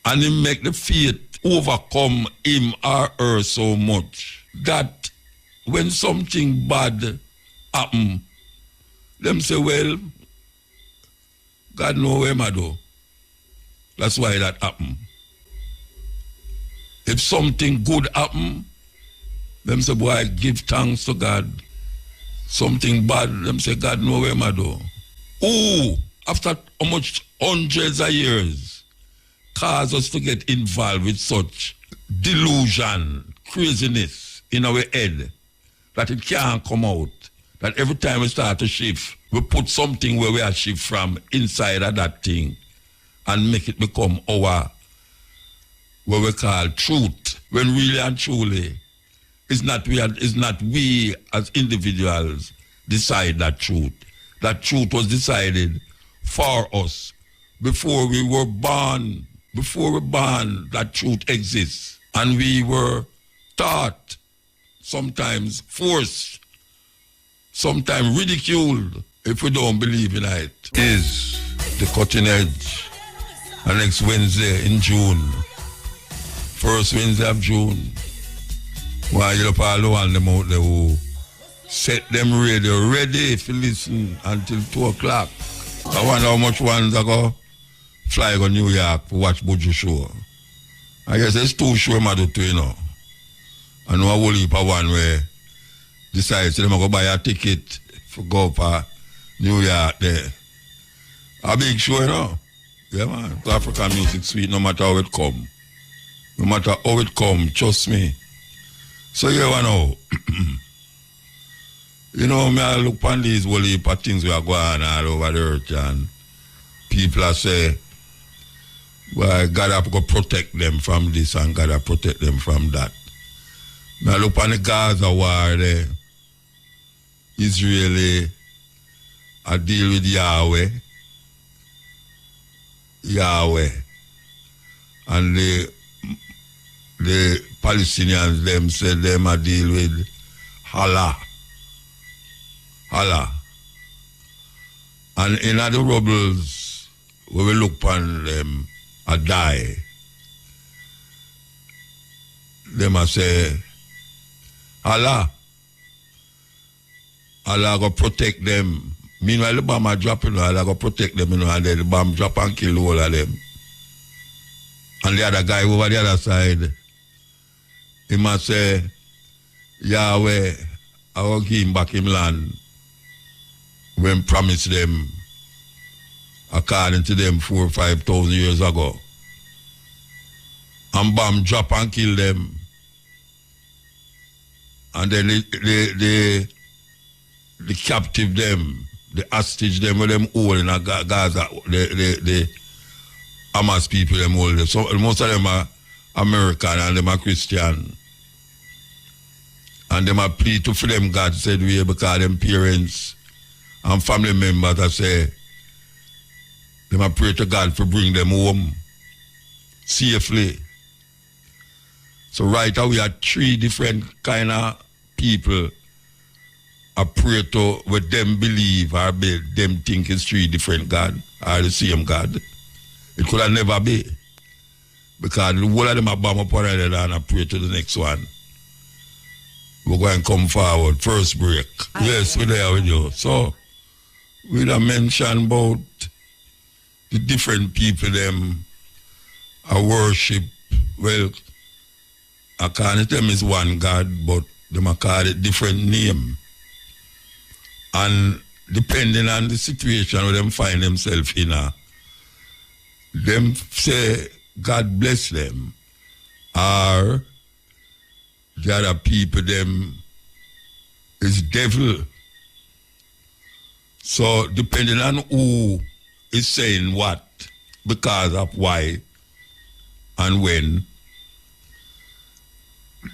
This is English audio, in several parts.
And he make the faith overcome him or her so much that when something bad happen, them say, well, God know where I do. That's why that happen. If something good happen, them say, boy, give thanks to God. Something bad, them say, God know where I do. Who, after how much hundreds of years, cause us to get involved with such delusion, craziness in our head, that it can't come out, that every time we start to shift, we put something where we are shift from inside of that thing and make it become our, what we call truth, when really and truly, it's not we as individuals decide that truth. That truth was decided for us before we were born. Before we were born, that truth exists. And we were taught, sometimes forced, sometimes ridiculed if we don't believe in it. Is the cutting edge. And next Wednesday in June, first Wednesday of June, while you all the one them out there who set them radio ready to listen until 2 o'clock. I wonder how much ones I go fly to New York to watch Buju show. I guess there's 2 shows I do too, you know. I know a whole heap of one where decides them go buy a ticket for go for New York there. A big show, you know. Yeah, man. African music sweet no matter how it come. No matter how it come, trust me. So you know, you know, me I look on these whole heap of things we are going all over the earth and people are say, well, God have to protect them from this and God have to protect them from that. Me I look on the Gaza war there, Israeli, I deal with Yahweh, and the Palestinians them say them a deal with Allah. And in other rebels, we will look upon them a die. Them a say, Allah go protect them. Meanwhile, the bomb are dropping, Allah go protect them, you know, and then the bomb drop and kill all of them. And the other guy over the other side, he must say, Yahweh, I will give him back him land when promised them, according to them, 4,000 or 5,000 years ago. And bomb drop and kill them. And then the captive them, the hostage them with them all in Gaza, the Hamas people them all. So most of them are American and them are Christian. And them are plead to for them God said we because them parents and family members that say them are pray to God for bring them home safely. So right now we have 3 different kind of people I pray to what them believe or them think is 3 different God or the same God. It could have never be. Because the whole of them are bomb upon each other and I pray to the next one. We're going to come forward. First break. Yes, we're there with you. So, we have mentioned about the different people them are worship. Well, I can't tell them is one God, but them are called it different name. And depending on the situation where them find themselves in, them say, God bless them, or the other people, them is devil. So depending on who is saying what, because of why and when,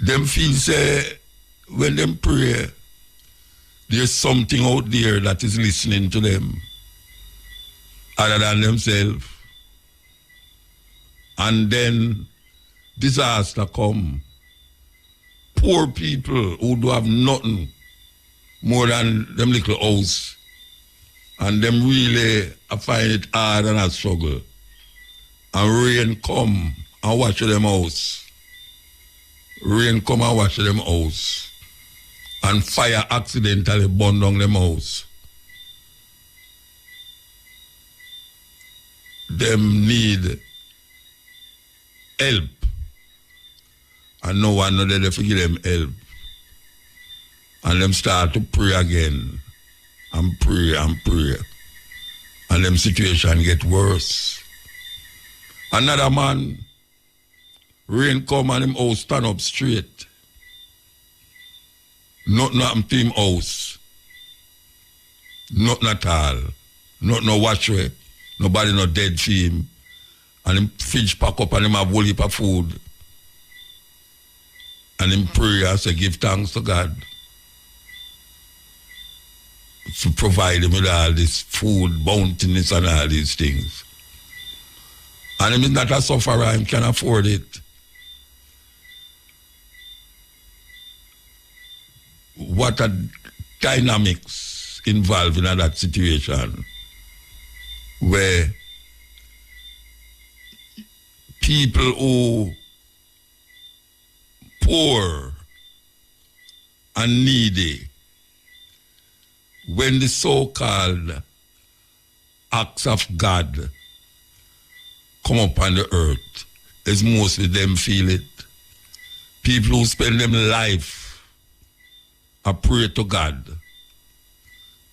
them feel say, when them pray, there's something out there that is listening to them other than themselves. And then disaster come. Poor people who do have nothing more than them little house. And them really I find it hard and a struggle. and rain come and wash them house. Rain come and wash them house. And fire accidentally burn down them house. Them need help. And no one know that they give them help. And them start to pray again. And pray and pray. And them situation get worse. Another man, rain come and him house stand up straight. Nothing happened to him house. Nothing at all. Nothing no watch way. Nobody no dead for him. And him fridge pack up and him have whole heap of food. And him pray and say give thanks to God to provide him with all this food, bountiness and all these things. And him is not a sufferer, him can afford it. What are dynamics involved in that situation where people who poor and needy, when the so-called acts of God come upon the earth, it's mostly them feel it. People who spend them life I pray to God.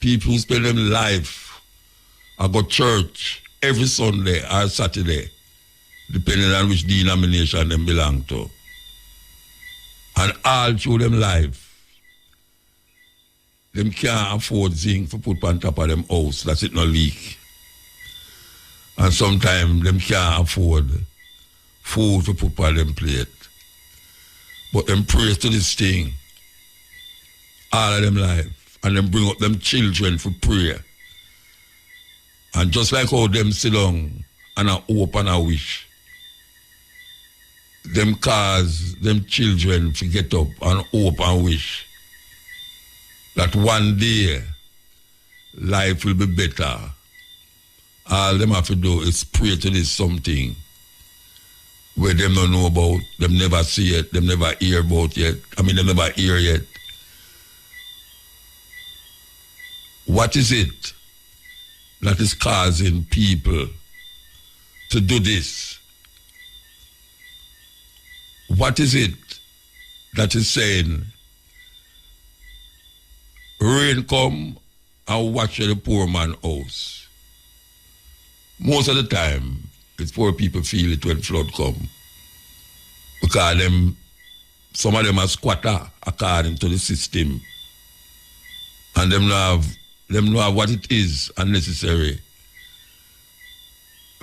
People who spend them life I go church every Sunday or Saturday, depending on which denomination them belong to. And all through them life, them can't afford zinc to put on top of them house, that's it no leak. And sometimes them can't afford food to put on them plate. But them pray to this thing all of them life, and them bring up them children for prayer. And just like how them sit down and a hope and a wish, them cause them children to get up and hope and wish that one day life will be better. All them have to do is pray to this something where them don't know about, them never see it, them never hear about yet. Them never hear yet. What is it that is causing people to do this? What is it that is saying, rain come and watch the poor man house? Most of the time, it's poor people feel it when flood come. Because some of them are squatter according to the system. And them know what it is unnecessary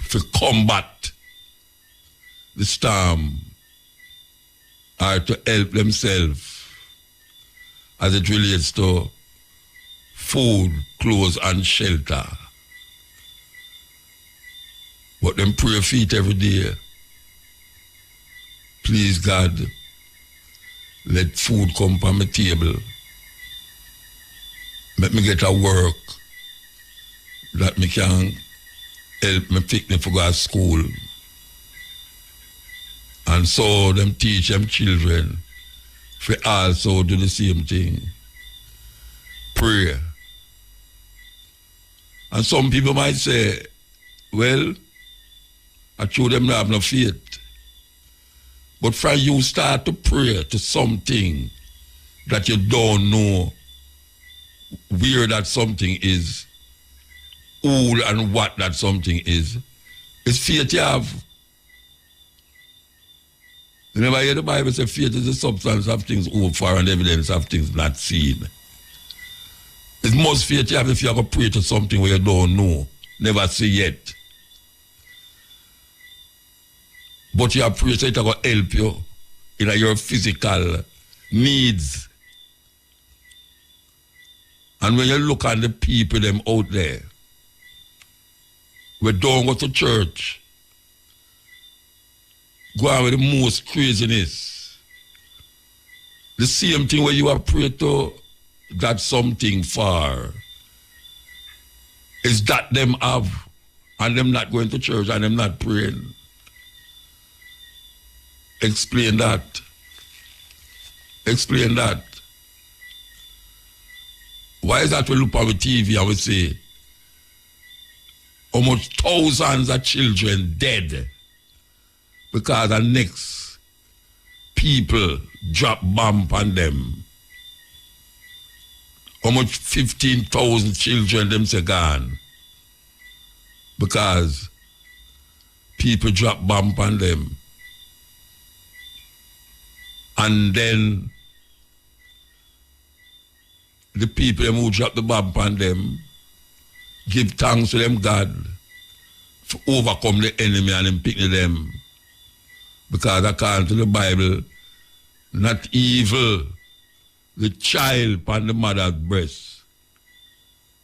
to combat the storm or to help themselves as it relates to food, clothes and shelter. But them pray feet every day. Please God, let food come from my table. Let me get a work that me can help me pick me for go to school. And so them teach them children for also do the same thing. Pray. And some people might say, well, I told them to have no faith. But from you start to pray to something that you don't know where that something is, who and what that something is, it's faith you have. You never hear the Bible say faith is the substance of things hoped for and evidence of things not seen. It's most faith you have if you have to pray to something where you don't know, never see yet. But you have prayed so it's going to help you in your physical needs. And when you look at the people them out there, we don't go to church, go on with the most craziness. The same thing where you have prayed to that something for is that them have and them not going to church and them not praying. Explain that. Explain that. Why is that we look on the TV and we say almost thousands of children dead because the next people drop bomb on them? Almost 15,000 children them say gone because people drop bomb on them. And then the people who drop the bomb on them give thanks to them God to overcome the enemy and them picking them. Because according to the Bible, not evil, the child upon the mother's breast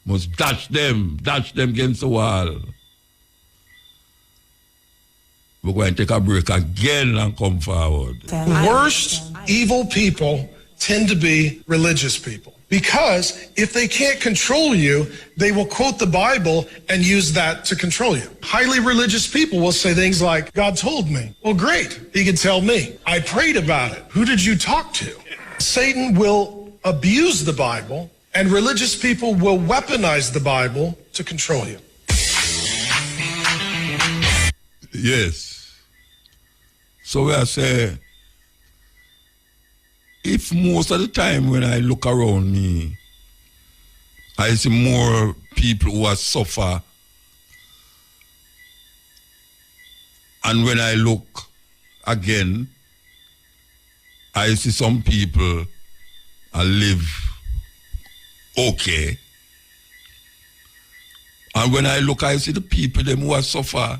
must dash them against the wall. We're going to take a break again and come forward. The worst evil people tend to be religious people. Because if they can't control you, they will quote the Bible and use that to control you. Highly religious people will say things like, God told me. Well, great. He can tell me. I prayed about it. Who did you talk to? Satan will abuse the Bible, and religious people will weaponize the Bible to control you. Yes. So I say, if most of the time when I look around me, I see more people who are suffer, and when I look again, I see some people live okay. And when I look, I see the people them who are suffer.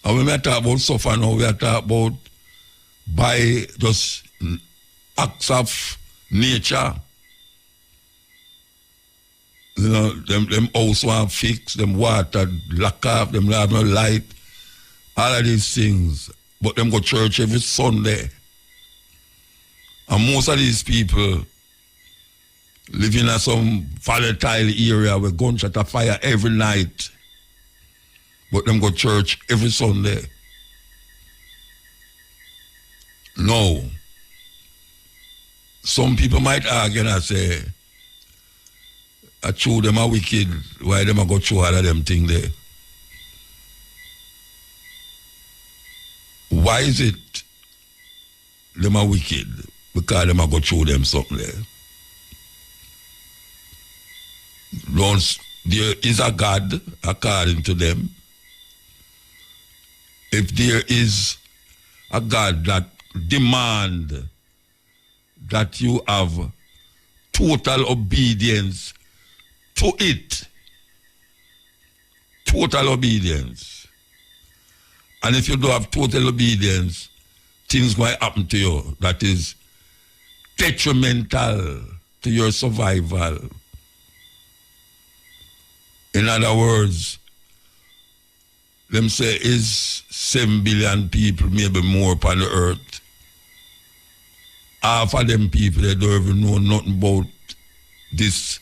And when we talk about suffer now, we are talking about by just acts of nature. You know, them house want fix, them water lock off, them have no light, all of these things. But them go to church every Sunday. And most of these people live in some volatile area where gunshot a fire every night. But them go to church every Sunday. No. Some people might argue and say, I true them are wicked, why them a go through all of them things there? Why is it them are wicked? Because them a go through them something there. There is a God according to them. If there is a God that demand that you have total obedience to it, total obedience, and if you don't have total obedience, things might happen to you that is detrimental to your survival. In other words, them say is 7 billion people, maybe more upon the earth. Half of them people, they don't even know nothing about this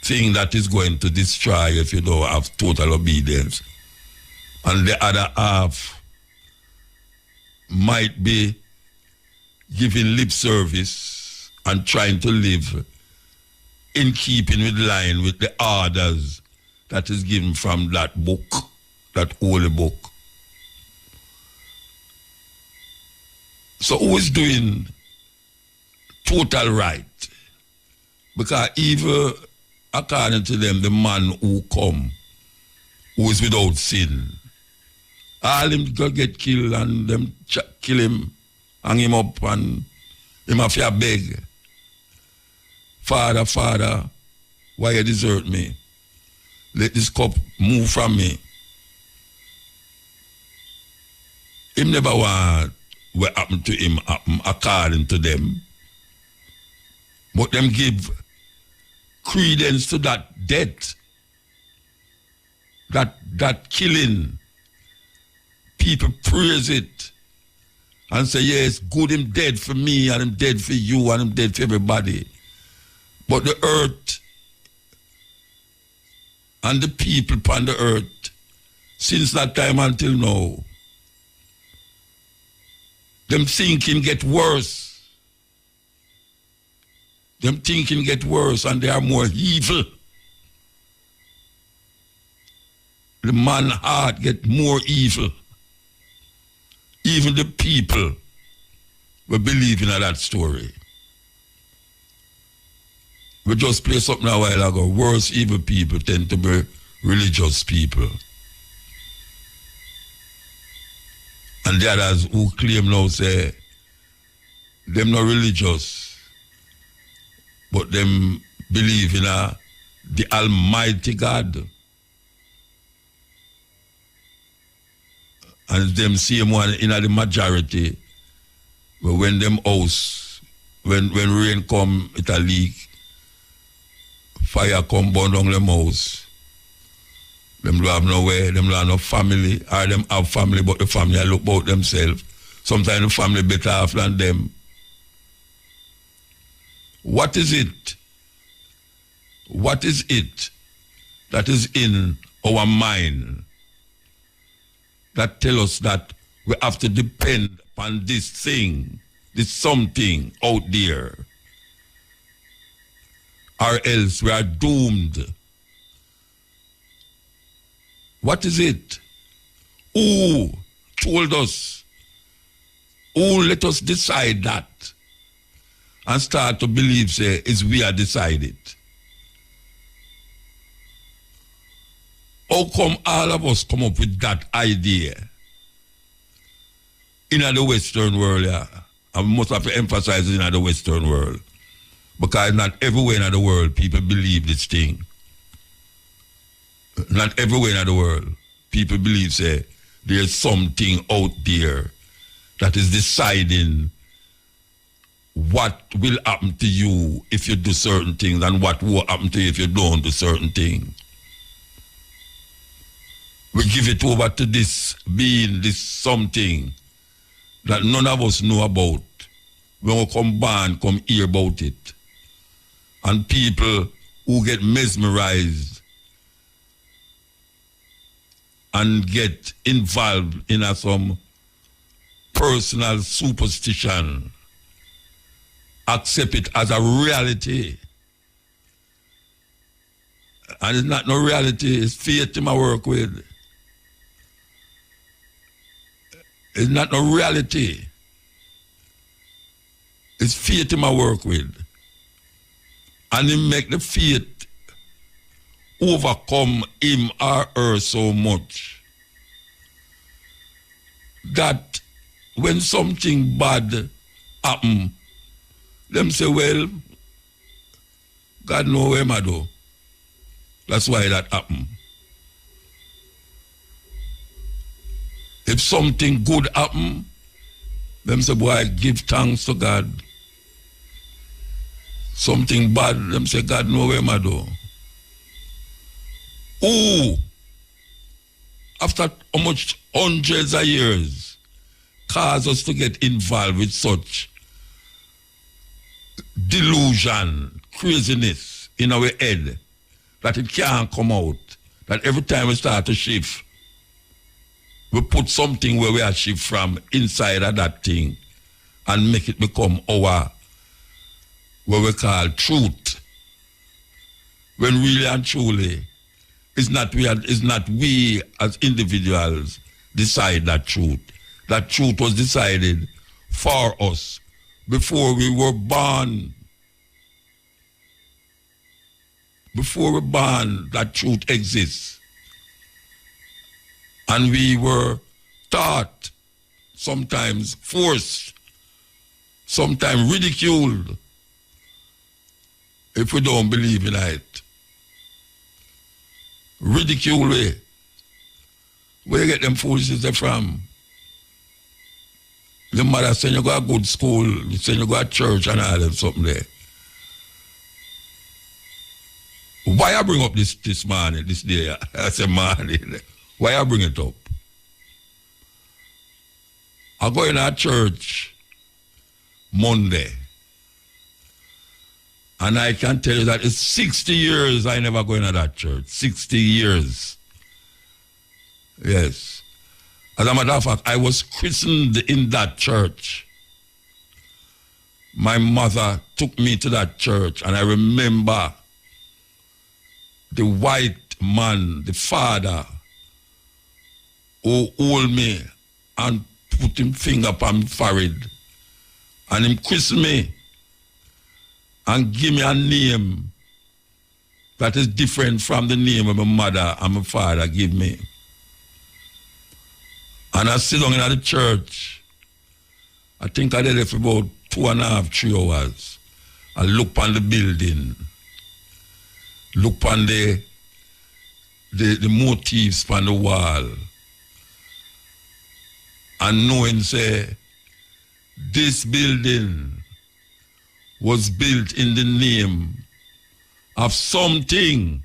thing that is going to destroy if you don't have total obedience. And the other half might be giving lip service and trying to live in keeping with line with the orders that is given from that book, that holy book. So who is doing total right? Because even according to them, the man who come, who is without sin, all him go get killed and them kill him, hang him up and him have to beg, Father, Father, why you desert me? Let this cup move from me. Him never want what happened to him happen according to them. But them give credence to that death, that killing. People praise it and say, yes, good, him dead for me and him dead for you and him dead for everybody. But the earth and the people upon the earth, since that time until now, Them thinking get worse. Them thinking get worse and they are more evil. The man heart get more evil. Even the people will believe in that story. We just play something a while ago. Worse evil people tend to be religious people. And the others who claim now say, them not religious, but them believe in the Almighty God. And them same one in the majority, but when them house, when rain come, it a leak, fire come burn down them house. Them don't have nowhere, them don't have no family, or them have family, but the family look about themselves. Sometimes the family better off than them. What is it? What is it that is in our mind that tell us that we have to depend upon this thing, this something out there, or else we are doomed? What is it? Who told us? Who let us decide that? And start to believe, say, it's we are decided. How come all of us come up with that idea? In the Western world, yeah. I must have to emphasize it in the Western world. Because not everywhere in the world people believe this thing. Not everywhere in the world people believe, say, there's something out there that is deciding what will happen to you if you do certain things and what will happen to you if you don't do certain things. We give it over to this being, this something that none of us know about. When we come hear about it. And people who get mesmerized and get involved in some personal superstition, accept it as a reality. And it's not no reality, it's faith in my work with. It's not no reality. It's faith in my work with. And he make the faith overcome him or her so much that when something bad happen, them say, well, God know where I do. That's why that happened. If something good happen, them say, boy, give thanks to God. Something bad, them say, God know where I do. Who, after how much hundreds of years, cause us to get involved with such delusion, craziness in our head, that it can't come out, that every time we start to shift, we put something where we are shift from inside of that thing and make it become our, what we call truth. When really and truly, it's not we as individuals decide that truth. That truth was decided for us before we were born. Before we were born, that truth exists. And we were taught, sometimes forced, sometimes ridiculed, if we don't believe in it. Ridicule way. Where you get them foolishness from? The mother saying you go to good school, saying you go to church and all that something there. Why I bring up this morning, this day? I say morning. Why I bring it up? I go in our church Monday. And I can tell you that it's 60 years I never go into that church. 60 years. Yes. As a matter of fact, I was christened in that church. My mother took me to that church, and I remember the white man, the father, who hold me and put him finger upon my forehead, and him kiss me and give me a name that is different from the name of my mother and my father give me. And I sit down in the church. I think I did it for about 2.5, 3 hours. I look on the building, look on the motifs on the wall, and knowing, say, this building was built in the name of something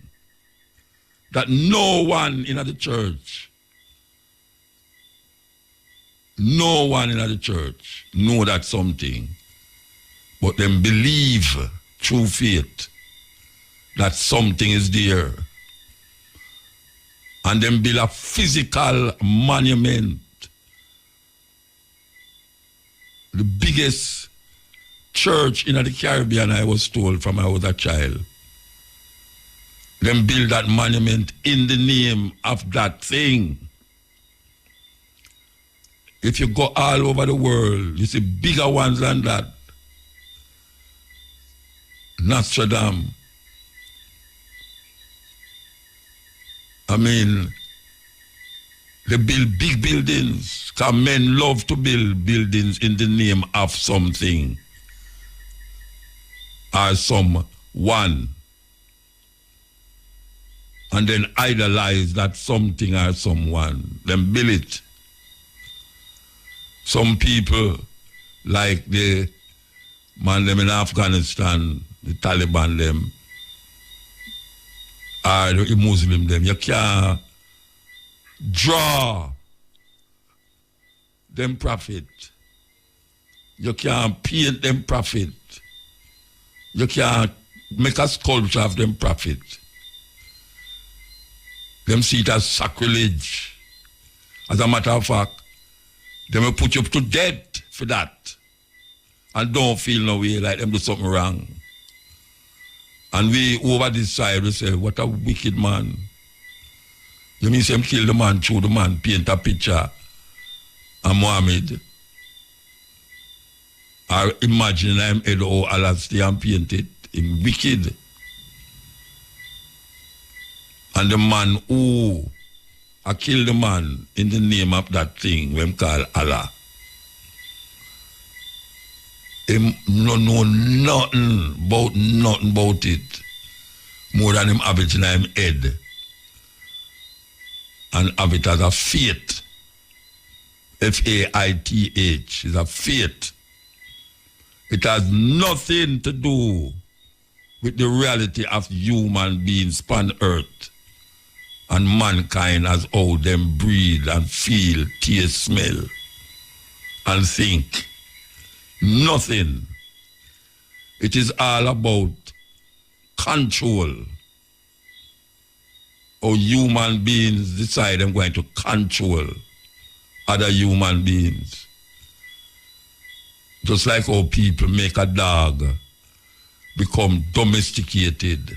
that no one in the church know that something, but them believe through faith that something is there. And then build a physical monument, the biggest church in the Caribbean, I was told from I was a child. Them build that monument in the name of that thing. If you go all over the world, you see bigger ones than that. Nostradamus. I mean, they build big buildings because men love to build buildings in the name of something or someone, and then idolize that something or someone, then build it. Some people, like the man them in Afghanistan, the Taliban them, or the Muslim them, you can't draw them prophet. You can't paint them prophet. You can't make a sculpture of them prophet. Them see it as sacrilege. As a matter of fact, they will put you to death for that. And don't feel no way like them do something wrong. And we over this side, we say, what a wicked man. You mean him kill the man, through the man, paint a picture of Muhammad? Or imagine him head or Allah stay and paint it. Him wicked. And the man who killed the man in the name of that thing when call Allah, him no know nothing about it more than him have it in him head and have it as a faith. Faith is a faith. It has nothing to do with the reality of human beings upon earth and mankind as how them breathe and feel, taste, smell and think. Nothing. It is all about control. How human beings decide they're going to control other human beings. Just like how people make a dog become domesticated.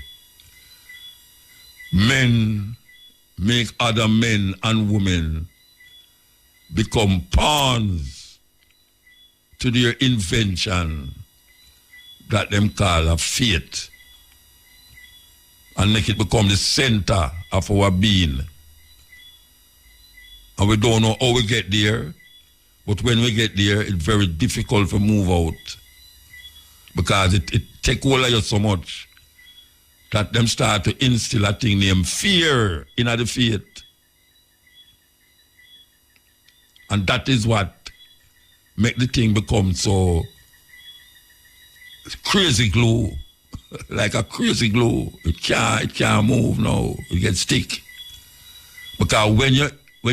Men make other men and women become pawns to their invention that them call a fate, and make it become the center of our being. And we don't know how we get there, but when we get there, it's very difficult to move out because it take hold of you so much that them start to instill a thing named fear in the faith. And that is what make the thing become so crazy glue, like a crazy glue. It can't move now. It gets stick. Because when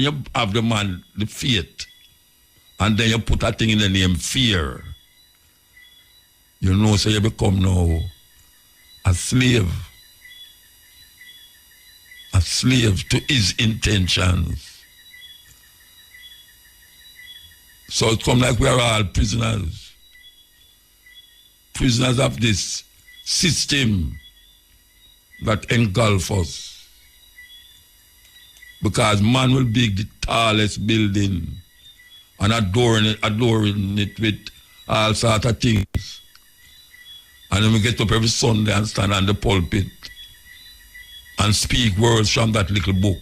you have the man, the faith, and then you put that thing in the name fear, you know, so you become now a slave to his intentions. So it come like we are all prisoners. Prisoners of this system that engulf us. Because man will build the tallest building and adorning it with all sorts of things. And then we get up every Sunday and stand on the pulpit and speak words from that little book.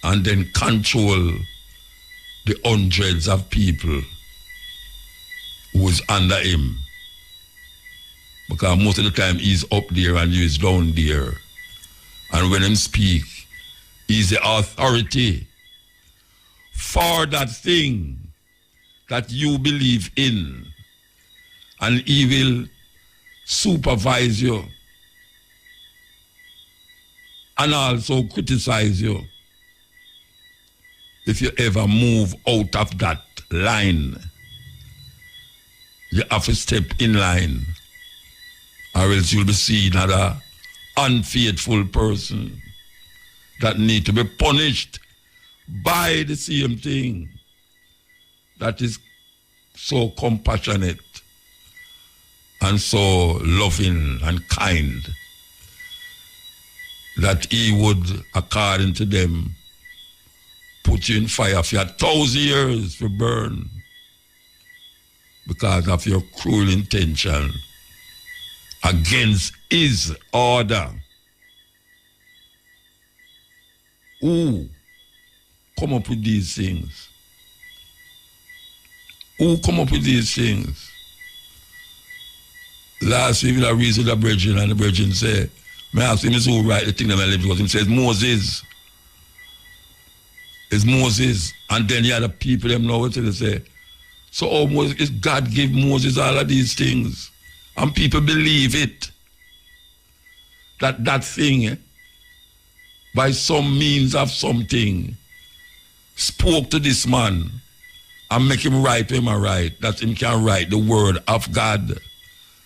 And then control the hundreds of people who is under him. Because most of the time he's up there and you is down there. And when him speak, he's the authority for that thing that you believe in. And he will supervise you and also criticize you if you ever move out of that line. You have to step in line, or else you'll be seen as an unfaithful person that need to be punished by the same thing that is so compassionate and so loving and kind that he would, according to them, put you in fire for 1,000 years to burn because of your cruel intention against his order. Who come up with these things? Who come up with these things? Last week I read with the brethren, and the brethren say, I ask him who write the thing that I live, because he says Moses. It's Moses. And then the other people them know what they say. So almost God give Moses all of these things. And people believe it. That thing, by some means of something, spoke to this man and make him write him a write, that him can write the word of God.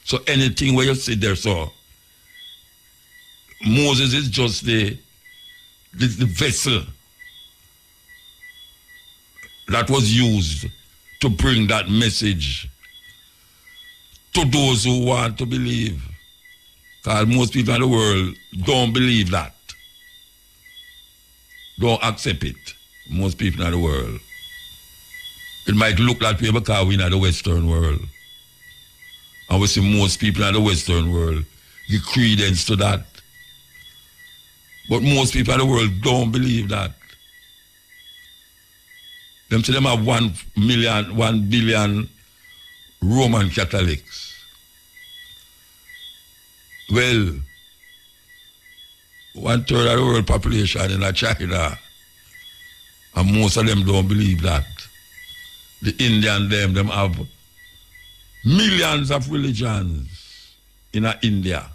So anything where you sit there, so Moses is just the vessel that was used to bring that message to those who want to believe. Because most people in the world don't believe that. Don't accept it. Most people in the world. It might look that way because we're in the Western world. And we see most people in the Western world give credence to that. But most people in the world don't believe that. Them say them have 1 billion Roman Catholics. Well, 1/3 of the world population in China, and most of them don't believe that. The Indian them have millions of religions in India.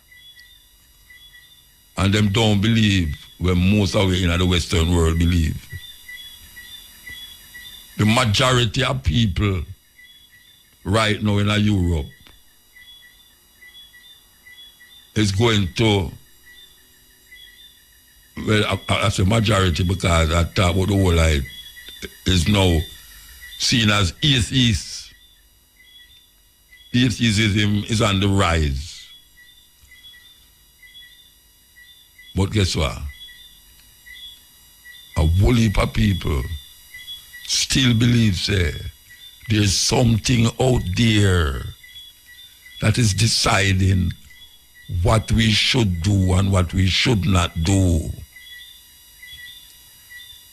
And them don't believe when most of we in the Western world believe. The majority of people right now in Europe is going to, well, I say majority because I talk about the whole life, is now seen as atheists. Atheism is on the rise. But guess what? A whole heap of people still believe there's something out there that is deciding what we should do and what we should not do.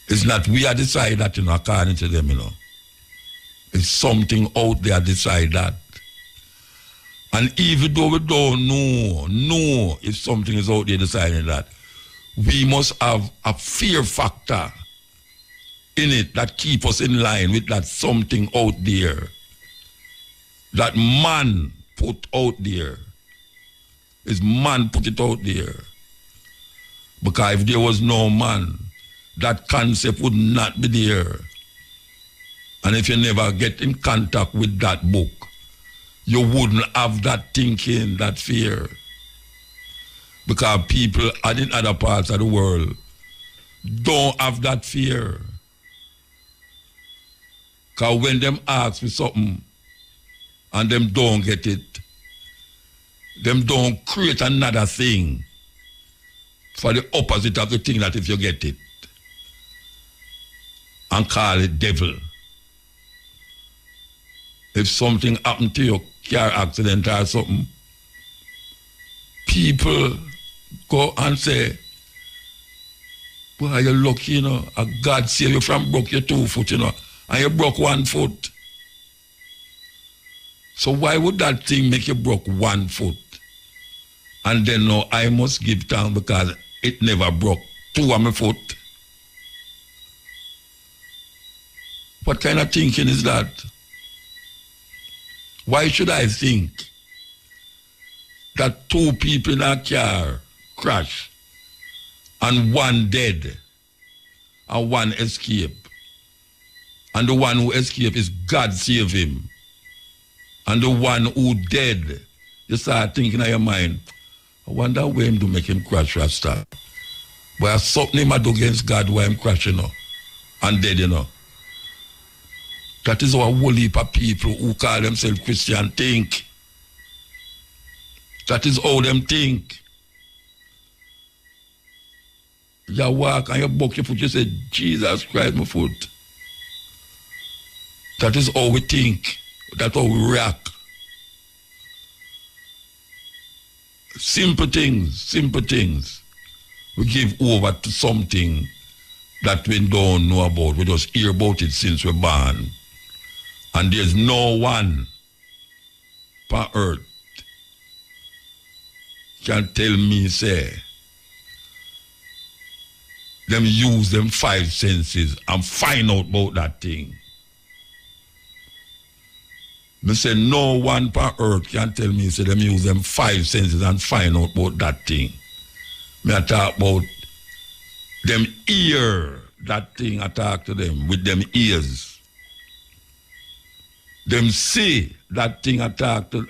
It's not we are decide that, according to them, It's something out there decide that. And even though we don't know if something is out there deciding that, we must have a fear factor in it that keep us in line with that something out there that man put out there. Is man put it out there. Because if there was no man, that concept would not be there. And if you never get in contact with that book, you wouldn't have that thinking, that fear. Because people in other parts of the world don't have that fear. Because when them ask for something and them don't get it, them don't create another thing for the opposite of the thing that if you get it. And call it devil. If something happened to your car accident or something, people go and say, boy, you're lucky, you know. God save you from broke your 2 foot, you know, and you broke 1 foot. So why would that thing make you broke 1 foot? And then no, I must give thanks because it never broke 2 of my foot. What kind of thinking is that? Why should I think that 2 people in a car crash and 1 dead and 1 escape? And the one who escaped is God save him. And the one who dead, you start thinking in your mind, I wonder where him to make him crash Rasta. But there's something him do against God why him crashing, you know, and dead, you know. That is how a whole heap of people who call themselves Christian think. That is how them think. You walk and you buck your foot, you say, Jesus Christ, my foot. That is how we think. That's how we react. Simple things. We give over to something that we don't know about. We just hear about it since we're born. And there's no one on earth can tell me, say, them use them 5 senses and find out about that thing. Me say no one on earth can tell me, say, them use them 5 senses and find out about that thing. Me I talk about them hear that thing, I talk to them with them ears. Them see that thing I talk to,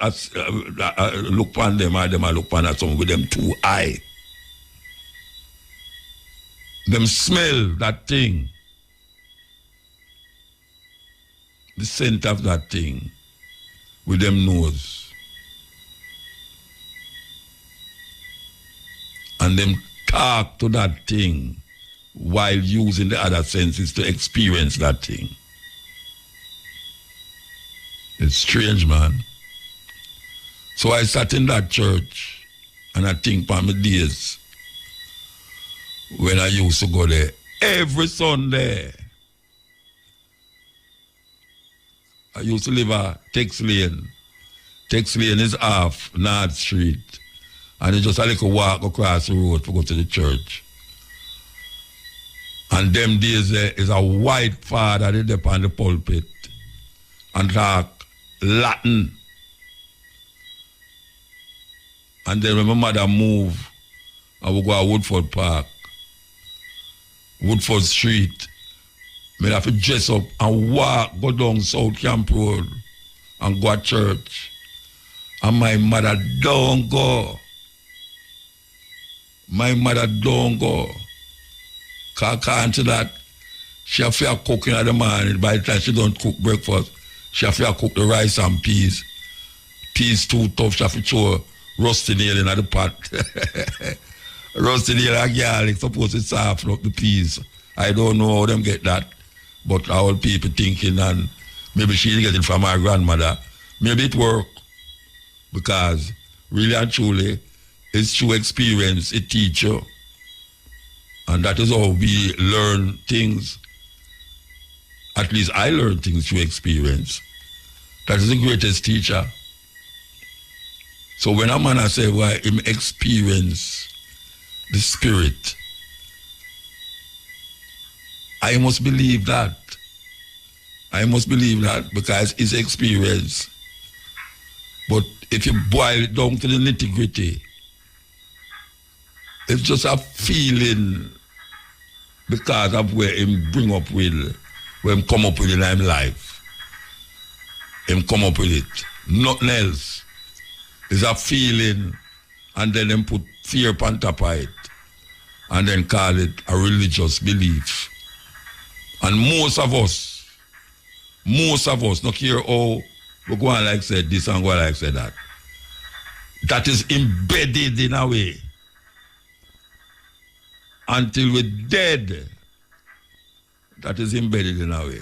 look upon them, or them I look upon someone with them 2 eyes. Them smell that thing. The scent of that thing with them nose. And them talk to that thing while using the other senses to experience that thing. It's strange, man. So I sat in that church and I think about my days when I used to go there every Sunday. I used to live at Tex Lane. Tex Lane is off North Street. And it's just a little walk across the road to go to the church. And them days there is a white father there on the pulpit and talk Latin. And then when my mother moved, I would go to Woodford Park, Woodford Street. I have to dress up and walk, go down South Camp Road and go to church. And my mother don't go. My mother don't go. Can't that. She have to cook in the morning. By the time she don't cook breakfast, she have to cook the rice and peas. Peas too tough. She have to throw rusty nail in the pot. Rusty nail and garlic supposed to soften up the peas. I don't know how them get that. But our people thinking, and maybe she get it from her grandmother. Maybe it work. Because really and truly, it's through experience, it teach you. And that is how we learn things. At least I learn things through experience. That is the greatest teacher. So when a man say, well, him experience the spirit, I must believe that. I must believe that because it's experience. But if you boil it down to the nitty-gritty, it's just a feeling because of where him bring up with, where him come up with in his life. Him come up with it. Nothing else. It's a feeling, and then him put fear upon top of it, and then call it a religious belief. And most of us most of us, not care how we go on like said this and go on like said that. That is embedded in a way. Until we're dead, that is embedded in a way.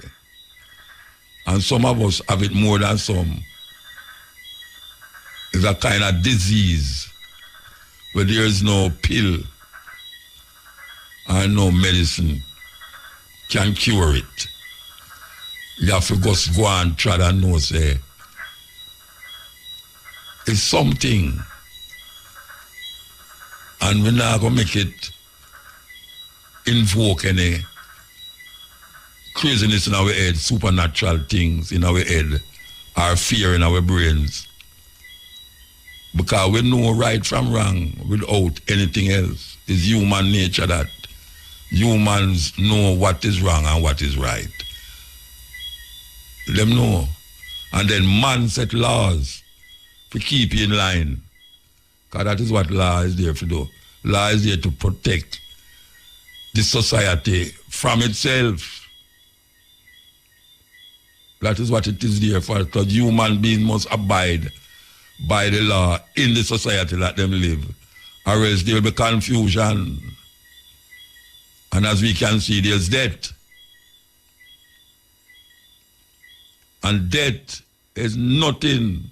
And some of us have it more than some. It's a kind of disease where there is no pill and no medicine can cure it. You have to just go and try and know, say, it's something. And we're not going to make it invoke any craziness in our head, supernatural things in our head, or fear in our brains. Because we know right from wrong without anything else. It's human nature that humans know what is wrong and what is right. Them know. And then man set laws to keep you in line. Because that is what law is there to do. Law is there to protect the society from itself. That is what it is there for. Because human beings must abide by the law in the society that them live. Or else there will be confusion. And as we can see, there's death. And death is nothing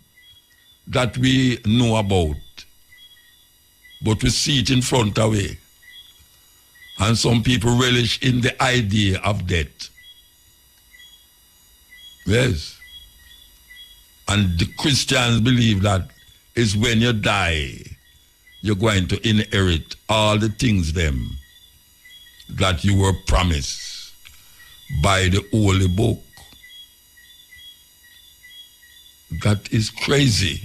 that we know about. But we see it in front of us. And some people relish in the idea of death. Yes. And the Christians believe that is when you die, you're going to inherit all the things them that you were promised by the Holy Book. That is crazy.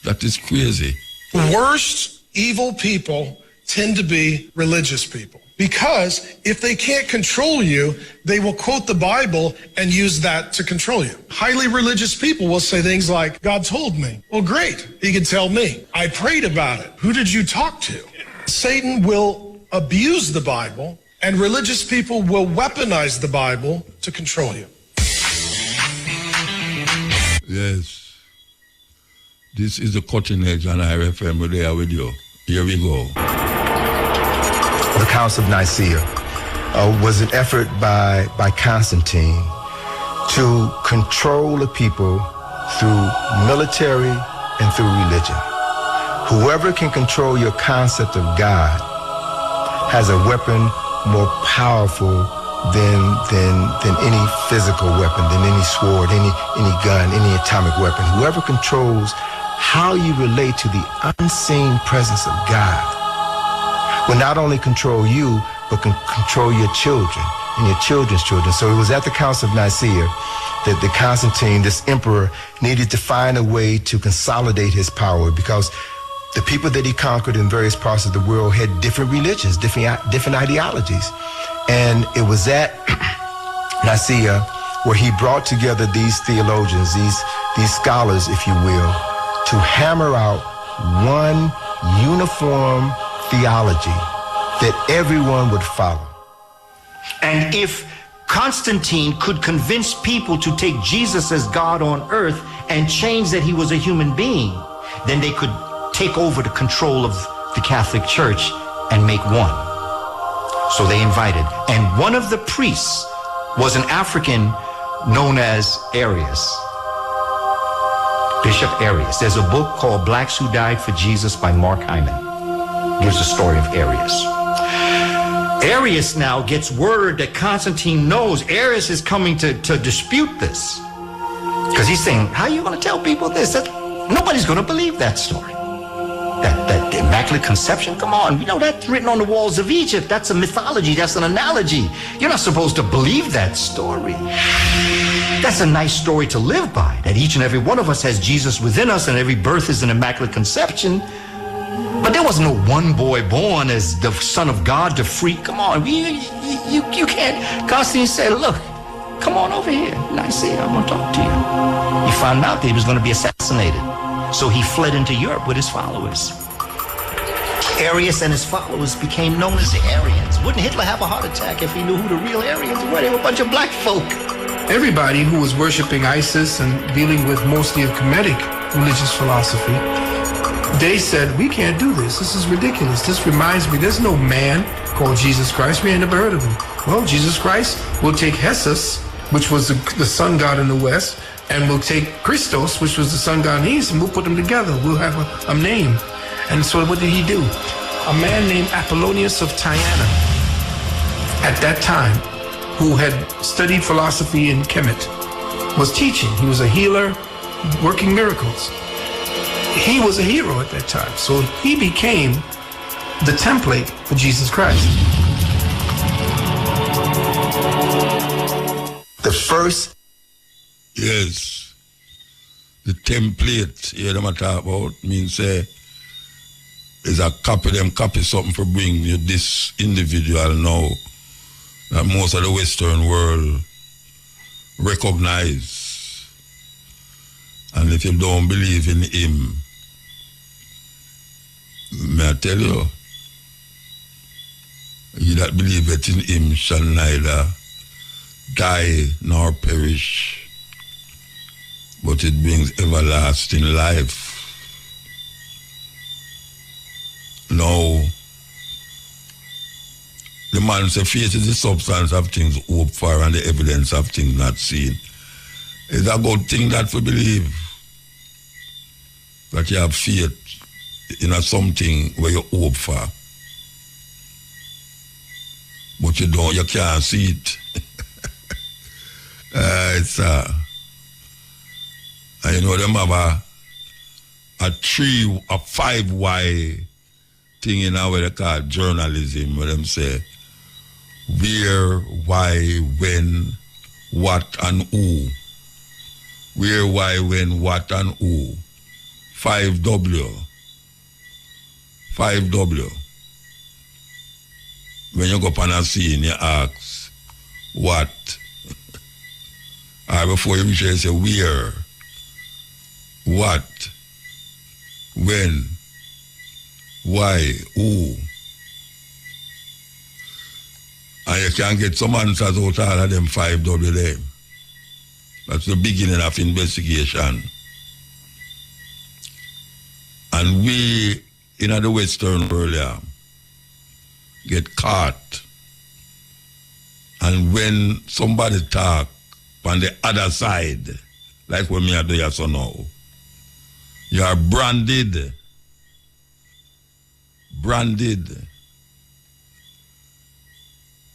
That is crazy. Worst evil people tend to be religious people. Because if they can't control you, they will quote the Bible and use that to control you. Highly religious people will say things like, God told me. Well, great. He can tell me. I prayed about it. Who did you talk to? Satan will abuse the Bible, and religious people will weaponize the Bible to control you. Yes. This is the cutting edge on IRFM. We're there with you. Here we go. The Council of Nicaea was an effort by Constantine to control the people through military and through religion. Whoever can control your concept of God has a weapon more powerful than any physical weapon, than any sword, any gun, any atomic weapon. Whoever controls how you relate to the unseen presence of God will not only control you, but can control your children and your children's children. So it was at the Council of Nicaea that the Constantine, this emperor, needed to find a way to consolidate his power, because the people that he conquered in various parts of the world had different religions, different ideologies. And it was at Nicaea where he brought together these theologians, these scholars, if you will, to hammer out one uniform theology that everyone would follow. And if Constantine could convince people to take Jesus as God on earth and change that he was a human being, then they could take over the control of the Catholic Church and make one. So they invited. And one of the priests was an African known as Arius. Bishop Arius. There's a book called Blacks Who Died for Jesus by Mark Hyman. Gives the story of Arius. Arius now gets word that Constantine knows Arius is coming to dispute this. Because he's saying, how are you going to tell people this? Nobody's going to believe that story. That Immaculate Conception, come on, you know, that's written on the walls of Egypt. That's a mythology, that's an analogy. You're not supposed to believe that story. That's a nice story to live by, that each and every one of us has Jesus within us and every birth is an Immaculate Conception. But there was no one boy born as the Son of God to free. Come on, you can't. Constantine said, look, come on over here, Nicaea, I'm going to talk to you. He found out that he was going to be assassinated. So he fled into Europe with his followers. Arius and his followers became known as the Arians. Wouldn't Hitler have a heart attack if he knew who the real Aryans were? They were a bunch of black folk. everybody who was worshiping Isis and dealing with mostly a Kemetic religious philosophy, they said, we can't do this. This is ridiculous. This reminds me, there's no man called Jesus Christ. We ain't never heard of him. Well, Jesus Christ will take Jesus, which was the sun god in the West, and we'll take Christos, which was the sun god in the East, and we'll put them together. We'll have a name. And so what did he do? A man named Apollonius of Tyana, at that time, who had studied philosophy in Kemet, was teaching. He was a healer, working miracles. He was a hero at that time. So he became the template for Jesus Christ. The first. Yes. The template here them talk about means is a copy something for bring you this individual now that most of the Western world recognize. And if you don't believe in him, may I tell you, he that believeth in him shall neither die nor perish, but it brings everlasting life. Now, the man says faith is the substance of things hoped for and the evidence of things not seen. It's a good thing that we believe that you have faith in something where you hope for. But you can't see it. And you know them have a 5Y thing in our they call journalism, where them say where, why, when, what, and who. Where, why, when, what, and who. 5W. 5W. When you go up on a scene, you ask, what? Or before you reach there, you say, where? What? When? Why? Who? And you can get some answers out of all of them 5W there. That's the beginning of investigation. And we, in the Western world, get caught. And when somebody talk on the other side, like when me I do so now, you are branded. Branded.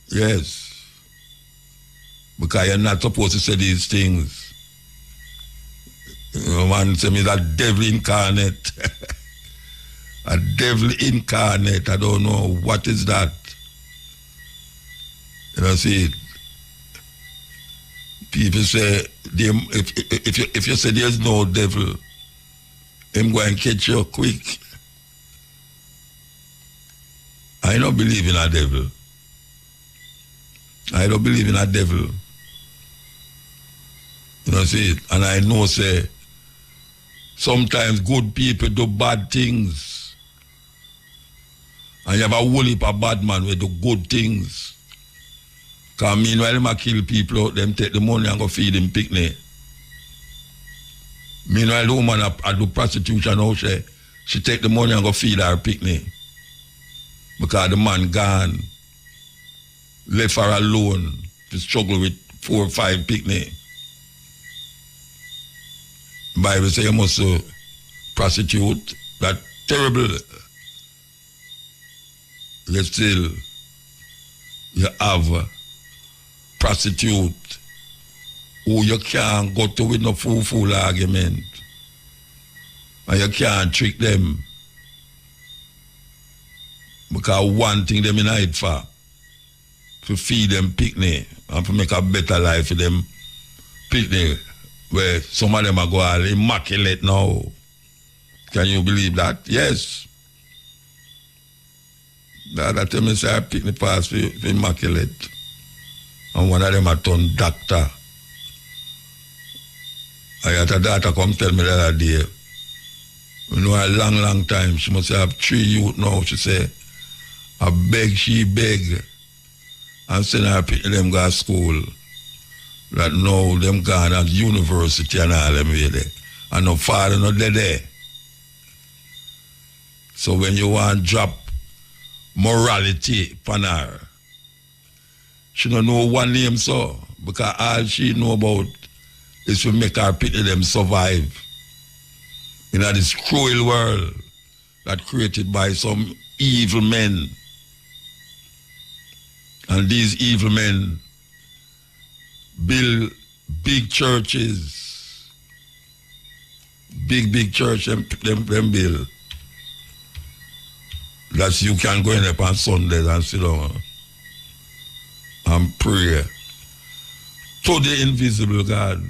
Yes. Because you're not supposed to say these things. You know, man say me that devil incarnate. A devil incarnate. I don't know what is that. You know, see, people say, if you say there's no devil, him go and catch you quick. I don't believe in a devil. I don't believe in a devil. You know, see, and I know, say, sometimes good people do bad things. And you have a whole heap of bad man who do good things. Because meanwhile, them kill people out, them take the money and go feed them picnic. Meanwhile, the woman I do prostitution now, she take the money and go feed her picnic. Because the man gone, left her alone to struggle with 4 or 5 picnic. The Bible says you must prostitute. That's terrible. Yet still, you have prostitute who you can't go to with no fool argument. And you can't trick them. Because one thing them in it for, to feed them picnic and to make a better life for them picnic, where some of them are going immaculate now. Can you believe that? Yes. The other time I say I picnic pass for immaculate. And one of them a turned doctor. I had a daughter come tell me the other day, you know, a long time, she must have 3 youth now, she say, she beg, and send her picnic them go to school. that now them gone at university and all them way there. And no father not there. So when you want to drop morality upon her, she don't know one name so, because all she know about is to make her pity them survive in this cruel world that created by some evil men. And these evil men build big churches, big church, them build. That you can go in there on Sundays and sit down and pray to the invisible God.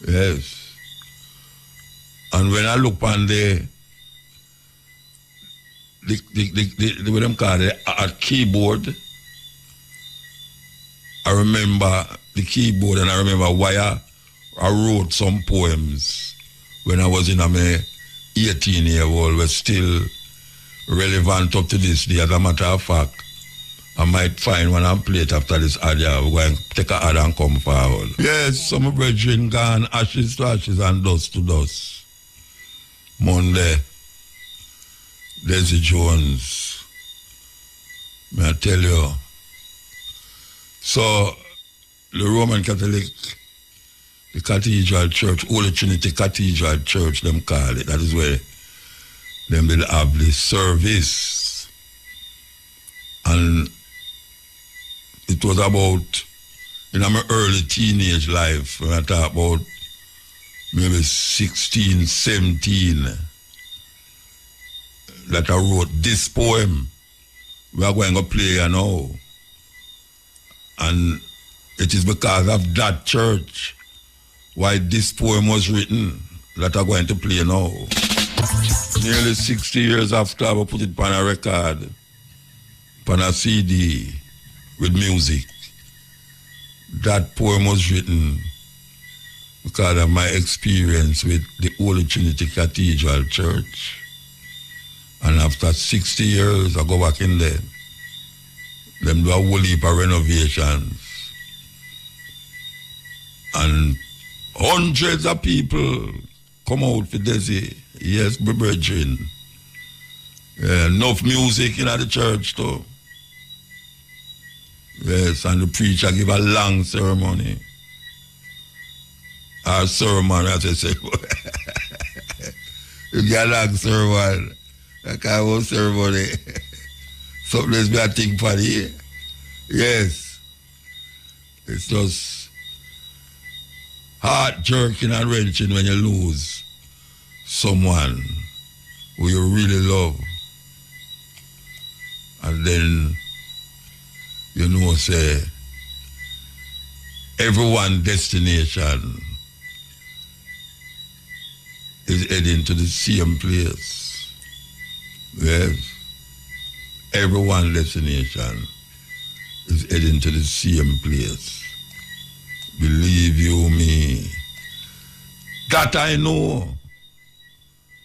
Yes. And when I look on the what them call it, a keyboard, I remember the keyboard and I remember why I wrote some poems when I was in a 18-year-old, was still relevant up to this day. As a matter of fact, I might find one and play it after this audio. We're going to take a ad and come forward. Yes, some brethren gone ashes to ashes and dust to dust. Monday, Desi Jones, may I tell you. So, the Roman Catholic, the Cathedral Church, Holy Trinity Cathedral Church, them call it. That is where them will have the service. And it was about, in my early teenage life, when I talk about maybe 16, 17, that I wrote this poem. We are going to play now. And it is because of that church why this poem was written that I'm going to play now. Nearly 60 years after I put it on a record, on a CD with music, that poem was written because of my experience with the Holy Trinity Cathedral Church. And after 60 years, I go back in there. Them do a whole heap of renovations. And hundreds of people come out for Desi. Yes, my brethren. Enough music in the church too. Yes, and the preacher give a long ceremony. Our sermon, as I say. You get a long sermon. That kind of ceremony. Something else be a thing for the yes. It's just heart jerking and wrenching when you lose someone who you really love. And then, you know, say, everyone's destination is heading to the same place. Yes. Everyone's destination is heading to the same place. Believe you me. That I know.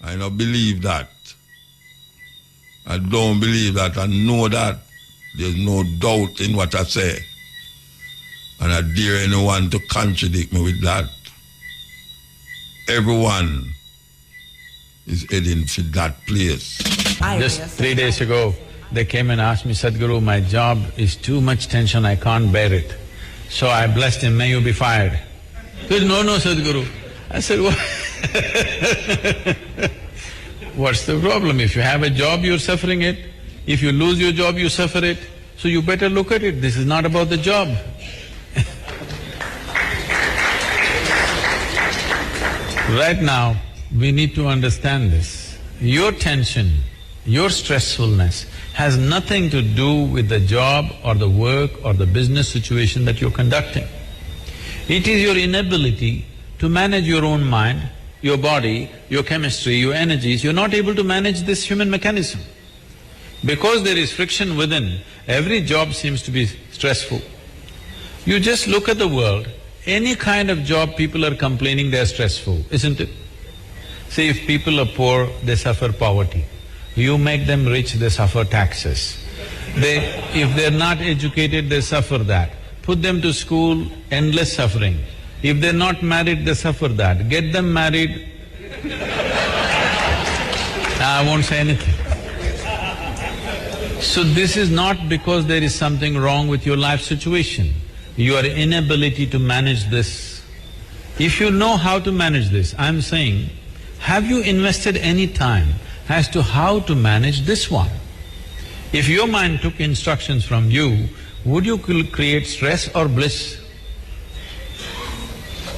I don't believe that. I don't believe that. I know that. There's no doubt in what I say. And I dare anyone to contradict me with that. Everyone is heading to that place. Just 3 days ago, they came and asked me, Sadhguru, my job is too much tension, I can't bear it. So I blessed him, may you be fired. He said, no, Sadhguru. I said, what? What's the problem? If you have a job, you're suffering it. If you lose your job, you suffer it. So you better look at it. This is not about the job. Right now, we need to understand this. Your tension, your stressfulness has nothing to do with the job or the work or the business situation that you're conducting. It is your inability to manage your own mind, your body, your chemistry, your energies. You're not able to manage this human mechanism. Because there is friction within, every job seems to be stressful. You just look at the world, any kind of job people are complaining they're stressful, isn't it? See, if people are poor, they suffer poverty. You make them rich, they suffer taxes. If they're not educated, they suffer that. put them to school, endless suffering. If they're not married, they suffer that. Get them married, I won't say anything. So this is not because there is something wrong with your life situation, your inability to manage this. If you know how to manage this, I'm saying, have you invested any time as to how to manage this one? If your mind took instructions from you, would you create stress or bliss?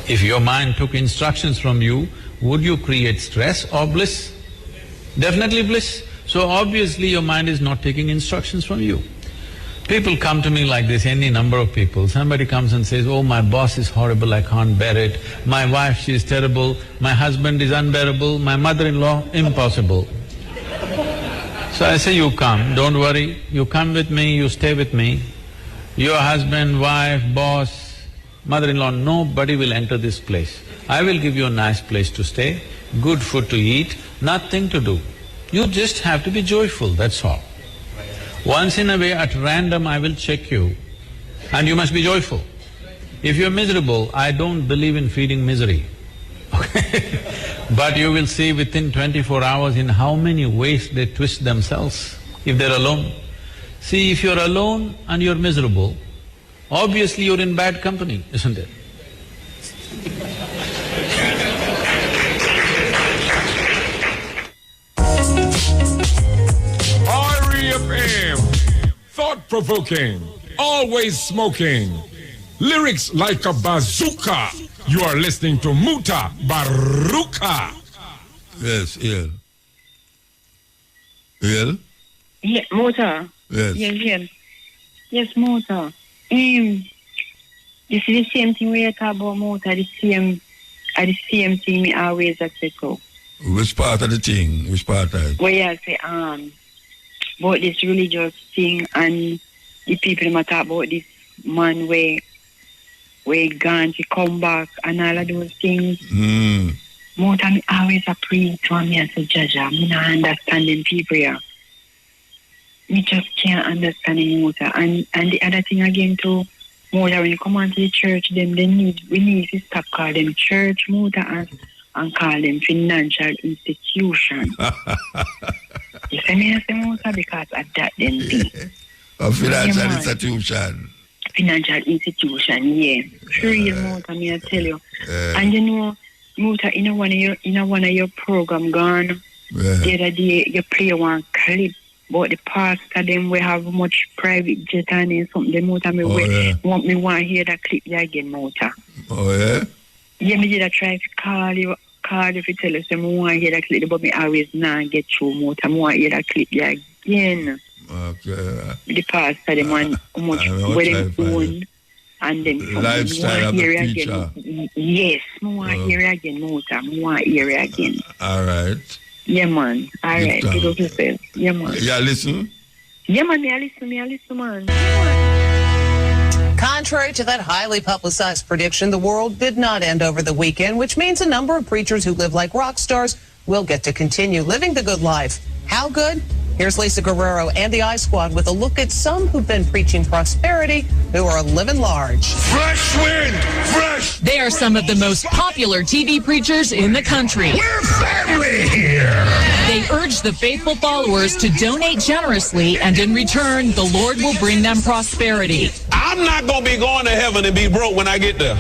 If your mind took instructions from you, would you create stress or bliss? Definitely bliss. So obviously your mind is not taking instructions from you. People come to me like this, any number of people. Somebody comes and says, oh, my boss is horrible, I can't bear it. My wife, she is terrible. My husband is unbearable. My mother-in-law, impossible. So I say, you come, don't worry. You come with me, you stay with me. Your husband, wife, boss, mother-in-law, nobody will enter this place. I will give you a nice place to stay, good food to eat, nothing to do. You just have to be joyful, that's all. Once in a way, at random, I will check you, and you must be joyful. If you're miserable, I don't believe in feeding misery, okay? But you will see within 24 hours in how many ways they twist themselves if they're alone. See, if you're alone and you're miserable, obviously you're in bad company, isn't it? REFM, thought-provoking, always smoking, lyrics like a bazooka. You are listening to Mutabaruka. Yes, yeah. Yeah? Yeah, Muta. Yes. Yes, Muta. You see the same thing we talk about, Muta, the same thing me always accept. Which part of the thing? Which part of it? Where I say, about this religious thing and the people might talk about this man where gone to come back and all of those things. More time I always pray to me as a judge. I'm not understanding people here. Me just can't understand anymore. And the other thing again too, more when you come onto the church, we need to stop calling them church more and call them financial institution. You see me as a motor because of that then thing. A financial institution. Financial institution, yeah. Real motor, me I tell you. And you know, motor in one of your program gone, the other day you play one clip about the pastor them we have much private jet and something the motor want to hear that clip there again, motor. Oh yeah? Yeah, me did I try to call you if you tell us I want to hear that clip, but me always not get through motor. I want to hear that clip there again. Okay. The pastor, them want how much where them own and then lifestyle of the preacher. Yes, I want to hear it again, motor. I want to hear it again. All right. Yeah, man. All right. Good of yourself. Yeah, man. Yeah, listen. Yeah, man. I listen, man. Contrary to that highly publicized prediction, the world did not end over the weekend, which means a number of preachers who live like rock stars will get to continue living the good life. How good? Here's Lisa Guerrero and the I Squad with a look at some who've been preaching prosperity who are living large. Fresh wind, fresh. They are some of the most popular TV preachers in the country. We're family here. They urge the faithful followers to donate generously, and in return, the Lord will bring them prosperity. I'm not going to be going to heaven and be broke when I get there.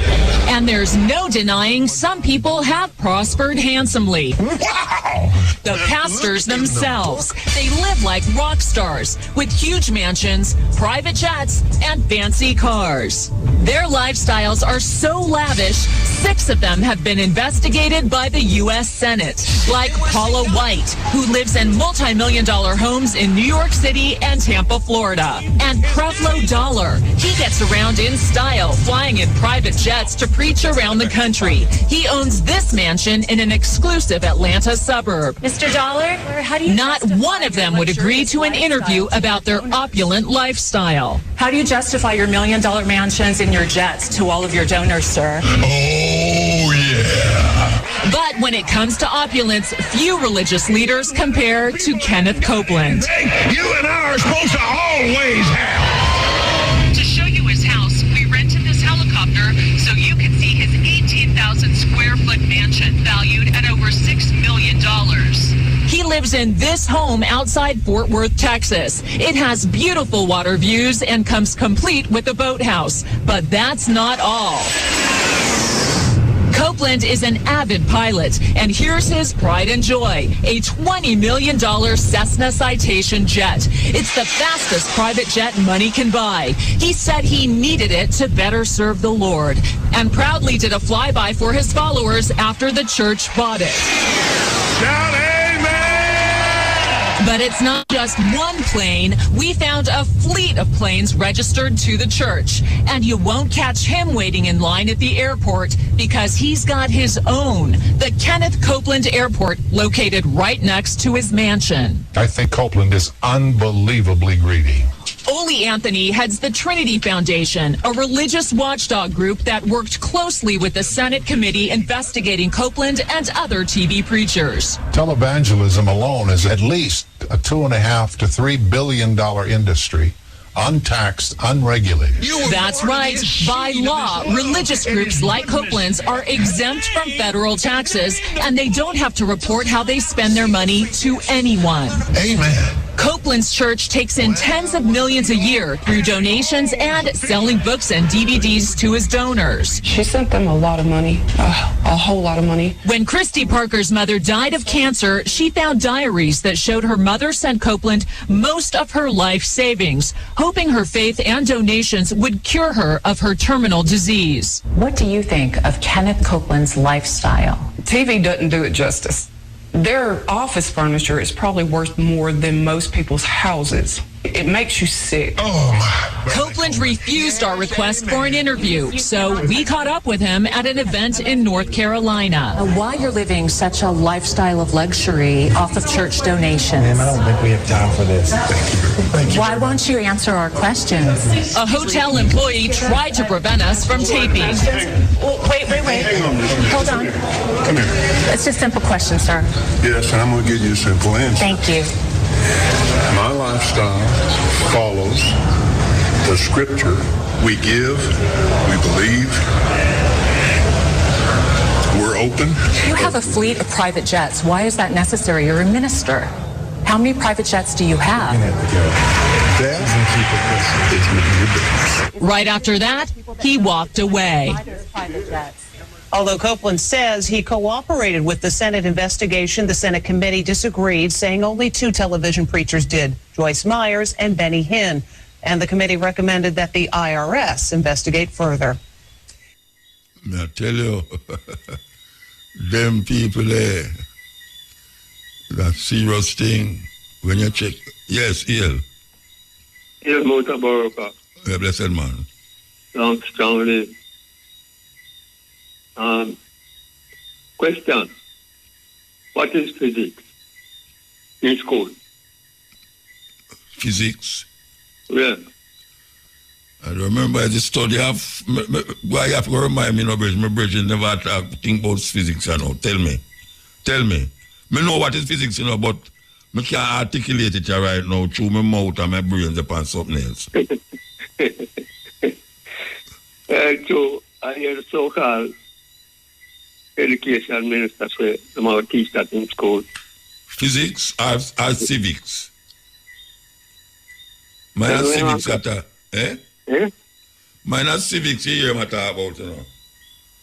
And there's no denying some people have prospered handsomely. Wow. The pastors themselves, they live like rock stars with huge mansions, private jets, and fancy cars. Their lifestyles are so lavish, 6 of them have been investigated by the U.S. Senate, like Paula White, who lives in multi-million-dollar homes in New York City and Tampa, Florida. And Creflo Dollar, he gets around in style, flying in private jets to preach around the country. He owns this mansion in an exclusive Atlanta suburb. Mr. Dollar, how do you Not one of them would agree to an interview about their opulent lifestyle. How do you justify your $1 million mansions and your jets to all of your donors, sir? Oh, yeah. But when it comes to opulence, few religious leaders compare to Kenneth Copeland. You and I are supposed to always have. To show you his house, we rented so you can see his 18,000 square foot mansion valued at over $6 million. He lives in this home outside Fort Worth, Texas. It has beautiful water views and comes complete with a boathouse. But that's not all. Copeland is an avid pilot, and here's his pride and joy, a $20 million Cessna Citation jet. It's the fastest private jet money can buy. He said he needed it to better serve the Lord, and proudly did a flyby for his followers after the church bought it. Shout amen! But it's not just one plane. We found a fleet of planes registered to the church. And you won't catch him waiting in line at the airport because he's got his own, the Kenneth Copeland Airport, located right next to his mansion. I think Copeland is unbelievably greedy. Ole Anthony heads the Trinity Foundation, a religious watchdog group that worked closely with the Senate committee investigating Copeland and other TV preachers. Televangelism alone is at least a $2.5 to $3 billion industry, untaxed, unregulated. That's right. By law, religious groups like Copeland's are exempt from federal taxes, and they don't have to report how they spend their money to anyone. Amen. Copeland's church takes in tens of millions a year through donations and selling books and DVDs to his donors. She sent them a lot of money, a whole lot of money. When Christy Parker's mother died of cancer, she found diaries that showed her mother sent Copeland most of her life savings, hoping her faith and donations would cure her of her terminal disease. What do you think of Kenneth Copeland's lifestyle? TV doesn't do it justice. Their office furniture is probably worth more than most people's houses. It makes you sick. Copeland refused our request for an interview, so we caught up with him at an event in North Carolina. Why you're living such a lifestyle of luxury off of church donations? Ma'am, I don't think we have time for this. Thank you. Why won't you answer our questions? A hotel employee tried to prevent us from taping. Wait. Hold on. Come here. It's just a simple question, sir. Yes, and I'm going to give you a simple answer. Thank you. My lifestyle follows the scripture. We give, we believe, we're open. You have a fleet of private jets. Why is that necessary? You're a minister. How many private jets do you have? Right after that, he walked away. Although Copeland says he cooperated with the Senate investigation, the Senate committee disagreed, saying only 2 television preachers did, Joyce Myers and Benny Hinn. And the committee recommended that the IRS investigate further. I tell you, them people there, that serious thing, when you check, yes, ill. Yes, Mutabaruka. Yeah, blessed man. Strongly. Question. What is physics in school? Physics? Yeah. I remember the study of, why you have to remind me, no, my bridge never think about physics, you know. Tell me. Me know what is physics, you know, but I can't articulate it right now through my mouth and my brains upon something else. So I hear the so-called education minister say they might teach that in school. Physics or civics? Mine civics at Mine civics here I'm talking about, you know.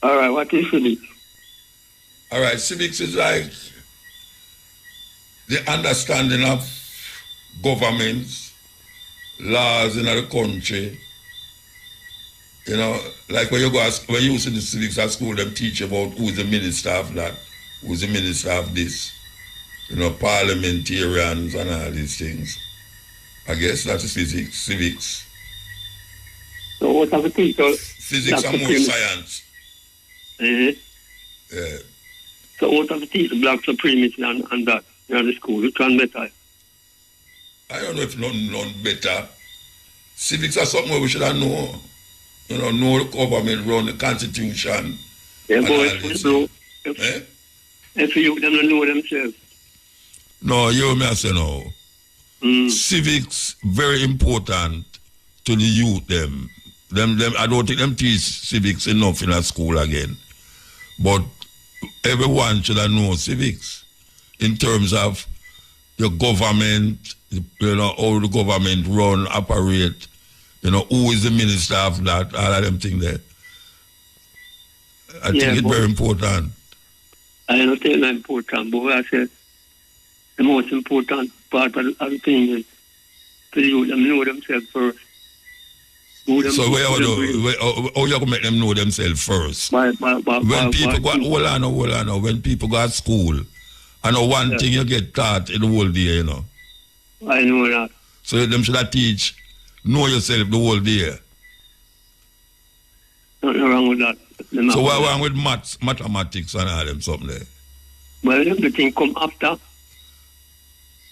All right, what is civics? All right, civics is like the understanding of governments, laws in the country. You know, like when you used to the civics at school, them teach about who's the minister of that, who's the minister of this, you know, parliamentarians and all these things. I guess that is physics, civics. So what have you teach? Physics and more science. Yeah. So what have you teach black supremacy and that in the school? Which one better? I don't know if none better. Civics are something we should know. You know the government run the constitution. Yeah, but if you them don't know themselves. No, you may say no. Civics very important to the youth them. I don't think them teach civics enough in a school again. But everyone should have known civics in terms of the government, how the government run, operate, who is the minister of that, all of them things there. I think it's very important. I understand that's important, but I said the most important part of the thing is to you them know themselves first. So how you can make them know themselves first? When people go, when people go to school, I know one thing you get taught in the whole day, I know that. So them should have teach, know yourself the whole day. Nothing wrong with that. So what's wrong with mathematics and all them something there? Well, everything come after.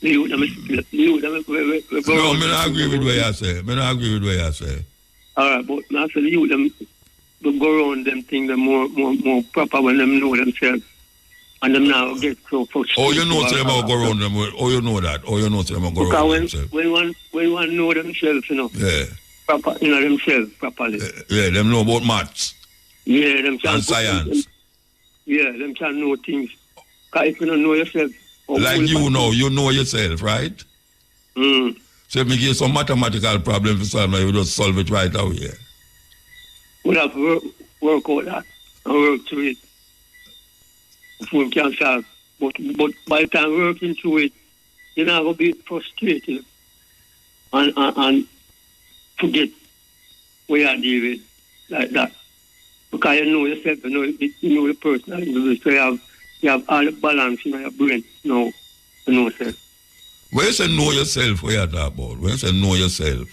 No, I don't agree with what you say. I don't agree with what you say. All right, but now so you them go around them things more proper when them know themselves. And them now get so frustrated. Oh, you know them about go around them. Oh, you know that. Oh, you know them about go around themselves. When one know themselves, Yeah. Proper, themselves properly. Yeah, them know about maths. Yeah, them can. And science. Them can know things. Because if you don't know yourself. Like you know yourself, right? Mm. So if you get some mathematical problem to solve, you just solve it right away. We'll have to work out that and work through it. Before we can solve. But by the time working through it, you're not going to be frustrated and forget where you're dealing like that. Because you know yourself, you know the person, so you have all the balance in your brain now, you know yourself. When you say know yourself, what you talking about? When you say know yourself?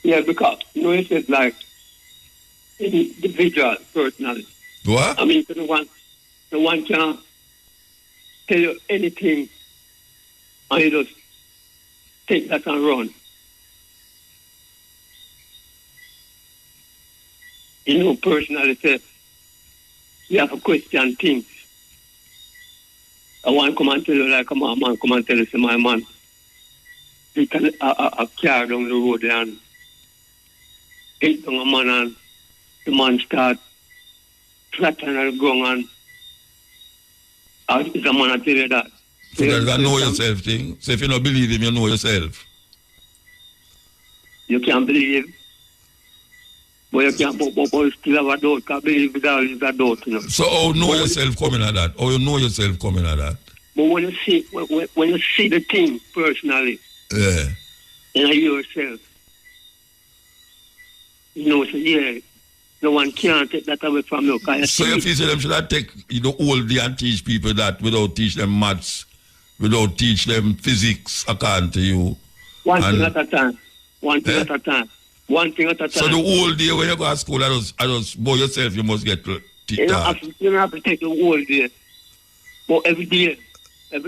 Yeah, because know yourself like individual, personally. What? I mean, the one can tell you anything and you just take that and run. You know, personally, say, you have to question things. I want to come and tell you, like a man come and tell you, say, my man, he can a car down the road and hit down a man and the man start flattening on the ground and it's a man that tell you that. So there's a know yourself thing. So if you don't believe him, you know yourself. You can't believe him. But you can't, but still have a doubt, because believe without is a doubt, So how know yourself coming at that? How you know yourself coming at that? But when you see the thing personally, yeah, and yourself, so yeah, no one can take that away from you. So you feel them should take the whole day and teach people that without teach them maths, without teach them physics according to you? One thing at a time. One thing at a time. So the whole day when you go to school, I just by yourself, you must get to teach that. You don't have to take the whole day. But every day is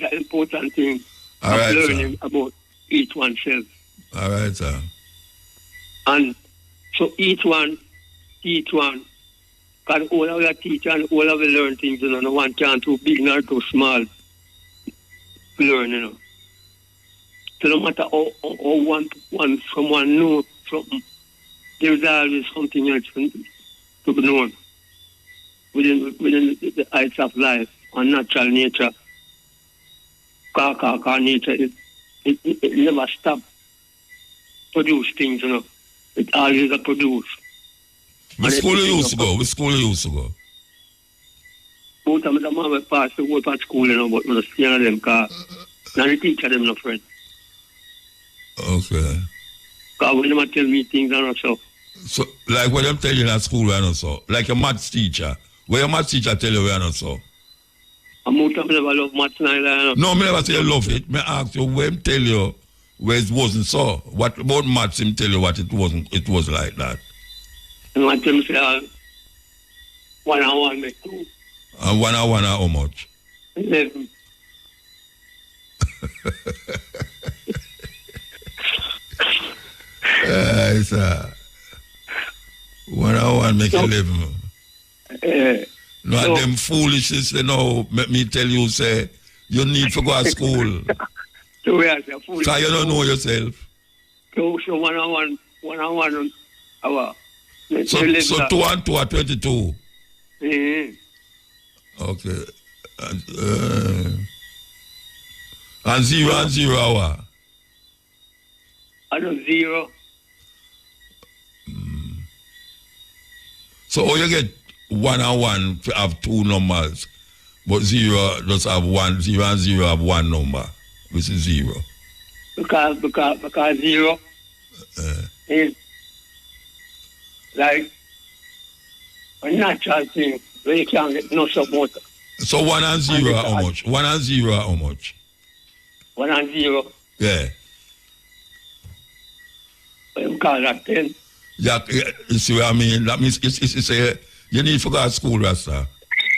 an important thing. All right, learning about each oneself. All right, sir. And so each one, because all of your teach and all of the learn things, no one can too big nor too small learn, So no matter how someone knows something, there's always something else to be known within the heights of life and natural nature. Because nature, it never stops produce things, It always produce. Which school you used to go? Both of them have passed the whole part school, but not stay them, because now the teacher them no friend. Okay. Because when they tell me things, I'm not so. So, like what I'm telling you at school, we're not so. Like your maths teacher. Where your maths teacher tell you we're not so. I'm out of never love maths neither. No, I never say you love it. I ask you where him tell you where it wasn't so. What about maths him tell you what it was like that? And what him say 1 and 1 make 2. And 1 and 1 how much? 11. Sir. 1 and 1 make 11. No, so, them foolishness, make me tell you, say, you need to go to school. So where is your foolish? Because you don't know yourself. So 1 and 1 hour. So 2 and 2 are 22. Okay. And 0 and 0 hour. I don't 0. So how you get 1 and 1 to have 2 numbers, but 0 just have 1, 0 and 0 have 1 number, which is 0. Because 0 is like a natural thing where you can't get no support. So 1 and 0 are how much? 1 and 0 are how much? 1 and 0. Yeah. You call that 10. Yeah, you see what I mean? That means it's you need to go to school, Rasta.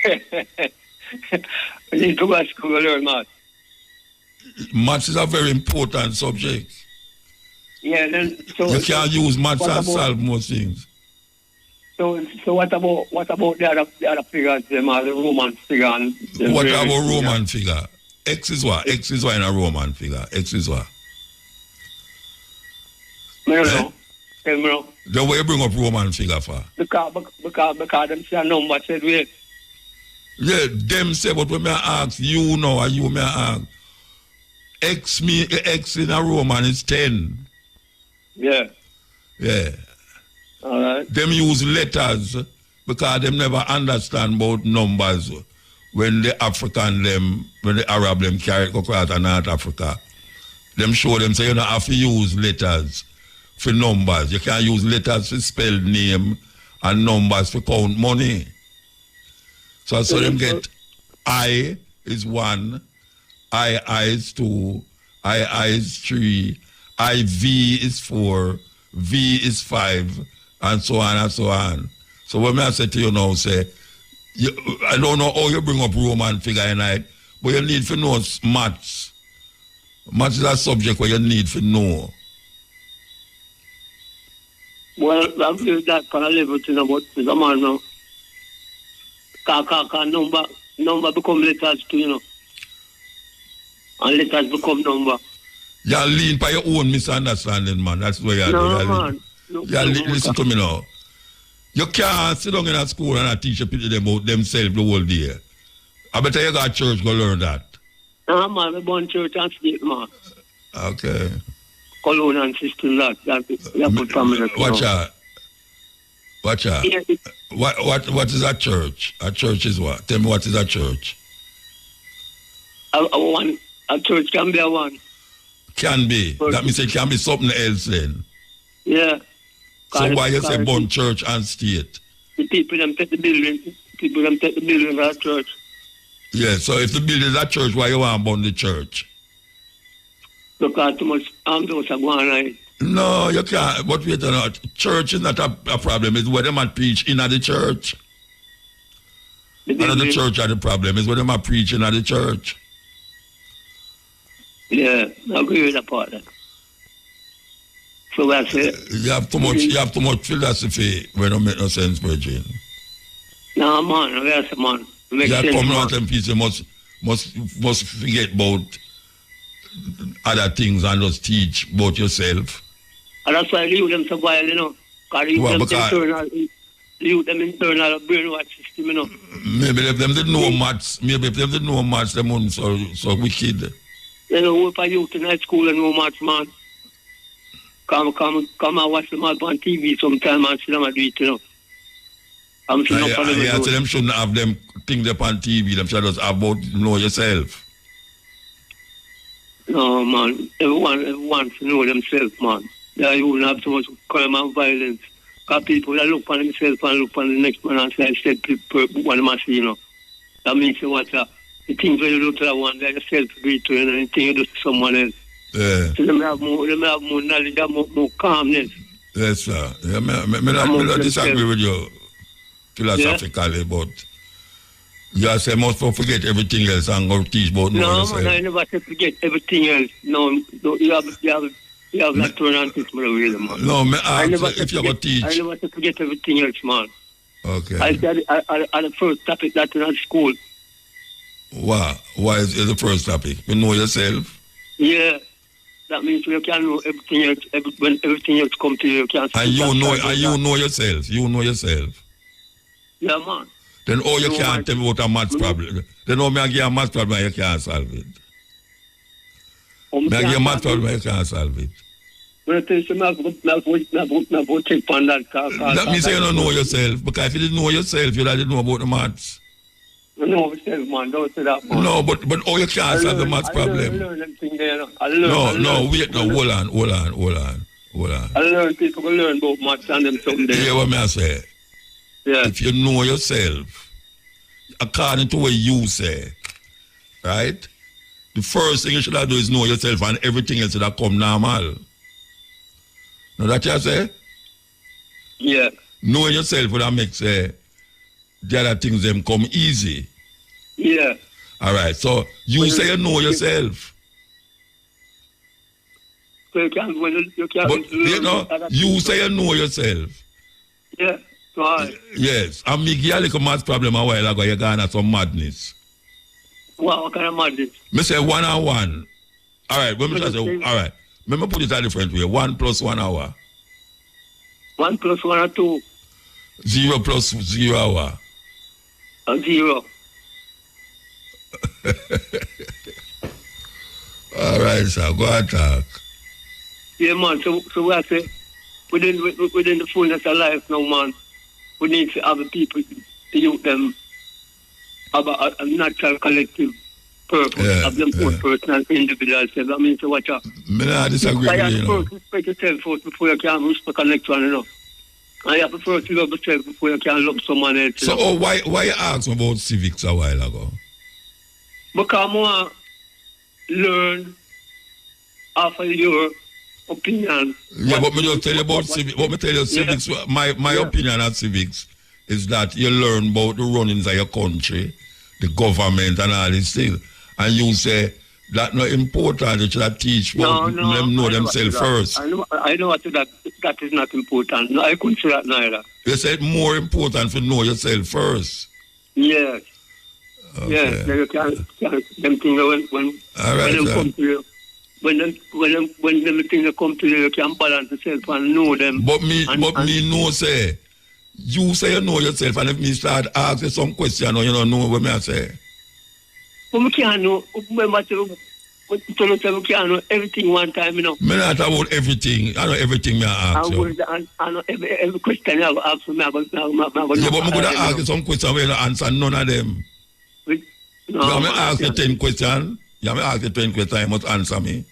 You need to go to school to learn math. Maths is a very important subject. Yeah, then so you can't use maths and solve most things. So what about the other figures, them are the Roman figure? What about Roman figure? X is what? X is what in a Roman figure? X is what? I don't know. Tell me now. The way you bring up Roman figure for? Because them say a number said wait. Yeah, them say, but when I ask you know, or you may ask, X in a Roman is 10. Yeah. Yeah. All right. Them use letters because them never understand about numbers when the Arab them carry across North Africa. Them show them say you don't have to use letters for numbers. You can't use letters to spell name and numbers to count money. So them get I is 1, I is 2, I is 3, IV is 4, V is 5, and so on and so on. So when I say to you now, I don't know how you bring up Roman figure tonight, but you need to know maths. Maths is a subject where you need to know. Well, I've lived that kind of level to know, but it's a man now. Number become letters too, you know. And letters become number. You lean by your own misunderstanding, man. That's where you're doing. Man. Listen to me now. You can't sit down in a school and teach people about themselves the whole day. I better you got church go learn that. No, man, we born church and state, man. Okay. Cologne and system that put family. Watch out. Yeah, What is a church? A church is what? Tell me what is a church? A church can be a one. Can be. That means it can be something else then. Yeah. So why you say born church and state? The people them take the building of a church. Yeah, so if the building is a church, why you want to burn the church? Because too much those are going on. No, you can't. But wait a minute. Church is not a problem. It's where they might preach in the church. Another church are the problem. It's where they might preach in the church. Yeah, I agree with that part. So that's it. You have too much philosophy when it make no sense, Virgin. No, man, that's a man. You come out and people must forget about other things and just teach about yourself. And that's why I leave them so wild, you know. Because leave them internal brainwash system, you know. Maybe if them didn't know maths, them wouldn't so wicked. You know, if I youth in high school and no maths, man. Come and watch them out on TV sometime and see them do it, you know. I'm sure so them shouldn't have them things up on TV. Them should just about know yourself. No, man. Everyone should know themselves, man. They wouldn't have so much crime and violence. Because people that look on themselves and look on the next man and say, I said, one must see, you know. That means what the things that you do to that one, they yourself agree to, and anything you do to someone else. Yeah. So they may have more knowledge, they have more calmness. Yes, sir. Yeah, I disagree with you philosophically, but you say most people forget everything else and go teach about no, man, I never say forget everything else. No, you have that turn on teach me really, man. No, I never if you go teach. I never say forget everything else, man. Okay. I said the first topic that in at school. Wow. Why is the first topic? You know yourself? Yeah. that means you can know everything else, when everything else come to you, you can. And you know yourself. You know yourself. Yeah, man. Then you can't tell me about a maths problem. Then me I give you a maths problem and you can't solve it. Me I give you a maths problem and you can't solve it. That means you don't know yourself. Because if you didn't know yourself, you didn't know about the maths. No, man, don't say that, man. No, but you can't solve the maths problem. Hold on. I learn people will learn about maths and them something there. You hear what I say? Yeah. If you know yourself, according to what you say, right? The first thing you should do is know yourself, and everything else should come normal. Know that you say? Yeah. Knowing yourself would make the other things them come easy. Yeah. All right. So you say you know yourself. So you can't. But you say you know yourself. Yeah. Right. Yes. And me give you a little maths problem a while ago. You're going to some madness. What kind of madness? Me say 1 and 1. All right. When me say, all right. Let me put it a different way. 1 plus 1 hour. 1 plus 1 or 2. 0 plus 0 hour. 0. All right, sir. Go and talk. Yeah, man. So what I say, within the fullness of life now, man, we need to have the people, to use them, have a natural collective purpose of them own personal individual self. That means to watch out. I disagree with you, first respect yourself first before you can respect the next one, you know. And you have to first love yourself before you can love someone else. So why you asked me about civics a while ago? Because I want to learn after your opinion. Yeah, but me just tell you about civics. What me tell you civics, my opinion on civics is that you learn about the runnings of your country, the government and all these things. And you say that not important, you should teach them know themselves first. I know what that is not important. No, I couldn't say that neither. You said more important to know yourself first. Yes. Okay. Yes, you can't them things when them come to you. When them things come to you, you can balance yourself and know them. But me know say, you say you know yourself, and if me start asking some question, you don't know what me I say. But we can't know. Remember to we can't know everything one time, you know. Me not about everything. I know everything me I ask you. I know every question you ask me. Yeah, but I'm going to ask you some questions where you answer none of them. No, you may ask you 10 questions. You may ask you 10 questions, you must answer me.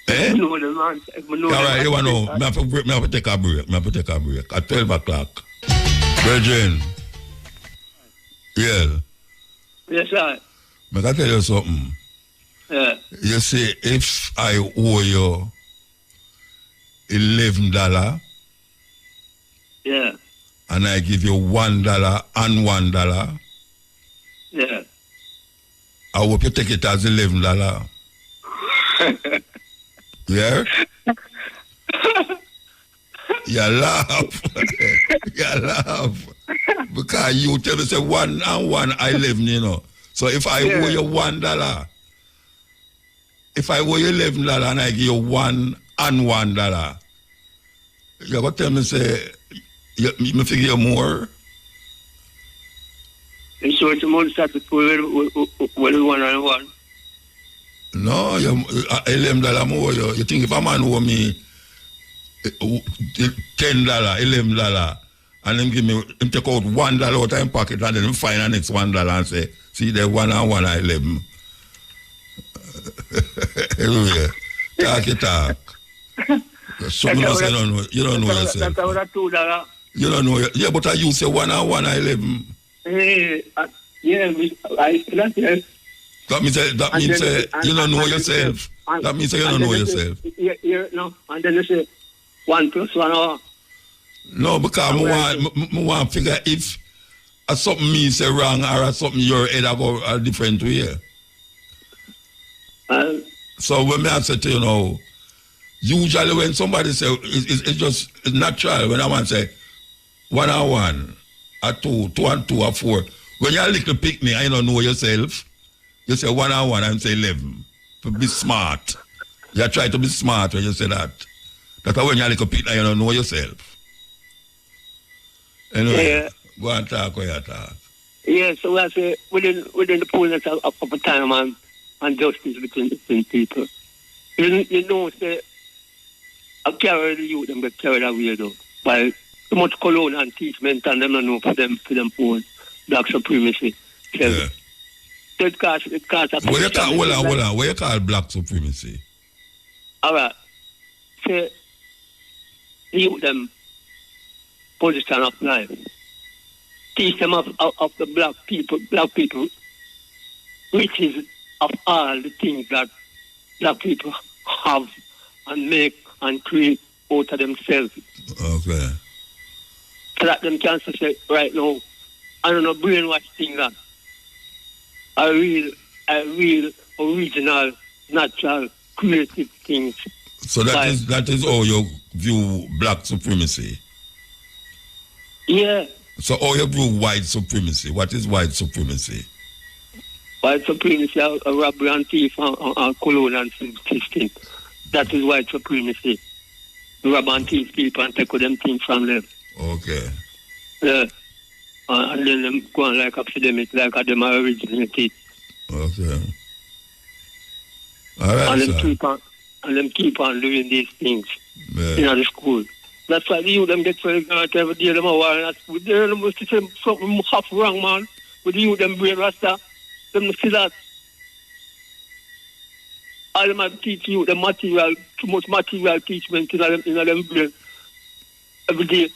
Eh? No, the man. All right, you want to know. I have to take a break. At 12 o'clock. Virgin. Yeah. Yes, sir. I can tell you something. Yeah. You see, if I owe you $11, yeah, and I give you $1 and $1, yeah, I hope you take it as $11. Yeah? You laugh. You laugh. Because you tell me, say, 1 and 1, I 11, you know. So if I owe you $1, if I owe you $11 and I give you $1 and $1, you're going to tell me, say, me figure you more? And so it's more satisfied with 1 and 1. No, $11 more. You think if a man owe me $10, $11, and him take out $1 out of his pocket and then him find the next $1 and say, see there 1 and 1 and 11. Anyway, talk. So you don't know yourself. $2. You don't know. Yeah, but you say 1 and 1 and 11. Yeah, that's yes. That means you don't know yourself. That means you don't know yourself. No, and then you say 1 plus 1 hour. No, because I want to figure if something me say wrong or something your head go a different way. So when I say to you know, usually when somebody say it's just natural when I want to say 1 and 1 or 2, 2 and 2 or 4. When you're a little pick me and you don't know yourself, you say 1 and 1 and say 11. To be smart. You try to be smart when you say that. That's when you're like a pit and you don't know yourself. Anyway, go and talk where you talk. Yeah, so I say within the fullness of time and justice between people. You know, say I carry the youth and get carried away though. By too much cologne and teachment and them don't know for them own black supremacy. Yeah. It cause what you call, hold on. What you call black supremacy? Alright. Say you them position of life. Teach them of the black people, which is of all the things that black people have and make and create out of themselves. Okay. So that them can say right now, I don't know brainwash thing that a real original, natural, creative things. So that is how you view black supremacy? Yeah. So how you view white supremacy? What is white supremacy? White supremacy, a robbery and thief and cologne and system. That is white supremacy. Rob and thief people and take them things from them. Okay. Yeah. And then them go on like epidemic, like them originated. Okay. All right, and them keep on doing these things in the school. That's why the youth them get very good every day. Them are war at school. They must say something half wrong, man. With the youth them brain rasta, them see that. All them have to teach you the material, too much material teachment in them brain every day.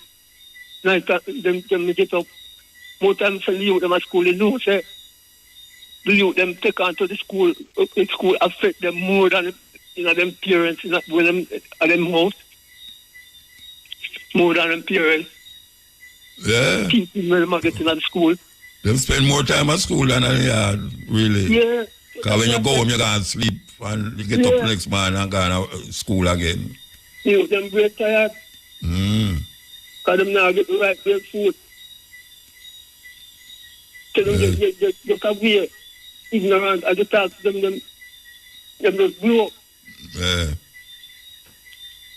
Nice them get up. More times when the youth them at school, they know say the youth them take on to the school. In school affect them more than them parents when them at them house. More than them parents. Yeah. Teaching when them get in the school. Them spend more time at school than in the yard, really. Yeah. Because when you go home, you can't sleep and you get up next morning and go to school again. You them great tired. Because them now get the right food. So them you can be ignorant. I just talk to them just blow up. Yeah.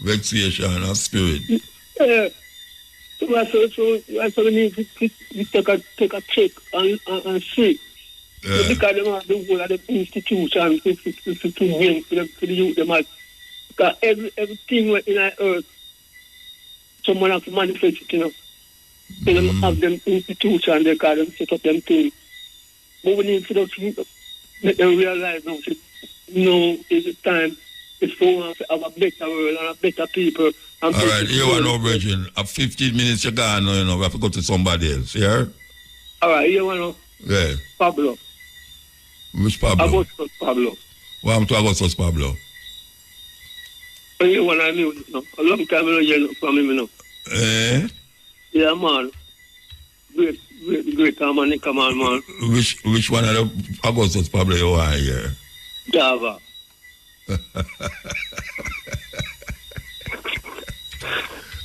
Vexation of spirit. Yeah. So we need to take a check and see. Yeah. Because them have the whole of the institution to win for the youth. Because everything in our earth, someone has to manifest it, So them have them institution, they call them set up them things. But we need to make them realize now, it's the time. It's for us to have a better world and a better people. All right, you are no virgin. At 15 minutes you're gone, we have to go to somebody else, yeah? All right, you want to? Yeah. Pablo. Which Pablo? Augustus Pablo. What happened to Augustus Pablo? You want to know? A long time I hear from him, Eh? Yeah, man. Great man, come on, man. Which one of the Augustus Pablo you are here? Java.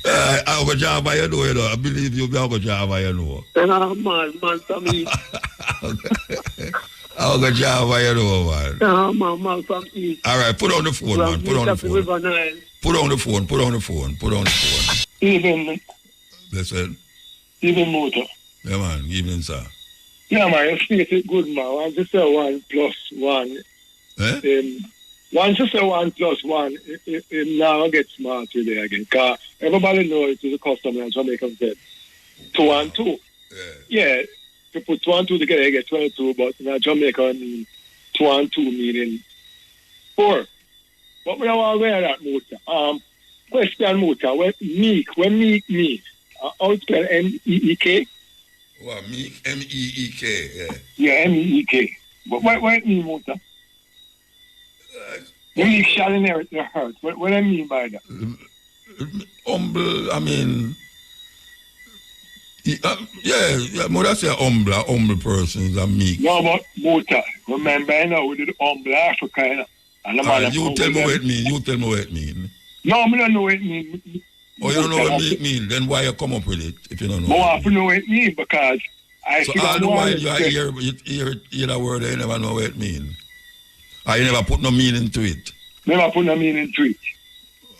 I go Java, you know. I believe you go Java, you know. Man, from East. I go Java, you know, man. Man, from East. All right, put on the phone, man. Put on the phone. Put on the phone. Evening. Listen. Evening, Motor. Yeah, man. Evening, sir. Yeah, man. You speak it good, man. I want to say 1 + 1. Eh? Once you say 1 + 1, it now gets smart today again. Because everybody knows it is a custom and Jamaican said 2 and 2. Yeah, to put 2 and 2 together, you get 22, but in Jamaica, I mean 2 and 2 meaning 4. But we don't want to wear that, Muta. Question, Muta, when meek means, how to spell M-E-E-K? What, meek? M-E-E-K, yeah. Yeah, M-E-E-k. But what it mean, Muta? Meek shall inherit the hurt. What do I mean by that? Humble, I mean... yeah, Mother say humble persons are meek. No, but Muta, remember, I know we did humble Africa, and you tell me what it mean. No, I don't know what it means. Oh, you don't know what meek mean? Then why you come up with it if you don't know? No, I have to know what it means because I so all the while you hear the word, you never know what it mean. Or you never put no meaning to it. Never put no meaning to it.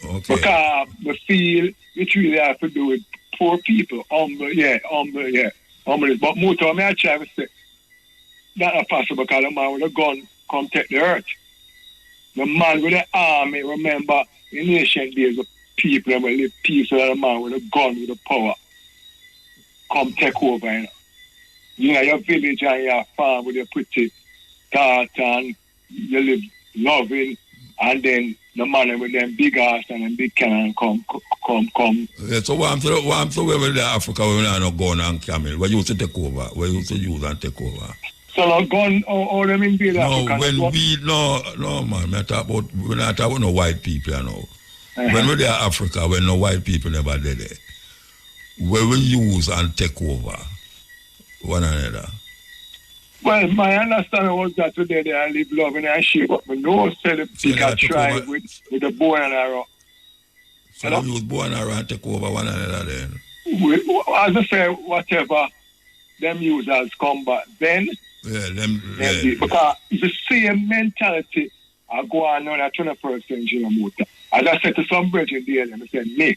Okay. Because I feel it really has to do with poor people. Humble. But Muta, I try to say, that's not possible because the man with a gun come take the earth. The man with the army, remember, in ancient days, the people that will live peaceful, and the man with a gun with the power come take over. You know? You know, your village and your farm with your pretty daughter and you live loving, and then the man with them big ass and them big cannon come. Yeah, so what I'm saying, where the Africa, we are not gun and camel, where you used to take over, where you used to use and take over. So no gun or them invade Africa? No, man, we're not talking about no white people, you know. When we're there Africa, when no white people never did there, where we use and take over one another. Well, my understanding was that today they live loving and shit, but we know say the people try with the bow and arrow. So they use bow and arrow and take over one another then? As I say, whatever them use as combat, then because it's the same mentality I go on in the 21st century motor. As I said to some brethren there, I said, me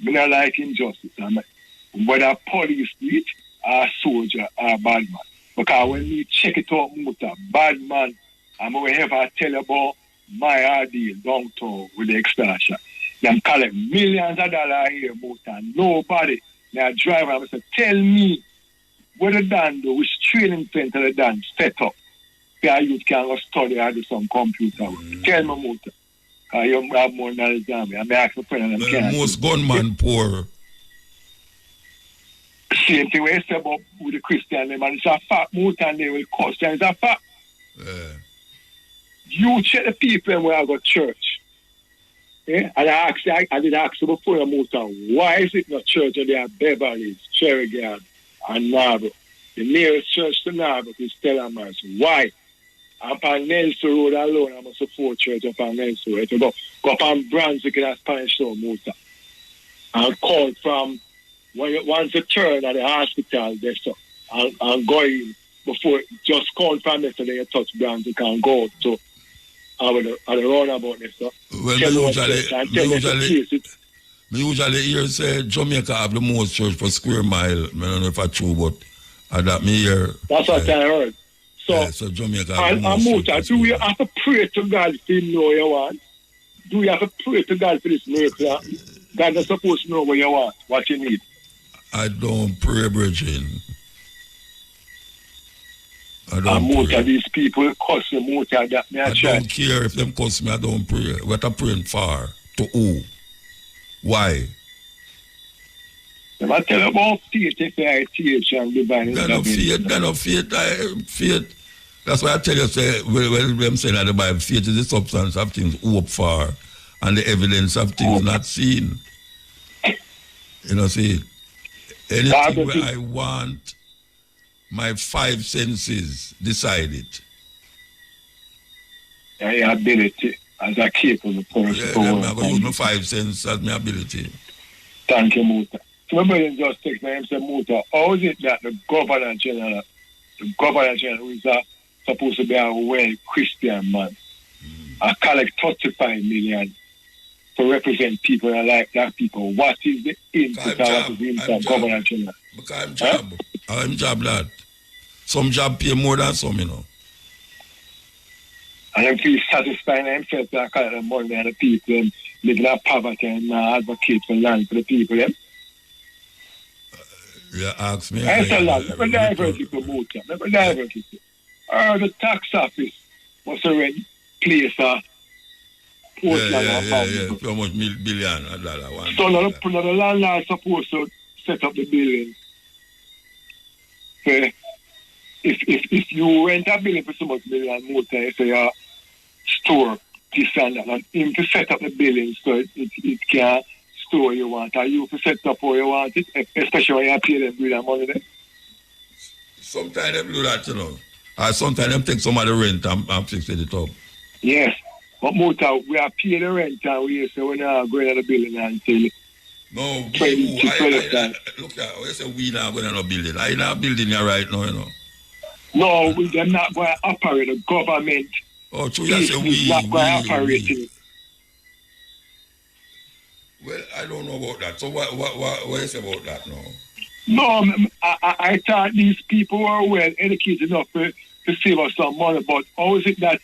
not like injustice. Whether police do it, or soldier, or bad man. Because when we check it out, motor, bad man, and we ever tell about my ordeal downtown with the extortion. Them collect millions of dollars here, motor. Nobody, now driver, I say, tell me what the Dan do, which training center the Dan set up. Yeah, you can go study or do some computer work. Tell me, motor. Because you have more knowledge than me. I may ask a friend and them can't. Most gunmen poor. Same thing we say about with the Christian, and it's a fact, motor and they will cost, and it's a fact. You check the people when I go to church. Yeah? And I did ask you before the motor, why is it not church and they have Beverly's, Cherrygard, and Narbo? The nearest church to Narbo is Stellamars. Why? Up on Nelson Road alone, I'm a support church up on Nelson Road. Go up on Brunswick in a Spanish Town motor. And call from once you turn at the hospital, there, so, and go in before, just call from there so they touch Brunswick and go to the roundabout there, so. Well, me usually hear say Jamaica have the most church per square mile. I don't know if it's true, but that me hear. That's what I heard. So Jamaica have the most church. Do we have to pray to God if you know you want? Do we have to pray to God for this miracle? God is supposed to know what you want, what you need. I don't pray, Bridget. I don't pray. These people cuss me out of that. I don't care if them cuss me, I don't pray. What I'm praying for? To who? Why? I tell about faith, if I teach and divine. Faith. That's why I tell you, say, when them saying that the Bible, faith is the substance of things hoped for and the evidence of things not seen. You know, see, anything where I want, my five senses decide it. Your ability as a capable person. Yeah, I'm going to use my five senses as my ability. Thank you, Muta. Somebody just take my name and say, Muta, how is it that the Governor General, who is supposed to be a well Christian man, collect 35 million to represent people that like that people? What is the input of the Governor General? Because I'm job lad. Some job pay more than some, you know. And them feel satisfied themselves to collect the money and the people and living in poverty and advocate for land for the people. You ask me. I said that. Never divert it to Muta. Never divert it. The tax office must already place a portion of yeah. How much billion a dollar? So now the landlord is supposed to set up the building. So if you rent a building for so much million Muta, you say you store this and that, and him to set up the building so it can store you want, or you to set up how you want it, especially when you pay them with that money there. Sometimes they do that, you know. Sometimes they take some of the rent and fix it up. Yes. But Muta, we are paying the rent and we say we're not going to the building until no, look at we say we not going to no building. I not building here right now, you know. No, they're not going to operate. The government Oh, so you say we. Well, I don't know about that. So what you say about that now? No, I thought these people were well educated enough to save us some money, but how is it that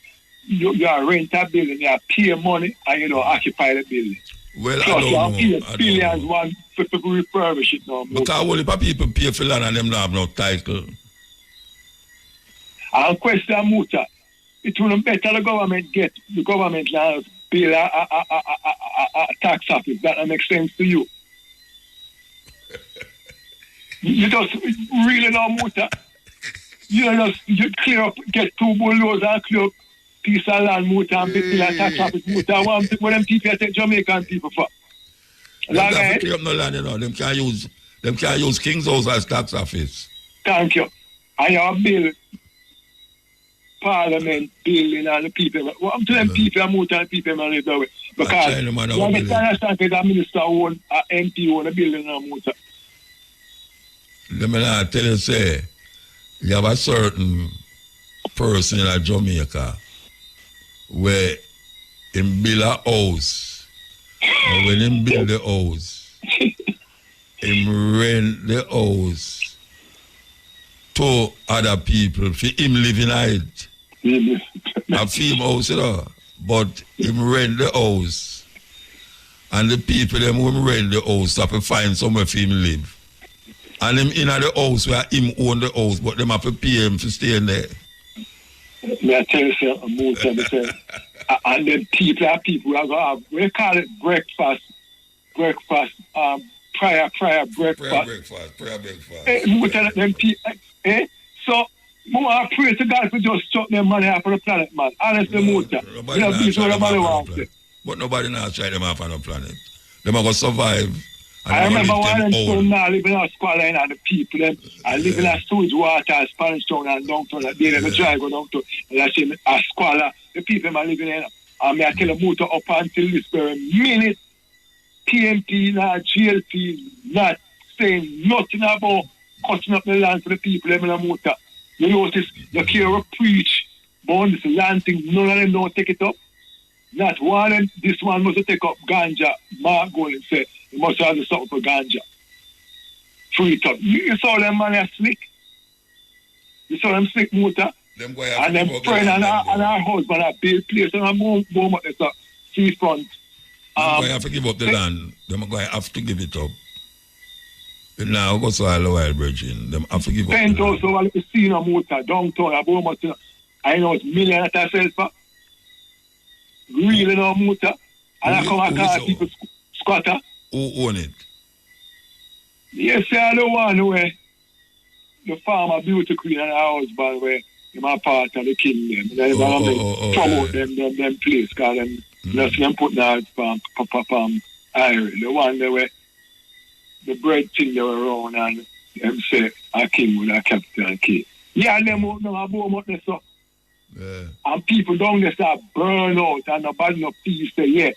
you rent a building, you pay money, and occupy the building? Well, plus, I don't know. Billions want to refurbish it now. Because only people pay for land and them don't have no title. And question, Muta, it would be better the government lands bill a tax office. That makes sense to you. You just really know, Muta. You clear up, get 2 bulldozers and clear up piece of land, Muta, and bill a tax office, Muta. What them people take Jamaican people for? Them can't clear up no land, Them can't use King's House as tax office. Thank you. And your bill, Parliament building and the people. What I'm telling people, I'm telling people live that way. Because you understand that the minister own, MP own a building and Muta. Let me not tell you, say, you have a certain person in Jamaica where him build a house, and when him build the house, him rent the house to other people for him living in it. A film house, but him rent the house, and the people them who rent the house have to find somewhere for him live. And him in the house where him own the house, but them have to pay him for staying there. May I tell you something? And then people are going to have, we call it breakfast, prayer breakfast. So, I pray to God for just chuck them money off of the planet, man. Honestly, but nobody now try them off on the planet. Them are going to survive. I remember one of them now living in a squalor and the people them I live in a sewage water, Spanish Town and downtown. They never try to go down to a squalor. The people are living in. And I tell them motor up until this very minute. PMP, not GLP, not saying nothing about cutting up the land for the people them in a motor. You notice the care preach about this land thing, none of them don't take it up. Not one of them, this one must take up ganja. Mark Gold and say, you must have something for ganja. Free it up. You saw them man are slick. You saw them slick motor. And them friend and our husband are build place and I'm going up there, seafront. Them going to have to give up the land. Them going to have to give it up. Now go to all the wild bridging. Them have to give up. Penthouse over the casino motor, downtown, I know it's million at herself. Really no motor. And I come and call people squatter. Who own it? Yes, I the one where the farmer beauty queen and her husband where them are part of the kingdom. Then promote them place because them put that iron. The one there where the bread thing they were around and them say a king with a capital K. Yeah, them out now about this so. Yeah. And people down there start burn out and nobody no peace say, yeah,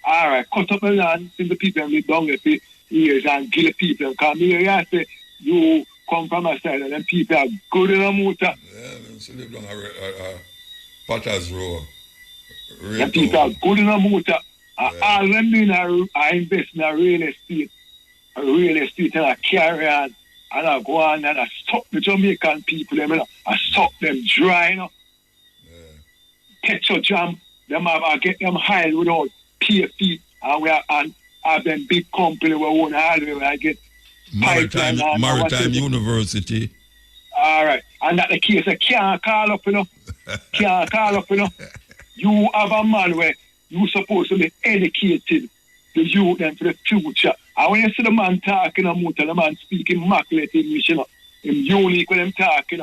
all right, cut up the land since the people live down there for years and kill the people. Because me say, you come from a side and then people are good in a motor. Yeah, so live down a Potter's Row. The people are good in a motor. Yeah. All them doing are invest in a real estate and a carry on and I go on and I stop the Jamaican people, I stop them dry, Petro jam, them have get them high without pay fee, and have them big company we own highway where I get Maritime University. All right, and that the case I can't call up, can't call up, You have a man where you supposed to be educated, the youth and for the future. And when you see the man talking about the man speaking immaculate English, him unique when them talking.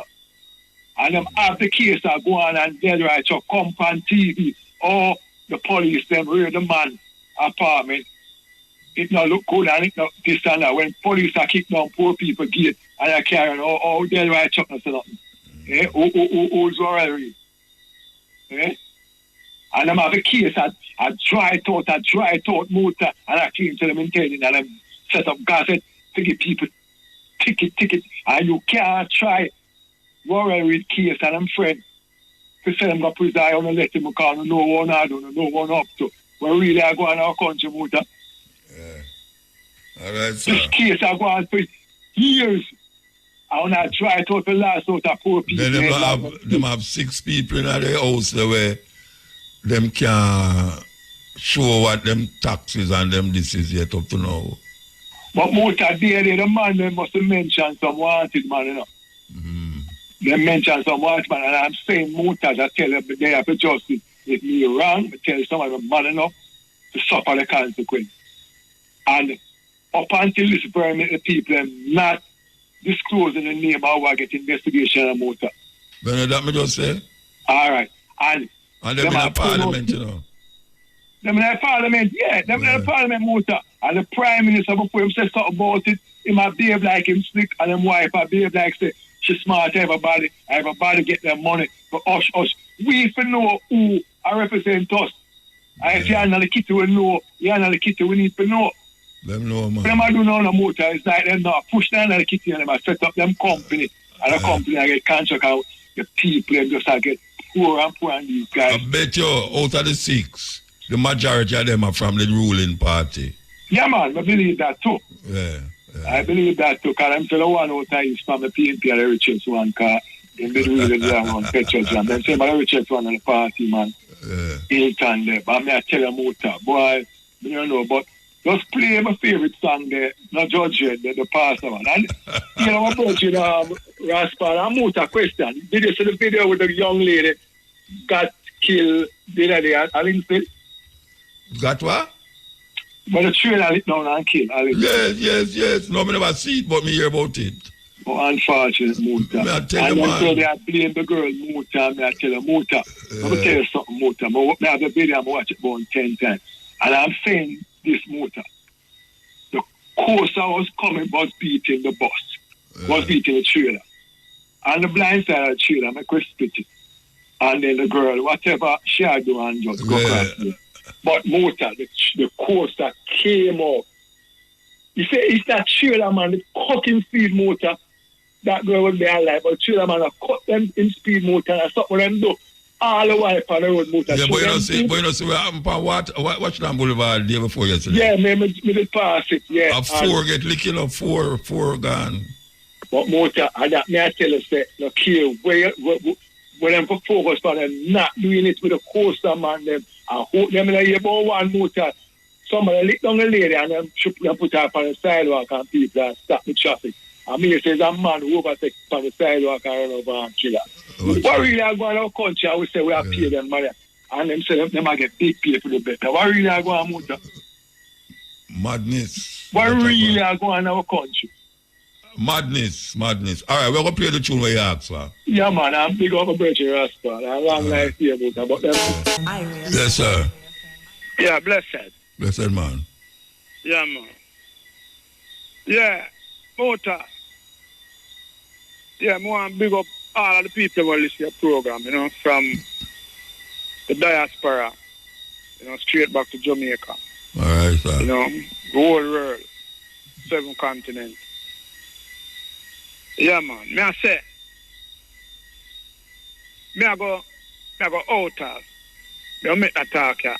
And them have the case that go on and dead right so come on TV or the police them raid the man apartment. It not look good and it not this and that. When police are kicking down poor people gate and they carrying oh dead right chuck and nothing. Who's already? And them have a case that a dry thought motor and I clean to them intending and them set up gas to give people ticket and you can't try worry with case and them friend. to say them go prison, I don't let him because no one I don't know one up to. When really I go in our country, Muta. All right, sir. This case I go on for years. I want to try to the last out of poor people. Then them have 6 people in their house there where them can show what them taxes and them this is yet up to now. But Muta, the man, they must mention some wanted man, you know. They mention some wanted man, and I'm saying Muta, I tell them they have to justice. If me wrong, I tell some of them man enough to suffer the consequence. And up until this permit, the people are not disclosing the name of what get investigation on Muta. But that me just say? All right. And them in a parliament, you know. Them in a parliament, yeah. Them in a parliament, Muta. And the prime minister, before him say something about it, he might behave like him slick, and them wife might behave like say, she smart, everybody get their money. But us. We if know who I represent us. And if you're not the kitty, we know. You're not the kitty, we need to know. Them know, man. Them I do know no Muta. It's like them not push down the kitty and them I set up them company. And the company I get contract out. The people them just I get poor and these guys. I bet you out of the 6, the majority of them are from the ruling party. Yeah, man, I believe that too. Yeah. I believe that too, because I'm the one out there is from the PNP and the richest one, because in the ruling one, Petrus, and then say, but the richest one on the party, man. Hilton there. But I tell you, Muta, boy, you don't know, but just play my favorite song there, not judge it, the pastor one. And, you know, about you, Raspa, and Muta question. Did you see the video with the young lady got killed the other day at Linfield? Got what? But the trailer lit down and killed. Yes. No, I never see it, but me hear about it. Oh, unfortunate, Muta. I tell you, and so they are blame the girl, Muta, and I tell her, Muta. Let me tell you something, Muta. I have the video, I'm watch it about 10 times. And I'm saying this, Muta. The course I was coming was beating the bus. Was beating the trailer. And the blind side of the trailer, I could split it. And then the girl, whatever she had do and just go across me. But Muta, the course that came up, you say it's that trailer man, the cutting speed motor, that girl would be alive, but trailer man, I cut them in speed motor, and stop what them do. All the way on the road motor. Yeah, but you know see what happened on Watchland Boulevard the day before yesterday? Yeah, me did pass it, yeah. A 4 get licking up, 4 gone. But motor, and that me I tell you, say, no kill, where them for focus on them not doing it with the coaster man, them, and hope them in a year about one motor. Somebody lick down the lady and them put her up on the sidewalk and people and stop the traffic. And me says a man who overtakes on the sidewalk and run over and kill her. What really are going on our country? I would say we have paid them money. And them say them might get big pay for the better. What really are going on, Muta? Madness. What really are going on our country? Madness. All right, we're going to play the tune where you ask for. Yeah, man, I'm big up a Virgin Raspa. I'm long life here, Muta. But them... Yes, sir. Yeah, blessed. Blessed man. Yeah, man. Yeah, Muta. Yeah, I want to big up all of the people who listen to your program, you know, from the diaspora, you know, straight back to Jamaica. All right, sir. You know, the whole world, 7 continents. Yeah, man. Me I say, I go out of, me make that talk here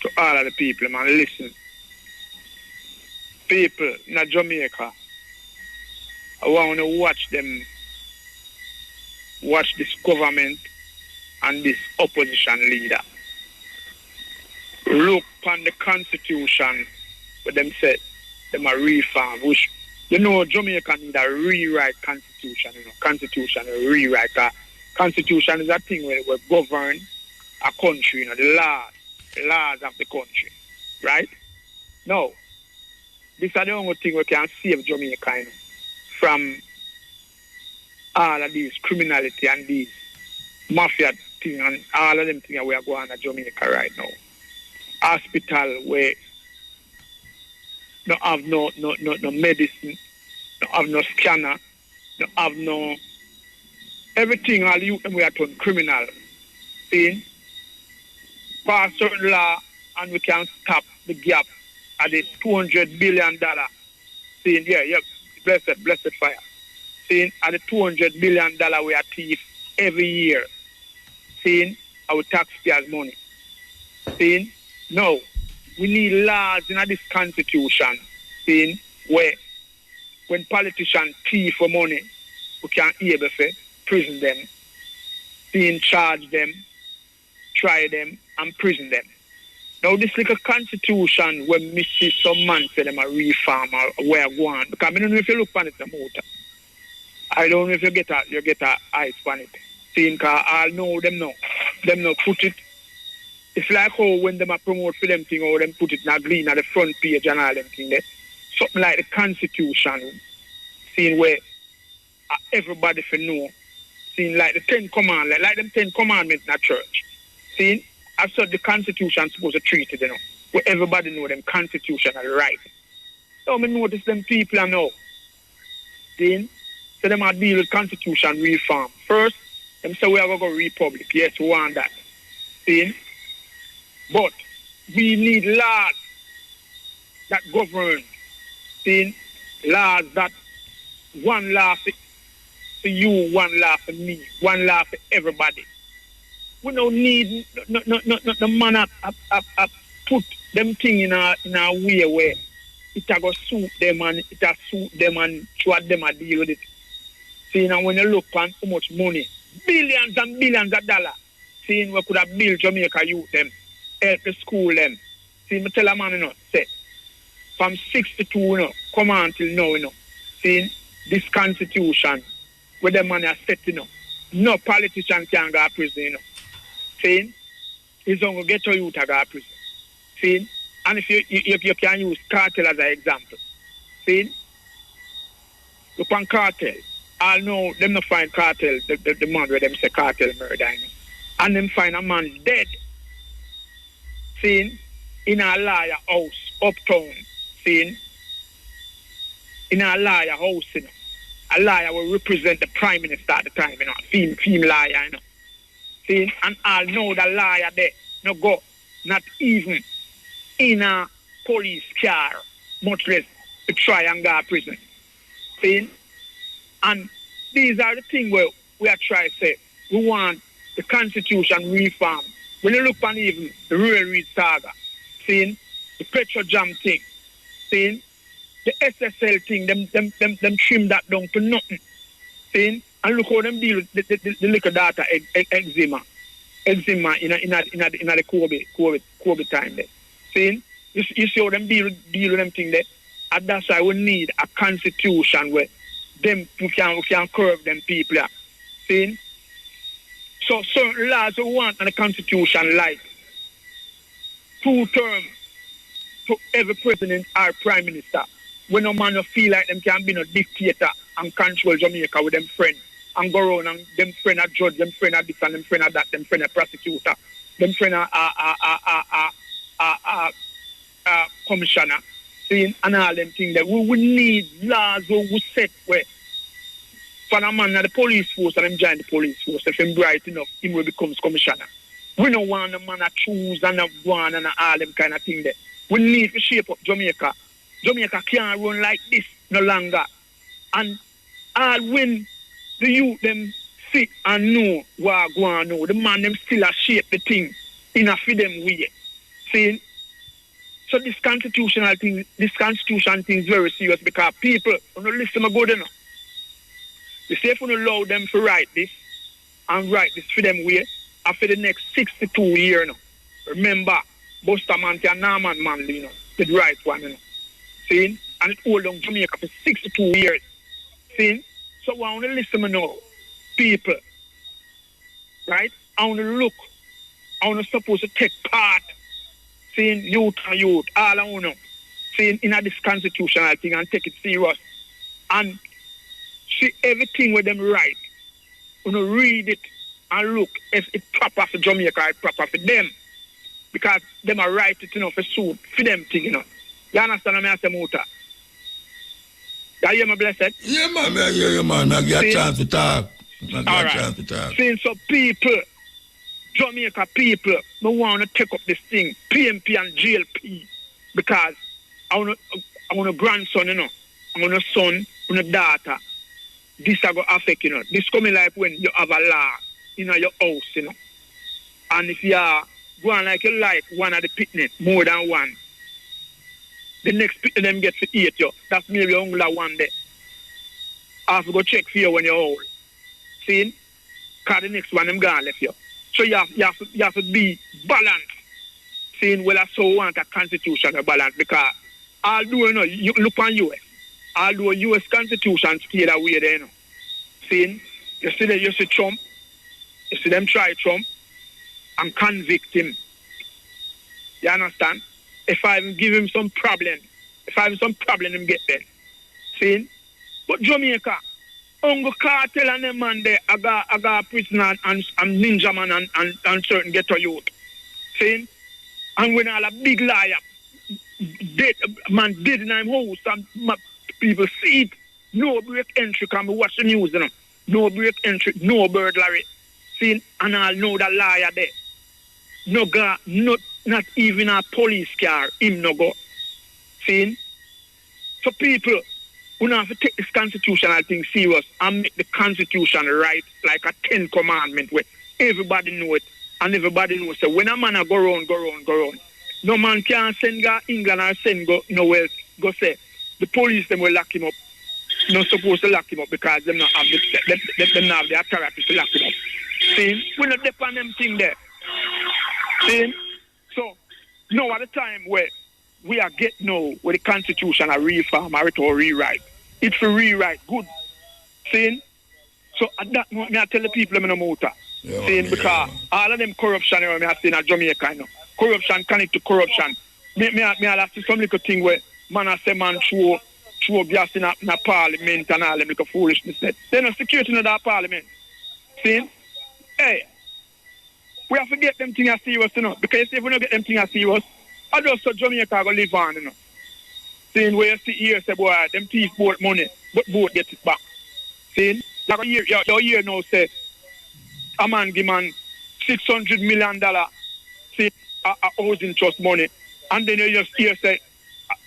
to all of the people, man. Listen. People in Jamaica, I want to watch this government and this opposition leader. Look on the constitution where them said them a reform, which you know Jamaica need a rewrite constitution, you know, constitution a rewrite. Constitution is a thing where we govern a country, you know, the laws of the country. Right? Now, this is the only thing we can save Jamaica, you know, from all of these criminality and these mafia things and all of them things we are going to Jamaica right now. Hospital where no have no medicine, no have no scanner, no have no everything. All you we are turn criminal. See, pass certain law and we can stop the gap at the $200 billion. See, yeah, blessed fire. See, at the $200 billion we are thief every year. seeing our taxpayers' money. Seeing? No. We need laws in this constitution, seeing, where when politicians thief for money, we can able to prison them, seeing, charge them, try them, and prison them. Now, this little constitution where me see some man say them a reform or where I go on, because I don't know if you look on it, I don't know if you get a eyes on it. Seeing, because I know them now put it. It's like how when them a promote for them thing, or them put it in a green at the front page and all them thing there. Something like the Constitution, seeing where everybody for know, seeing like the 10 Commandments, like them 10 Commandments in a church. Seeing, I said the Constitution supposed to treat it, you know, where everybody know them constitutional right. So me notice them people I know. Seeing, so them are deal with Constitution reform. First, them say we are going to go Republic. Yes, we want that. Seeing, but we need laws that govern, seeing, laws that one law for you, one law for me, one law for everybody. We don't need no man up put them thing in a way where it a go suit them and it a suit them and what them a deal with it. Seeing, and when you look on how much money, billions and billions of dollars, seeing we could have built Jamaica youth them, help the school them. See, me tell a man, you know, say, from 62, you know, come on till now, you know, seeing this constitution, where the money are set, you know, no politician can go to prison, you know. Seeing, he's going to get to youth to go to prison. Seeing, and if you can use cartel as an example. Seeing, look on cartel. I know them not find cartel, the man where them say cartel murder, you know. And them find a man dead. Seeing, in a liar house, uptown, seeing, in a liar house, you know. A liar will represent the prime minister at the time, you know, female liar, you know. Seeing, and I'll know the liar there, no go, not even in a police car, much less to try and go to prison. Seeing, and these are the things where we are trying to say, we want the Constitution reform. When you look on even the railroad saga, seeing the petrol jam thing, seeing the SSL thing, them trim that down to nothing, seeing, and look how them deal with the liquor data eczema in the COVID time there. Seeing, you see how them deal with them thing there, and that's why we need a constitution where them we can curb them people. Seeing. So certain laws we want in the constitution, like 2 terms to every president or prime minister. When no man feel like them can be no dictator and control Jamaica with them friends and go around and them friend a judge, them friend a this and them friend a that, them friend a prosecutor, them friend a commissioner, seeing, and all them things that we need laws we set where for a man at the police force and him join the police force, if him bright enough, him will become commissioner. We don't want a man to choose and go on and all them kind of thing there. We need to shape up Jamaica. Jamaica can't run like this no longer. And all when the youth them sit and know what go on now, the man them still a shape the thing in a for them way. See? So this constitution thing is very serious because people don't listen to good enough. You say if we don't allow them to write this and write this for them way, after the next 62 years now. Remember, Bustamante and Norman Manley, you know, did right one, you know. See? And it hold on Jamaica for 62 years. See? So I want to listen to now, people. Right? I want to look. I want to supposed to take part. Seeing youth and youth, all I want to know. Seeing in this constitutional thing and take it serious. And see everything with them right. You know, read it and look if it's proper for Jamaica, it's proper for them. Because them are right it, you know, for suit, for them thing, you know. You understand what I say, Muta? You hear me, blessed? Yeah, man, I hear you, man. I get a chance to talk. Seeing some people, Jamaica people, I want to take up this thing, PMP and GLP, because I want a grandson, you know. I want a son, I want a daughter. This is going to affect, you know. This coming like when you have a law in your house, you know. And if you are going like you like one of the picnic, more than one, the next picnic them get to eat you. That's maybe only one day. I have to go check for you when you're old. See? Because the next one them gone left you. So you have to be balanced. Seeing well, I so want a constitution to balance because I'll do, you look on US. I'll do a US constitution stay that way there, Seeing, you see Trump, you see them try Trump and convict him. You understand? If I give him some problem, him get there. Seeing? But Jamaica, Uncle Cartel and them man there, I got prisoner and ninja man and certain ghetto youth. Seeing? And when all a big liar, dead in my house, and people see it, no break entry, can be watch the news, No break entry, no burglary. See, and I'll know the liar there. No God, not even a police car, him no go. See? So people, we have to take this constitutional thing serious and make the constitution right like a 10 commandment where everybody know it. And everybody knows that when a man go round, no man can send go England or send go nowhere. Go say the police them will lock him up. Not supposed to lock him up because them not have the authority to lock him up. See, we not depend on them thing there. See, so now at the time where we are getting now with the constitution a reform or rewrite, it's for rewrite good. See, so at that moment I tell the people I'm in a motor. Saying because all of them corruption me have seen in Jamaica, corruption connect to corruption. Me have to some little thing where man I say man throw gas in a parliament and all them little foolishness. They're not security in that parliament. See? Hey, we have to get them things serious, because if we don't get them things serious, I just saw Jamaica go live on, Seeing where you see here say boy, them thief both money, but both get it back. See? Like a year now say a man give man $600 million see a housing trust money, and then you just hear say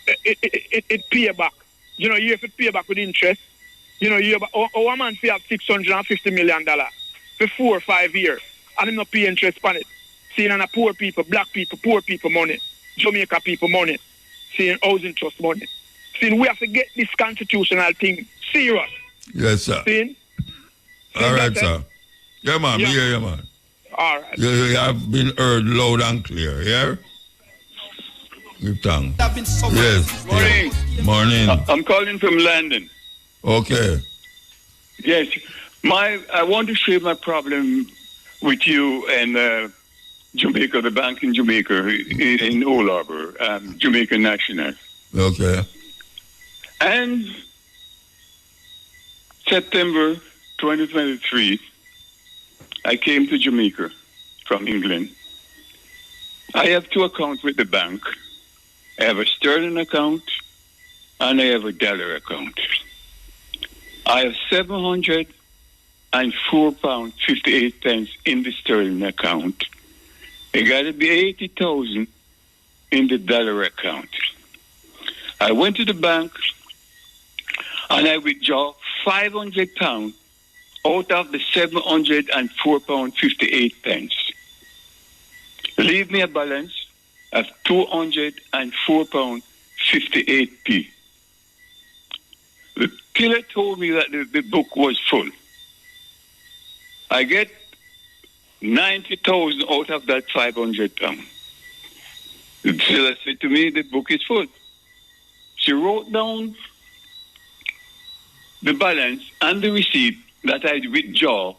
it pay back. You if it pay back with interest, a man fee have $650 million for 4 or 5 years, and him not pay interest on it. Seeing on a poor people, black people, poor people money, Jamaica people money, seeing housing trust money. Seeing we have to get this constitutional thing serious. Yes, sir. Seeing? All right, sir. Yeah, man. Yeah. Yeah, man. All right. You have been heard loud and clear, yeah? Good tongue. Yes. Morning. Yeah. Morning. I'm calling from London. Okay. Yes. I want to share my problem with you and Jamaica, the bank in Jamaica, in Old Harbor, Jamaica National. Okay. And September 2023, I came to Jamaica from England. I have 2 accounts with the bank. I have a sterling account and I have a dollar account. I have £704.58 in the sterling account. It got to be 80,000 in the dollar account. I went to the bank and I withdraw £500 out of the £704.58. Leave me a balance of £204.58. The killer told me that the book was full. I get 90,000 out of that £500. The seller said to me, the book is full. She wrote down the balance and the receipt that I withdraw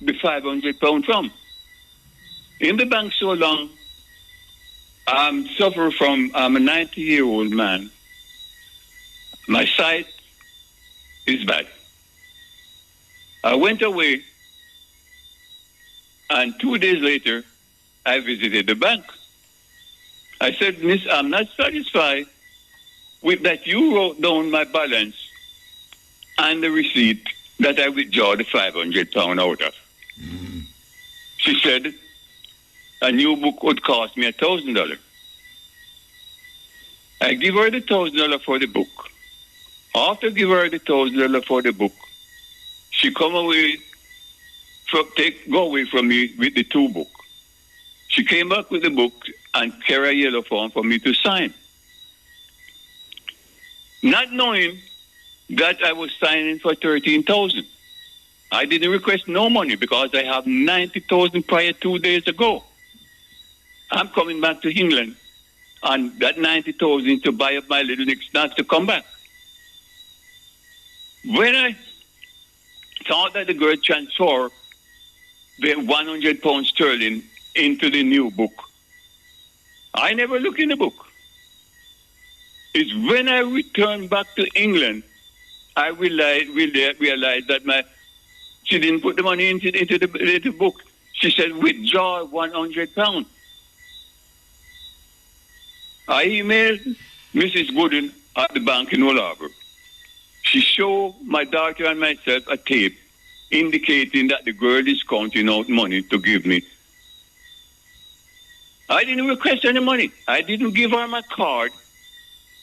the £500 from. In the bank so long, I'm a 90-year-old man. My sight is bad. I went away, and 2 days later, I visited the bank. I said, Miss, I'm not satisfied with that you wrote down my balance and the receipt that I withdraw the £500 out of. She said, a new book would cost me $1,000. I give her the $1,000 for the book. After give her the $1,000 for the book, she come away go away from me with the 2 book. She came back with the book and carried a yellow form for me to sign. Not knowing that I was signing for 13,000. I didn't request no money because I have 90,000 prior 2 days ago. I'm coming back to England and that 90,000 to buy up my little next not to come back. When I thought that the girl transferred the 100 pounds sterling into the new book, I never looked in the book. It's when I returned back to England, I realized that she didn't put the money into the book. She said, withdraw 100 pounds. I emailed Mrs. Gooden at the bank in Old Harbour. She showed my daughter and myself a tape indicating that the girl is counting out money to give me. I didn't request any money. I didn't give her my card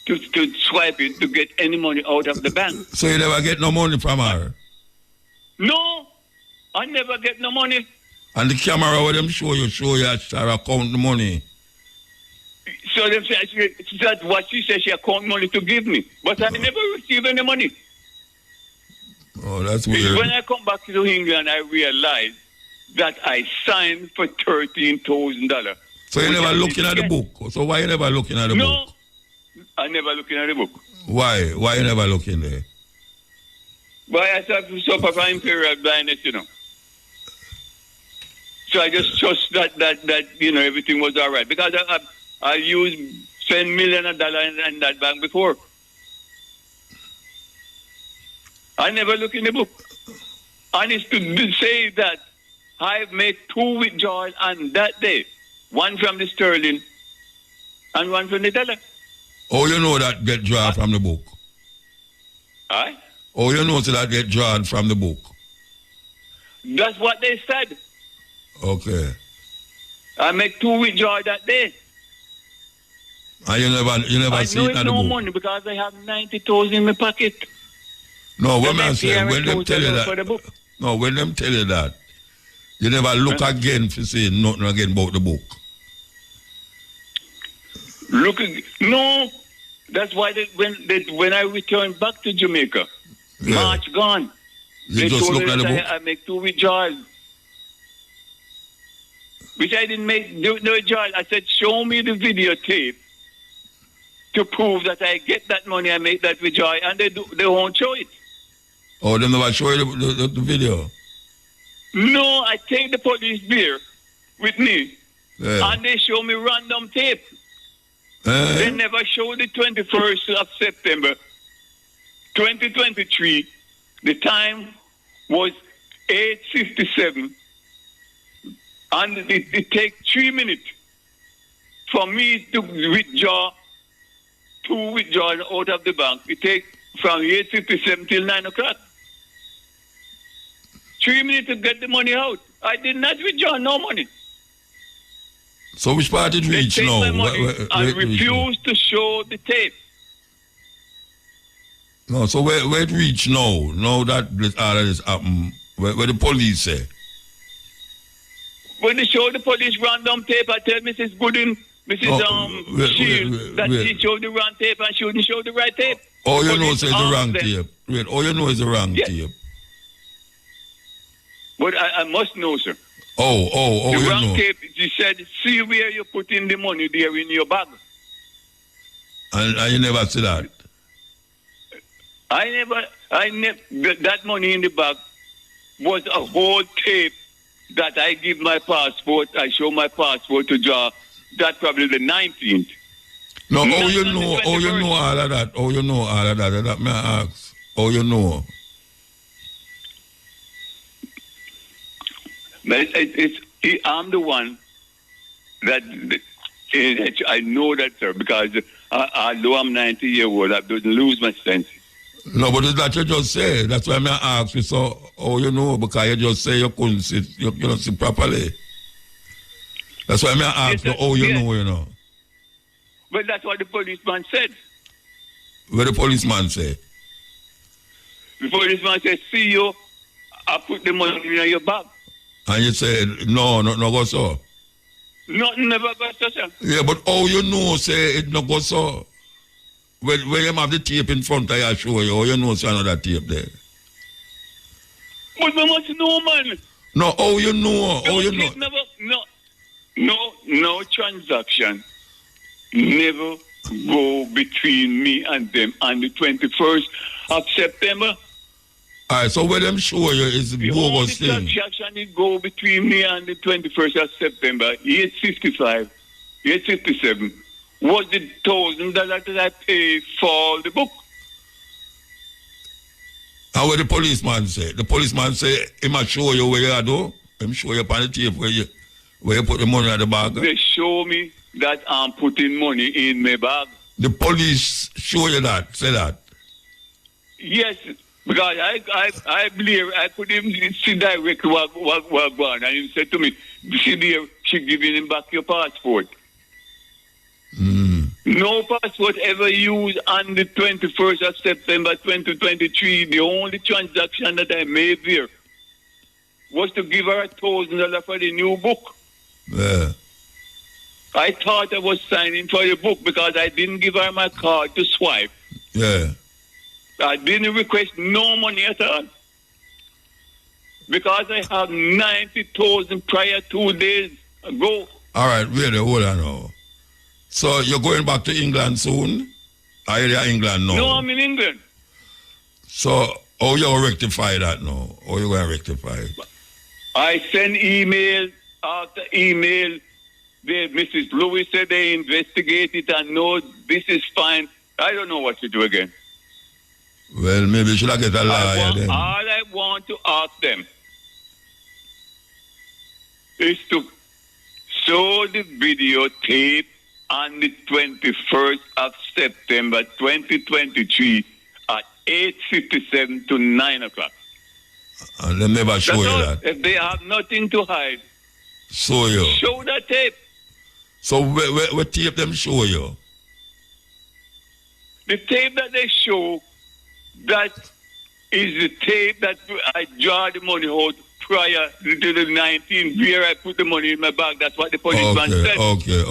to swipe it to get any money out of the bank. So you never get no money from her? No, I never get no money. And the camera where them show you her account the money. So them say that's what she said she account money to give me. But I never receive any money. Oh, that's weird. When I come back to England, I realized that I signed for $13,000. So you never looking at the book? So why you never looking at the book? No, I never looking at the book. Why? Why you never looking there? Why I suffer from imperial blindness, you know. So I just trust that you know everything was all right because I used $10 million in that bank before. I never look in the book. And it's to say that I made 2 withdrawals on that day. One from the sterling and one from the dollar. Oh, you know that get drawn from the book? Aye? Oh, you know that get drawn from the book? That's what they said. Okay. I make 2 withdrawals that day. And you never see it in the no book? money because I have 90,000 in my pocket. No, when I say, when them tell you that, no, when them tell you that, you never look again to say nothing again about the book. No, that's why when I returned back to Jamaica, March gone. You just look at the book? I make 2 withdrawals. Which I didn't make no withdrawal. I said, show me the videotape to prove that I get that money, I make that withdrawal, and they won't show it. Oh, they never show you the video? No, I take the police there with me, and they show me random tape. They never show the 21st of September, 2023. The time was 8:57, and it takes 3 minutes for me to withdraw 2 withdrawals out of the bank. It takes from 8:57 till 9 o'clock. 3 minutes to get the money out. I did not withdraw no money. So which part did reach they take now? My money and refuse to show the tape. No, so where it reach now? Now that all of this happened, where the police say? When they show the police random tape, I tell Mrs. Gooden, Mrs. Shield, that she showed the wrong tape and she wouldn't show the right tape. Oh, you know it's the wrong tape. Wait, oh, you know it's the wrong tape. But I must know, sir. Oh, the you wrong know. tape, she said, see where you put in the money there in your bag. And you never see that? I never, that money in the bag was a whole tape that I give my passport, I show my passport to draw, that probably the 19th. No, you know all of that? Oh, you know all of that? That may I ask. Oh, you know. But I'm the one that I know that, sir, because although I'm 90 years old, I don't lose my sense. No, but it's that you just say. That's why I ask you. So, oh, you know, because you just say you couldn't sit, you don't sit properly. That's why I ask you, oh, you know. But that's what the policeman said. What the policeman say? The policeman said, see you, I put the money in your bag. And you said, no go so. Nothing never got so, sir. Yeah, but how you know, say, it no go so? When you have the tape in front of you, show you, how you know, say another tape there? But we must know, man. No, how you know? How you know? No transaction never go between me and them on the 21st of September. All right, so what them show you is the bogus thing. The only transaction it go between me and the 21st of September, 855, 857, was the $1,000 that I paid for the book. And what the policeman say? The policeman say, he must show you where you are, though. Him show you upon the tape where you put the money in the bag. They show me that I'm putting money in my bag. The police show you that, say that? Yes, because I believe I could even see directly what going, and he said to me, see there, she giving him back your passport. No passport ever used on the 21st of September 2023. The only transaction that I made there was to give her $1,000 for the new book. Yeah. I thought I was signing for the book because I didn't give her my card to swipe. Yeah. I didn't request no money at all. Because I have 90,000 prior 2 days ago. All right, really, hold on now. So you're going back to England soon? Are you in England now? No, I'm in England. So how you going to rectify that now? How you going to rectify it? I send email after email. Mrs. Lewis said they investigate it and no, this is fine. I don't know what to do again. Well, maybe should I get a lawyer then? All I want to ask them is to show the videotape on the 21st of September 2023 at 8:57 to 9 o'clock. And they never show you that. If they have nothing to hide, show you. Show the tape. So what tape them show you? The tape that they show, that is the tape that I draw the money out prior to the 19th, where I put the money in my bag. That's what the policeman said. Okay,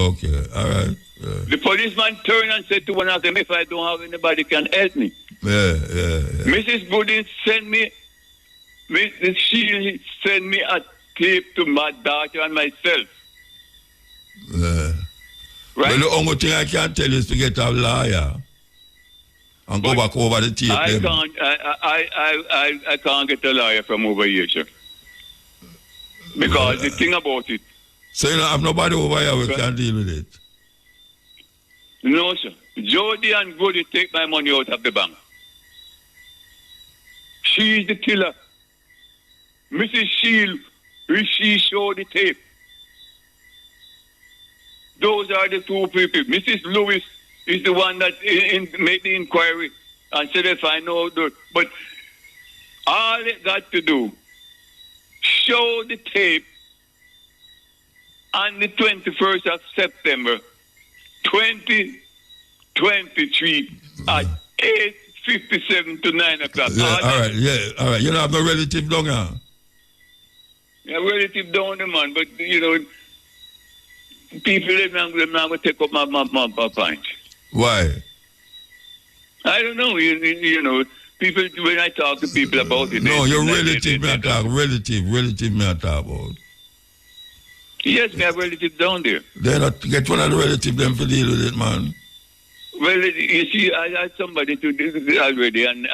all right. Yeah. The policeman turned and said to one of them, if I don't have anybody can help me. Yeah. Mrs. Gooding she sent me a tape to my daughter and myself. Yeah. Right? Well, the only thing I can tell you is to get a lawyer and go back over the tape. I can't get a lawyer from over here, sir. Because the thing about it. So you don't have nobody over here who can deal with it? No, sir. Jody and Goody take my money out of the bank. She's the killer. Mrs. Shield, she showed the tape. Those are the two people. Mrs. Lewis is the one that made the inquiry and said if I know. But all it got to do, show the tape on the 21st of September 2023 at 8:57 to 9 o'clock. Yeah, all right. You don't have no relative down here? Yeah, relative down there, man. But, people they're not going to take up my point. Why? I don't know. You know, people, when I talk to people about it... No, your relative may talk. Relative may talk about. Yes, we have relatives down there. They not get one of the relatives them to deal with it, man. Well, you see, I had somebody to do this already, and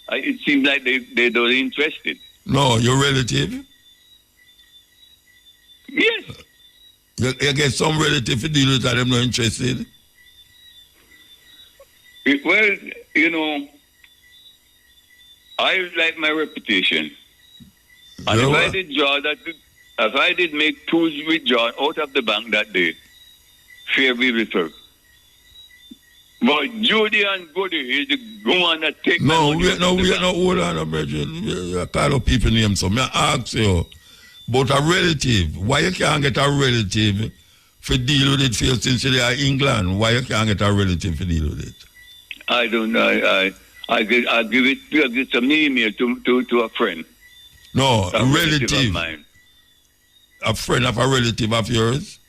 it seems like they're not interested. No, your relative? Yes. You get some relative to deal with that, them not interested? Well, I like my reputation. And if I did make two withdrawals out of the bank that day, fair be returned. But Judy and Goody is the woman that take my money. We are not hold on, brethren. You call up people names. So I ask you about a relative. Why you can't get a relative to deal with it since they are in England? Why you can't get a relative to deal with it? I don't know. I give some email to a friend. No, a relative. Of mine. a friend of a relative of yours?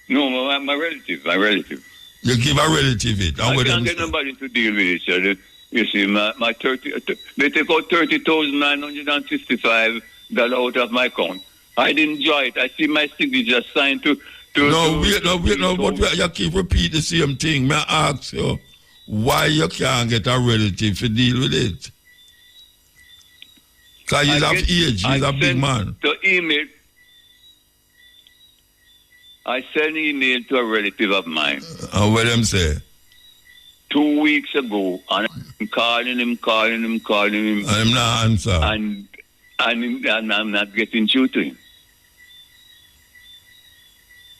No, my relative. You give a relative it. I can't get nobody to deal with it, sir. You see, my 30, they take out $30,955 out of my account. I didn't enjoy it. I see my signature signed to. Wait, but you keep repeating the same thing. May I ask you why you can't get a relative to deal with it? Because he's of age, he's a big man. I sent an email to a relative of mine. What them say? 2 weeks ago, and I'm calling him. I'm not answering. And I'm not getting through to him.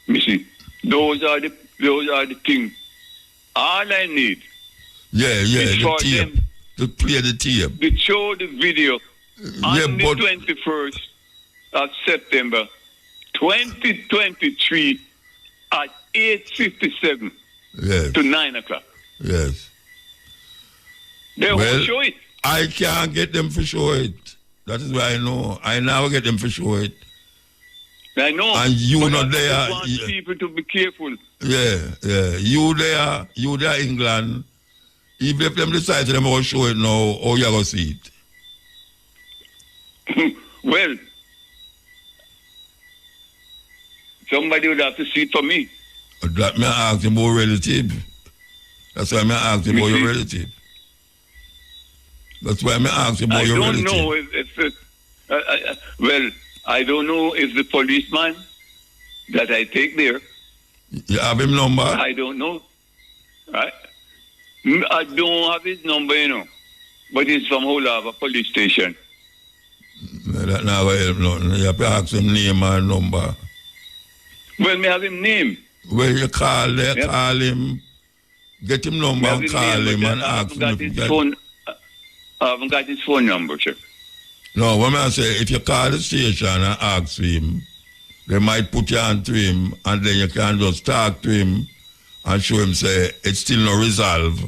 You see, those are the things. All I need. The tape. To play the tape. To show the video on the 21st of September 2023 at 8:57 to 9 o'clock. Yes. They won't show it. I can't get them for show it. That is why I know. I never get them for show it. I know. And you not there. I want people to be careful. Yeah. You there, England. Even if them decide to them all show it now, how you going to see it? Well, somebody would have to see it for me. That may I ask about relative. That's why I ask about your relative. That's why I ask about your relative. I don't know if I don't know if the policeman that I take there. You have his number? I don't know. I don't have his number, but he's from Holava police station. That never help nothing. You have to ask him name and number. Well, me have him name. Well, you call him, get him number and call him and ask him if I haven't got his phone number, sir. No, when I say, if you call the station and ask him, they might put you on to him, and then you can just talk to him and show him, say, it's still no resolve,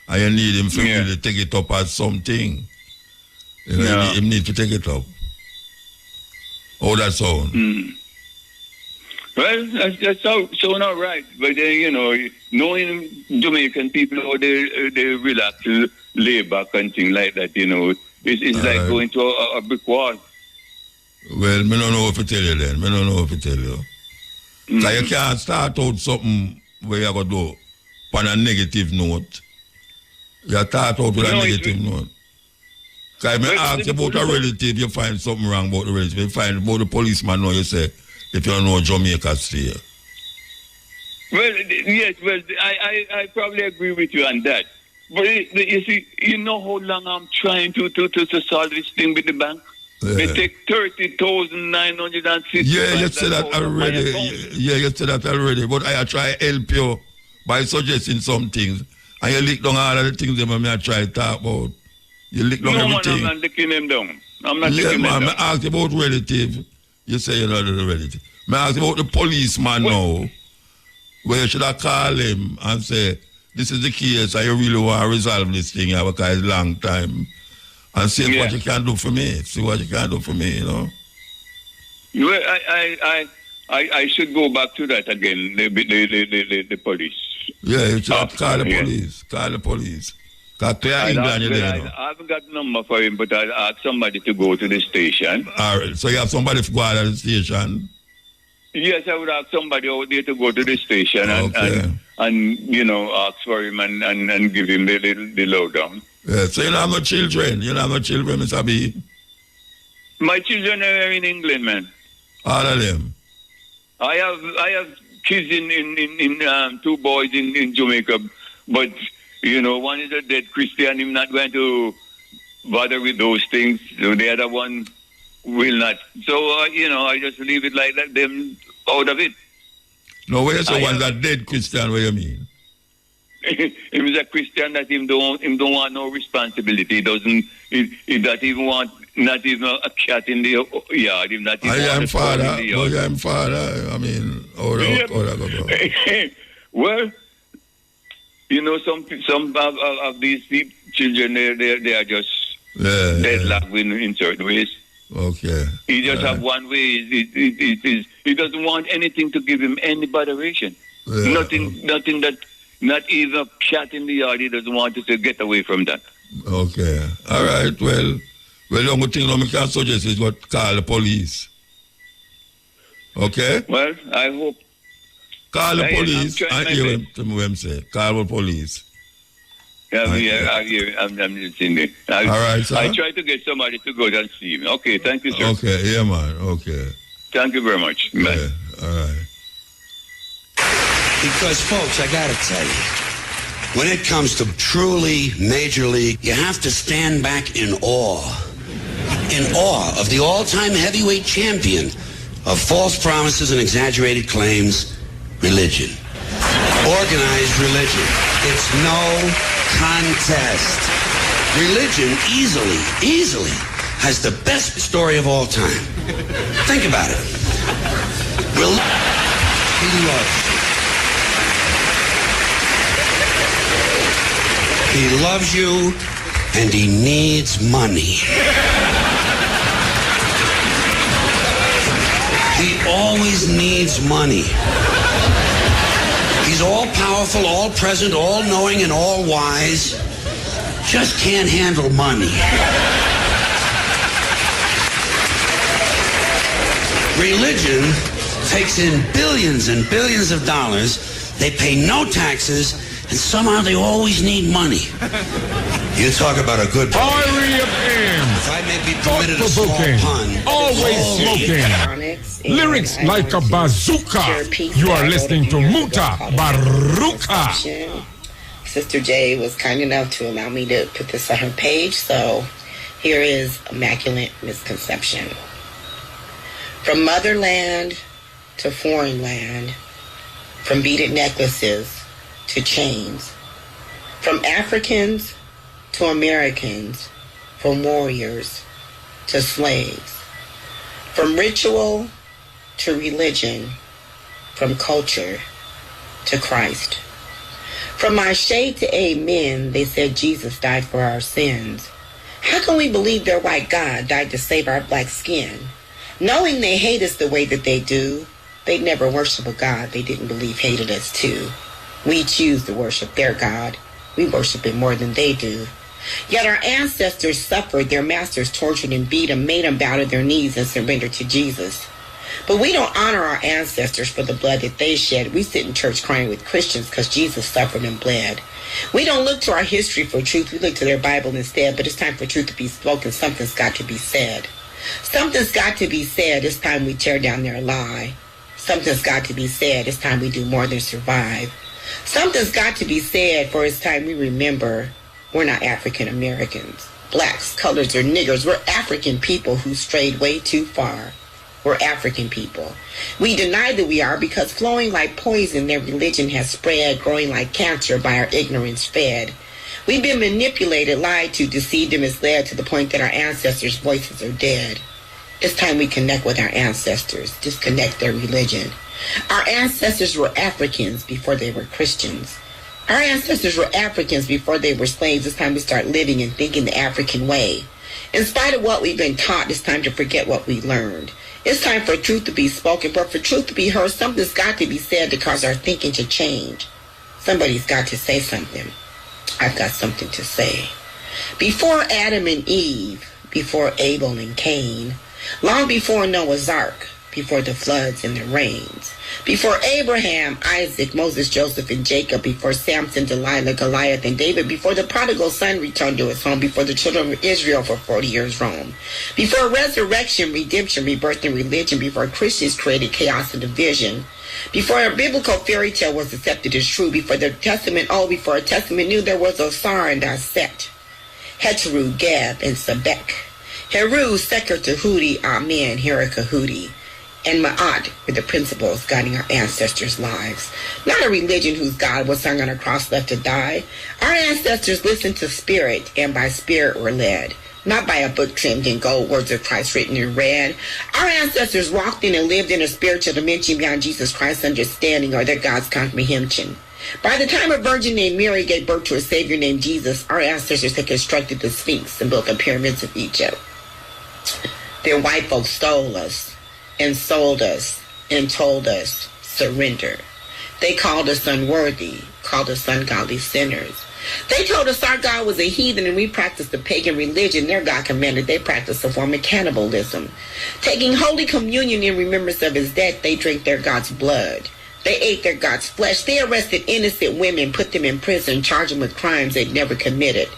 and you need him to really take it up as something. You need to take it up. How that sound? Well, that sounds all right. But then, knowing Jamaican people, how they relax, lay back and things like that, it's like going to a brick wall. Well, I don't know what to tell you then. I don't know what to tell you. So you can't start out something where you're going to do on a negative note. You start out with a negative note. Because I ask you about a relative, you find something wrong about the relative. You find about the policeman now, you say, if you don't know Jamaica, stay. Well, yes, I probably agree with you on that. But you see, you know how long I'm trying to solve this thing with the bank? Yeah. They take $30,950. Yeah, you said that already. You said that already. But I try to help you by suggesting some things. And you lick down all of the things that I try to talk about. You lick down everything. No, I'm not licking them down. I'm not licking them down. I ask you about relative. You say you're not the relative. I ask you about the policeman now. Where you should have called him and say, this is the case, and you really want to resolve this thing because it's a long time. And see what you can do for me. See what you can do for me, Well, I should go back to that again, the police. Yeah, you should call the police. Call the police. I haven't got a number for him, but I'll ask somebody to go to the station. All right, so you have somebody to go out of the station? Yes, I would ask somebody out there to go to the station and ask for him and give him the lowdown. Yeah, so you don't have no children? You don't have no children, Mr. B? My children are in England, man. All of them? I have kids in 2 boys in Jamaica, but one is a dead Christian. I'm not going to bother with those things. So the other one will not. So I just leave it like that. Them out of it. No, when you say one's a dead Christian, what do you mean? He's a Christian that him don't want no responsibility. He doesn't even want not even a cat in the yard. Him not even I am father. I am father. I mean, how that go? Well, some of these children they are just deadlocked in certain ways. Okay. He just have one way. He doesn't want anything to give him any botheration. Yeah. Nothing that, not even a shot in the yard. He doesn't want to get away from that. Okay. All right. Well, the only thing I can suggest is what call the police. Okay? Well, I hope. Call the police. I hear him say. Call the police. I'm listening. All right, sir. I try to get somebody to go and see him. Okay, thank you, sir. Okay, yeah, man. Okay. Thank you very much. Yeah, all right. Because, folks, I got to tell you, when it comes to truly major league, you have to stand back in awe of the all-time heavyweight champion of false promises and exaggerated claims, religion. Organized religion. It's no contest. Religion easily has the best story of all time. Think about it. He loves you, and he needs money. He always needs money. He's all-powerful, all-present, all-knowing, and all-wise. Just can't handle money. Religion takes in billions and billions of dollars. They pay no taxes, and somehow they always need money. You talk about a good... Fiery of aim. If I may be permitted a small pun... Always smoking. Lyrics like a bazooka. You are listening to Mutabaruka. Sister J was kind enough to allow me to put this on her page, so here is Immaculate Misconception. From motherland to foreign land, from beaded necklaces to chains, from Africans to Americans, from warriors to slaves, from ritual to religion, from culture to Christ. From my shade to amen, they said Jesus died for our sins. How can we believe their white God died to save our black skin? Knowing they hate us the way that they do, they'd never worship a God they didn't believe hated us too. We choose to worship their God. We worship him more than they do. Yet our ancestors suffered, their masters tortured and beat them, made them bow to their knees and surrender to Jesus. But we don't honor our ancestors for the blood that they shed. We sit in church crying with Christians because Jesus suffered and bled. We don't look to our history for truth. We look to their Bible instead. But it's time for truth to be spoken. Something's got to be said. Something's got to be said. It's time we tear down their lie. Something's got to be said. It's time we do more than survive. Something's got to be said, for it's time we remember we're not African Americans, blacks, colors, or niggers. We're African people who strayed way too far. We're African people. We deny that we are because flowing like poison, their religion has spread, growing like cancer by our ignorance fed. We've been manipulated, lied to, deceived, and misled to the point that our ancestors' voices are dead. It's time we connect with our ancestors, disconnect their religion. Our ancestors were Africans before they were Christians. Our ancestors were Africans before they were slaves. It's time we start living and thinking the African way. In spite of what we've been taught, it's time to forget what we learned. It's time for truth to be spoken, but for truth to be heard, something's got to be said to cause our thinking to change. Somebody's got to say something. I've got something to say. Before Adam and Eve, before Abel and Cain, long before Noah's Ark, before the floods and the rains, before Abraham, Isaac, Moses, Joseph, and Jacob, before Samson, Delilah, Goliath, and David, before the prodigal son returned to his home, before the children of Israel for 40 years roamed, before resurrection, redemption, rebirth, and religion, before Christians created chaos and division, before a biblical fairy tale was accepted as true, before the Testament, before a Testament knew there was Osar and Aset, Heteru, Gab, and Sebek, Heru, Seker, Tahudi, Amen, Herikahudi, and Ma'at were the principles guiding our ancestors' lives. Not a religion whose God was hung on a cross left to die. Our ancestors listened to spirit, and by spirit were led. Not by a book trimmed in gold, words of Christ written in red. Our ancestors walked in and lived in a spiritual dimension beyond Jesus Christ's understanding or their God's comprehension. By the time a virgin named Mary gave birth to a Savior named Jesus, our ancestors had constructed the Sphinx and built the pyramids of Egypt. Their white folks stole us and sold us and told us, surrender. They called us unworthy, called us ungodly sinners. They told us our God was a heathen and we practiced the pagan religion their God commanded. They practiced a form of cannibalism. Taking Holy Communion in remembrance of his death, they drank their God's blood. They ate their God's flesh. They arrested innocent women, put them in prison, charged them with crimes they'd never committed.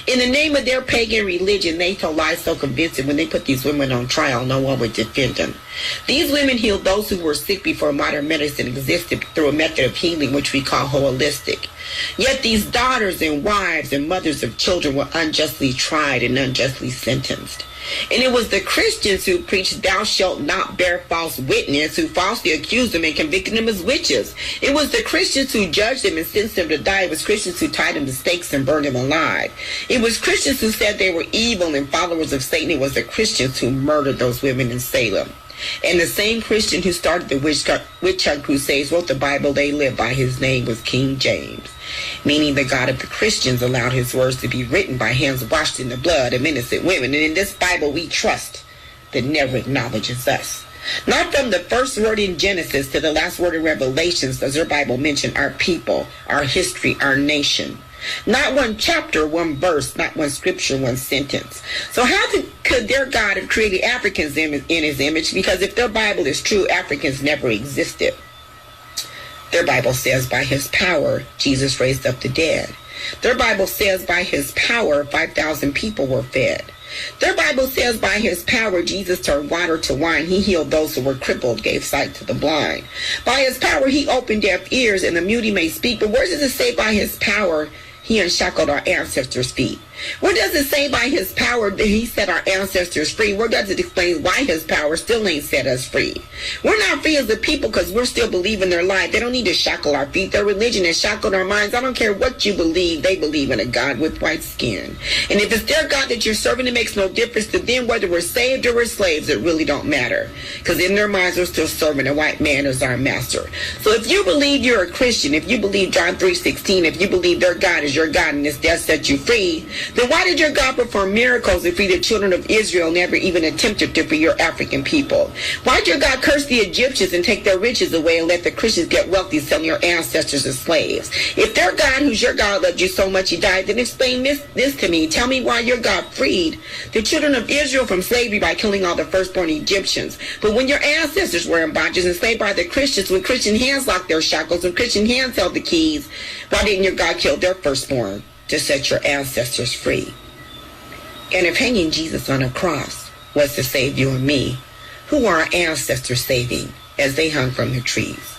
In the name of their pagan religion, they told lies so convincing when they put these women on trial, no one would defend them. These women healed those who were sick before modern medicine existed through a method of healing which we call holistic. Yet these daughters and wives and mothers of children were unjustly tried and unjustly sentenced. And it was the Christians who preached, thou shalt not bear false witness, who falsely accused them and convicted them as witches. It was the Christians who judged them and sentenced them to die. It was Christians who tied them to stakes and burned them alive. It was Christians who said they were evil and followers of Satan. It was the Christians who murdered those women in Salem. And the same Christian who started the witch hunt crusades wrote the Bible they lived by. His name was King James, meaning the God of the Christians allowed his words to be written by hands washed in the blood of innocent women. And in this Bible we trust that never acknowledges us. Not from the first word in Genesis to the last word in Revelations does their Bible mention our people, our history, our nation. Not one chapter, one verse, not one scripture, one sentence. So how could their God have created Africans in his image? Because if their Bible is true, Africans never existed. Their Bible says by his power, Jesus raised up the dead. Their Bible says by his power, 5,000 people were fed. Their Bible says by his power, Jesus turned water to wine. He healed those who were crippled, gave sight to the blind. By his power, he opened deaf ears and the mute may speak. But where does it say by his power, he unshackled our ancestors' feet? Where does it say by his power that he set our ancestors free? Where does it explain why his power still ain't set us free? We're not free as a people because we're still believing their lie. They don't need to shackle our feet. Their religion has shackled our minds. I don't care what you believe. They believe in a God with white skin. And if it's their God that you're serving, it makes no difference to them whether we're saved or we're slaves. It really don't matter. Because in their minds, we're still serving a white man as our master. So if you believe you're a Christian, if you believe John 3:16, if you believe their God is your God and his death set you free, then why did your God perform miracles and free the children of Israel, never even attempted to free your African people? Why did your God curse the Egyptians and take their riches away and let the Christians get wealthy, selling your ancestors as slaves? If their God, who's your God, loved you so much he died, then explain this to me. Tell me why your God freed the children of Israel from slavery by killing all the firstborn Egyptians. But when your ancestors were in bondage, enslaved by the Christians, when Christian hands locked their shackles and Christian hands held the keys, why didn't your God kill their firstborn to set your ancestors free? And if hanging Jesus on a cross was to save you and me, who are our ancestors saving as they hung from the trees?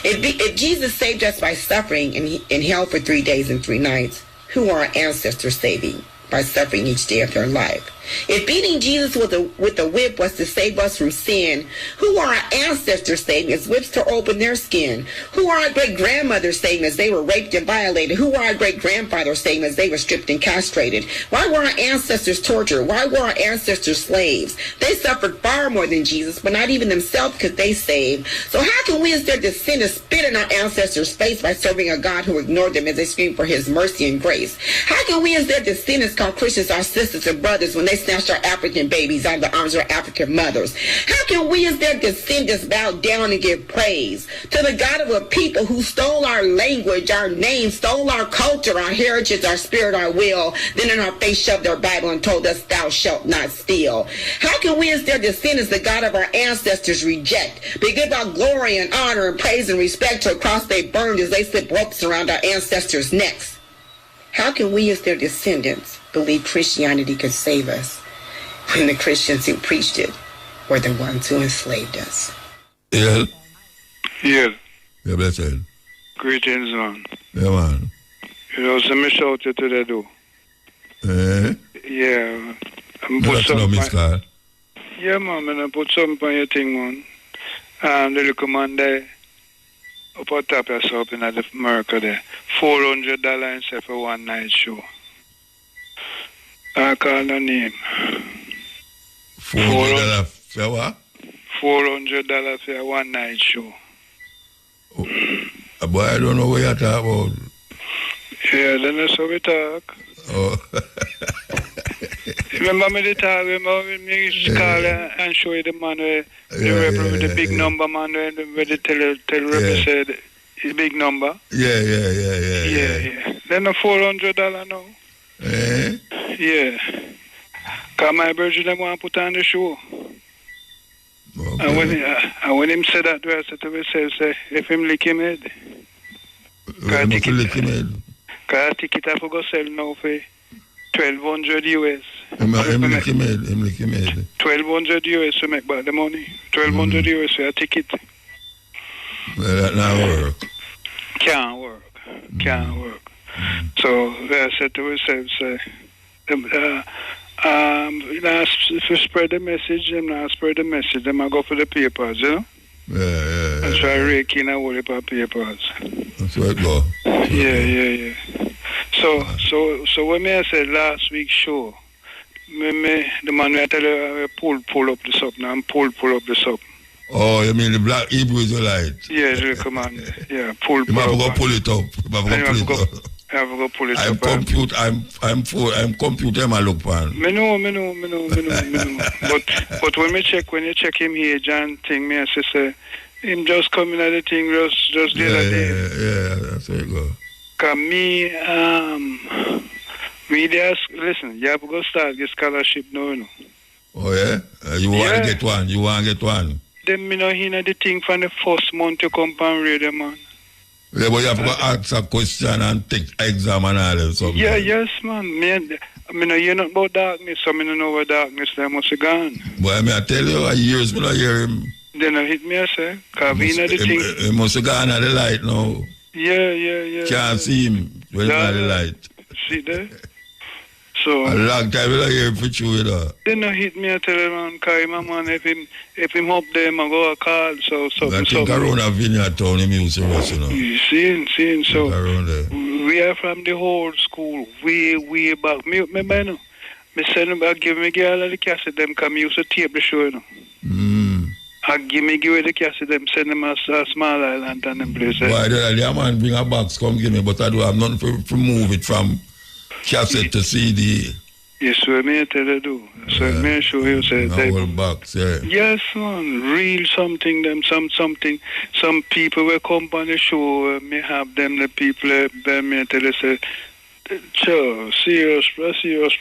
If Jesus saved us by suffering in hell for 3 days and 3 nights, who are our ancestors saving by suffering each day of their life? If beating Jesus with a whip was to save us from sin, who are our ancestors saving as whips tore open their skin? Who are our great-grandmothers saving as they were raped and violated? Who are our great-grandfathers saving as they were stripped and castrated? Why were our ancestors tortured? Why were our ancestors slaves? They suffered far more than Jesus, but not even themselves could they save. So how can we as their descendants spit in our ancestors' face by serving a God who ignored them as they screamed for his mercy and grace? How can we as their descendants call Christians our sisters and brothers when they snatched our African babies out of the arms of our African mothers? How can we as their descendants bow down and give praise to the God of a people who stole our language, our name, stole our culture, our heritage, our spirit, our will, then in our face shoved their Bible and told us, thou shalt not steal? How can we as their descendants, the God of our ancestors, reject, but give our glory and honor and praise and respect to a cross they burned as they slipped ropes around our ancestors' necks? How can we as their descendants believe Christianity could save us when the Christians who preached it were the ones who enslaved us? Yeah. Yeah. Yeah, blessed. Greetings, man. Yeah, man. You know, so me shout you today, though. Yeah. That's no miscall. Yeah, man, I put something on your thing, man. And the little man there, up on top of yourself in the America there, $400 instead for one night show. I call the name. $400 for what? $400 for a one night show. Oh, boy, I don't know what you're talking about. Yeah, then that's how we talk. Oh. Remember me the time when me used to call and show you the man with the big number man where they tell Rebbe said his big number. Yeah. Then the $400 now. Yeah. Cause my virgin them want to put on the show. Okay. And when him said that, I said to myself, if him lick him head. Cause I ticket I for go sell now for $1,200 US. Him lick him head. $1,200 US to make back the money. $1,200 US for a ticket. Well, that not work. Can't work. So I said to myself, if you spread the message, them not spread the message, them I go for the papers, you know? Yeah. And try rake in a whole heap of papers. That's where it go. Yeah. So when I said last week's show, the man I tell you pull up the sub now and pull up the sub. Oh, you mean the black Hebrew Israelite? Yeah, the command. Yeah, pull you have to go pull it up. I have to go pull it up. I'm compute him I look for. Me know. But when you check him here, John thing, me I say him just coming at the thing just the other day. Yeah, that's where it go. Cause me just listen, you have to go start the scholarship now, you know. Oh yeah? You want to get one? Then me know hear the thing from the first month to come and read them, man. Yeah, but you have to ask a question and take exam and all that something. Yeah, yes, man. I mean, you know about darkness, so I don't know what darkness they must have gone. Boy, I tell you, years when I hear him. Then I hit me, I say, because we know the thing. He must have gone at the light now. Yeah. Can't see him when he's at the light. See there? So a long time I hear him for you, you know. Then I hit me, I tell him, man, because my man, if him up there, I go a call, so I think around a vineyard town, him used to rest, you know. You seeing, so around there. We are from the old school, way back. Remember, you know, I send him back, give me all of the cassette, them come use a tape the show, you know. I give away the cassette, them send them a small island and them place. Why the man bring a box, come give me, but I do have nothing to move it from cassette to CD. Yes, what me tell you do. So me show you say that. Whole box, yeah. Yes, man, real something. Them something. Some people will come on the show. Me have them the people. Them me tell you say, sure, serious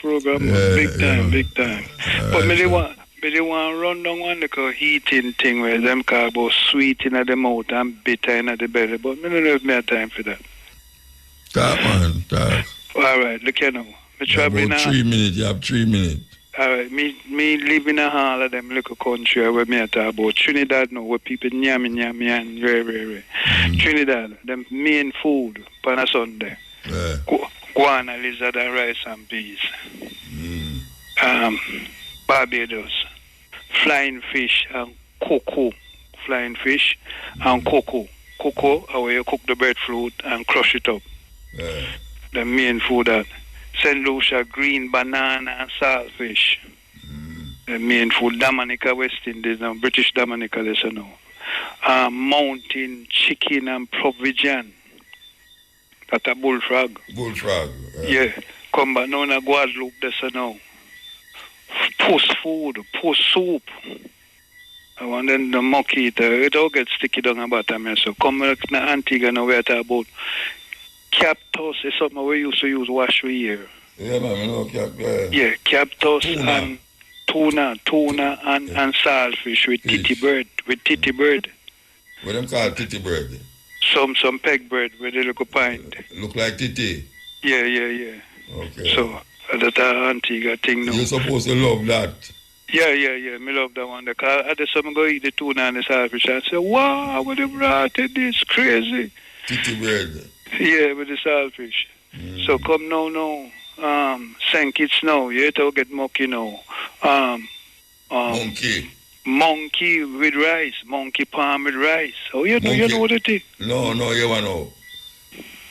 program, big time. But me they want run down one little heating thing where them call about sweet in the mouth and bitter in the belly. But me don't have me time for that. Talk, man, talk. All right, look here now. You have 3 minutes. All right, me live in a hall of them little country where me talk about Trinidad now, where people yummy and very. Trinidad, them main food on a Sunday. Guana, lizard and rice and peas. Barbados, flying fish and cocoa. Flying fish and cocoa. Cocoa, where you cook the breadfruit and crush it up. The main food that. St. Lucia, green banana and saltfish. The main food, Dominica, West Indies, now British Dominica, listen now. Mountain chicken and provision. That's a bullfrog. Yeah. Come back now in a Guadeloupe, listen now. Post food, post soup. And then the mojito, it all gets sticky down the bottom. So come back to Antigua now, we're talking about cactus is something we used to use wash for here. Yeah, man, I know cactus. Yeah, cactus and tuna and saltfish with titty bird. What them call titty bird? Some peg bird with a little pint. Look like titty? Yeah. Okay. So that's an Antigua thing now. You're supposed to love that. Yeah. Me love that one. Because I just go eat the tuna and the saltfish and say, wow, what they brought this crazy. Titty bird. Yeah, with the saltfish. So come now. Sink it now. You have to get monkey now. Monkey with rice. Monkey palm with rice. Oh, you know what it is? No, you know.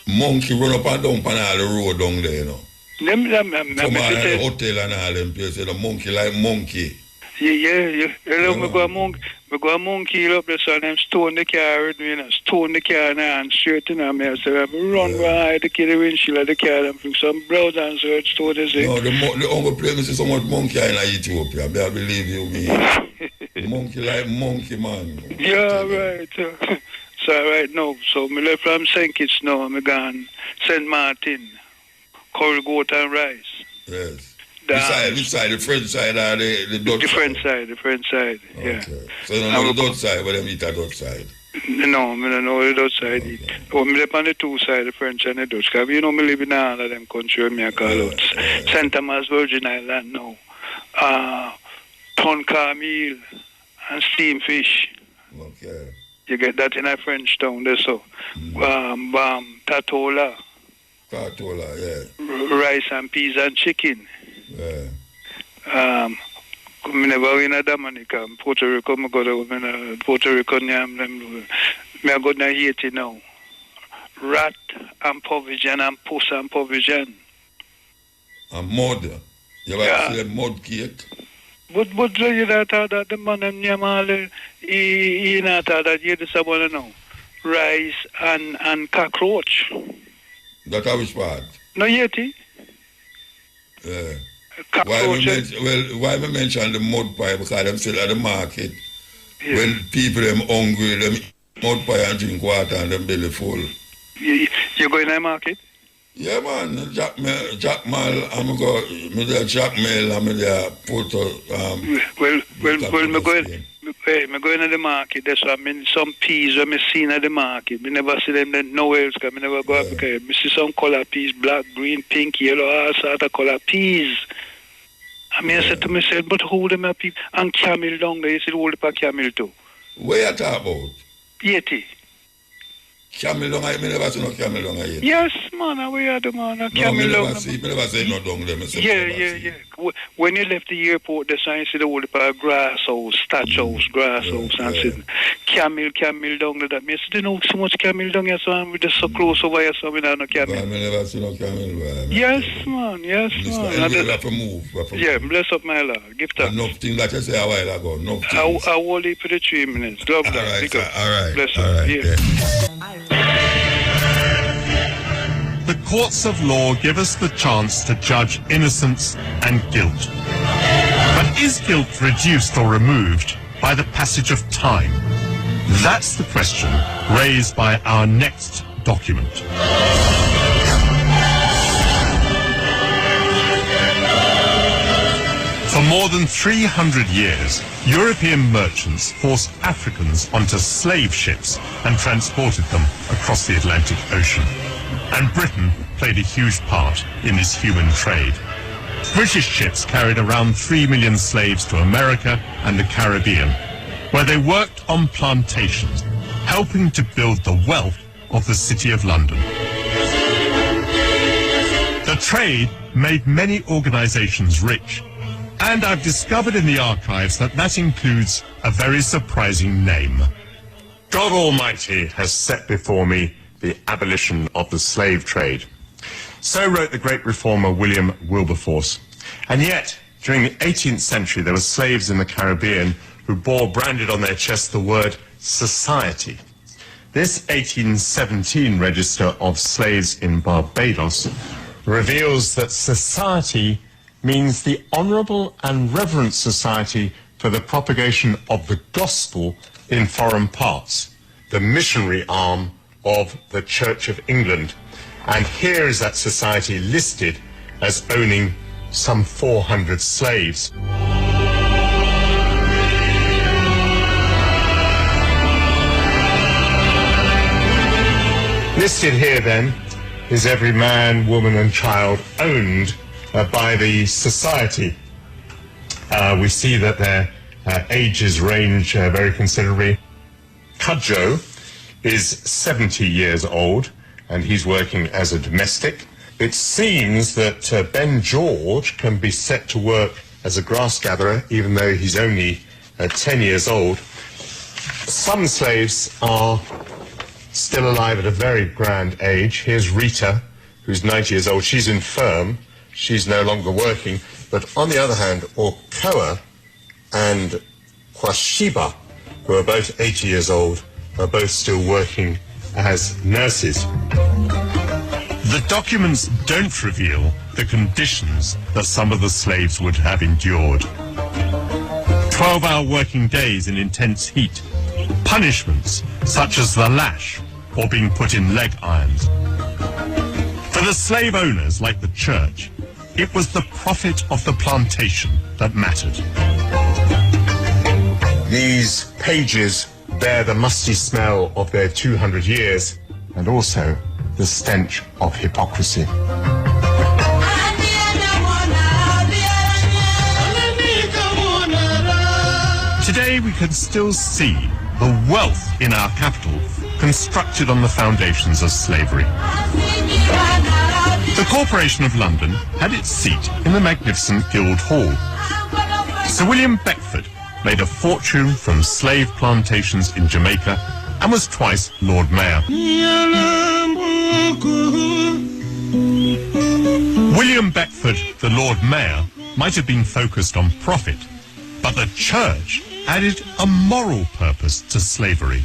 Monkey run up and down on all the road down there, you know. Come on the hotel and all them places. The monkey like monkey. Yeah. You love me go monkey. I go a monkey up there, so them stone the car with me, you know, stone the car and straight in me. I said, I run by the kid, the windshield of the car, and bring some blood and so it's stone the No, the only place is so much monkey in Ethiopia. I believe you me. Monkey like monkey, man. Yeah, right. So right now, so me left from St. Kitts now, I'm gone St. Martin, curry goat and rice. Yes. Which side? The French side or the Dutch side? The French side, yeah. Okay. So you don't know the Dutch side, but them eat the Dutch side? No, I don't know the Dutch side eat. Oh, I live on the two sides, the French and the Dutch. Because you know, I live in all of them countries, I call out. St. Thomas, Virgin Island now. Tonka meal and steamed fish. Okay. You get that in a French town there, so. Tatola. Tatola, yeah. Rice and peas and chicken. Yeah. I never in a Dominica, Puerto Rico, I go to Puerto Rico, I go to Haiti now. Rat and provision and puss and provision. And mud. You ever see a mud cake? But you know that the man and Yamal, he not that you just want to know. Rice and cockroach. That how which part? No Yeti. Yeah. Why we mention the mud pie? Because them still at the market. Yeah. When people them hungry, them eat mud pie and drink water and them belly full. You go in the market? Yeah, man. Jack Mal, I'm go. Me there Jack Mal, I'm there put. Me go in the market. That's why I mean some peas when me seen at the market. Me never see them nowhere else. Cause me never go up because me see some color peas, black, green, pink, yellow, all sort of color peas. I mean, I said to myself, but who them are people? And camel down there, you see hold up a camel too. Where you talk about? Yeti. Camel down, I never see no camel down here. Yes, man, where are the man? A camel down. I never see no down there. Yeah. When you left the airport, there's I see the whole grass house, thatch house, grass house, and see camel down there. Me say, know so much camel down here, so I'm just so close over here, so we don't know camel. I never see no camel. Yes, man. We have to move. Yeah, bless up my Lord. Give thanks. Enough things that you say a while ago. I will leave for the 3 minutes. Love that. All right. Bless up. Yeah. The courts of law give us the chance to judge innocence and guilt. But is guilt reduced or removed by the passage of time? That's the question raised by our next document. For more than 300 years, European merchants forced Africans onto slave ships and transported them across the Atlantic Ocean. And Britain played a huge part in this human trade. British ships carried around 3 million slaves to America and the Caribbean, where they worked on plantations, helping to build the wealth of the City of London. The trade made many organizations rich, and I've discovered in the archives that includes a very surprising name. God Almighty has set before me the abolition of the slave trade. So wrote the great reformer William Wilberforce. And yet, during the 18th century, there were slaves in the Caribbean who bore branded on their chests the word society. This 1817 register of slaves in Barbados reveals that society means the honourable and reverent society for the propagation of the gospel in foreign parts, the missionary arm of the Church of England. And here is that society listed as owning some 400 slaves. Listed here then is every man, woman and child owned by the society. We see that their ages range very considerably. Cudjoe is 70 years old and he's working as a domestic. It seems that Ben George can be set to work as a grass gatherer even though he's only 10 years old. Some slaves are still alive at a very grand age. Here's Rita, who's 90 years old. She's infirm. She's no longer working. But on the other hand, Okoa and Kwashiba who are both 80 years old, are both still working as nurses. The documents don't reveal the conditions that some of the slaves would have endured. 12-hour working days in intense heat, punishments such as the lash or being put in leg irons. For the slave owners, like the church, it was the profit of the plantation that mattered. These pages bear the musty smell of their 200 years and also the stench of hypocrisy. Today we can still see the wealth in our capital constructed on the foundations of slavery. The Corporation of London had its seat in the magnificent Guildhall. Sir William Beckford made a fortune from slave plantations in Jamaica and was twice Lord Mayor. William Beckford, the Lord Mayor, might have been focused on profit, but the church added a moral purpose to slavery.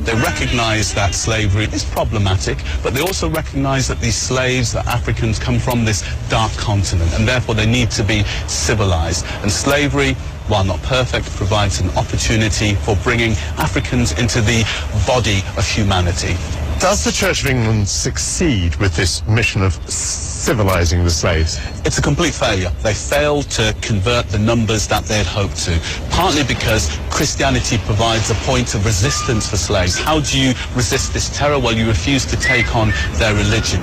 They recognise that slavery is problematic, but they also recognise that these slaves, the Africans, come from this dark continent, and therefore they need to be civilised. And slavery, while not perfect, provides an opportunity for bringing Africans into the body of humanity. Does the Church of England succeed with this mission of civilising the slaves? It's a complete failure. They failed to convert the numbers that they had hoped to, partly because Christianity provides a point of resistance for slaves. How do you resist this terror? Well, you refuse to take on their religion.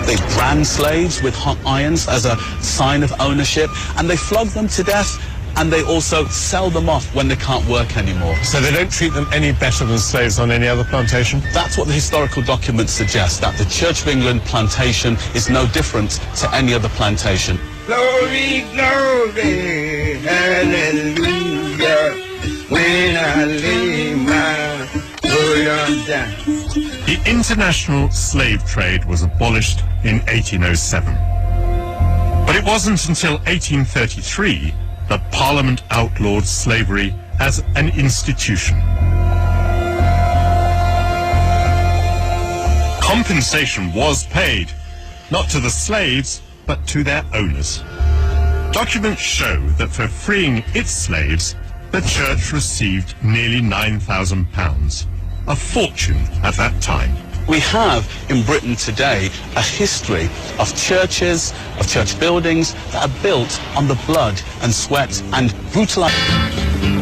They brand slaves with hot irons as a sign of ownership, and they flog them to death, and they also sell them off when they can't work anymore. So they don't treat them any better than slaves on any other plantation? That's what the historical documents suggest, that the Church of England plantation is no different to any other plantation. Glory, glory, hallelujah, when I lay my burden down. The international slave trade was abolished in 1807. But it wasn't until 1833 that Parliament outlawed slavery as an institution. Compensation was paid, not to the slaves, but to their owners. Documents show that for freeing its slaves, the church received nearly £9,000, a fortune at that time. We have in Britain today a history of churches, of church buildings that are built on the blood and sweat and brutalization.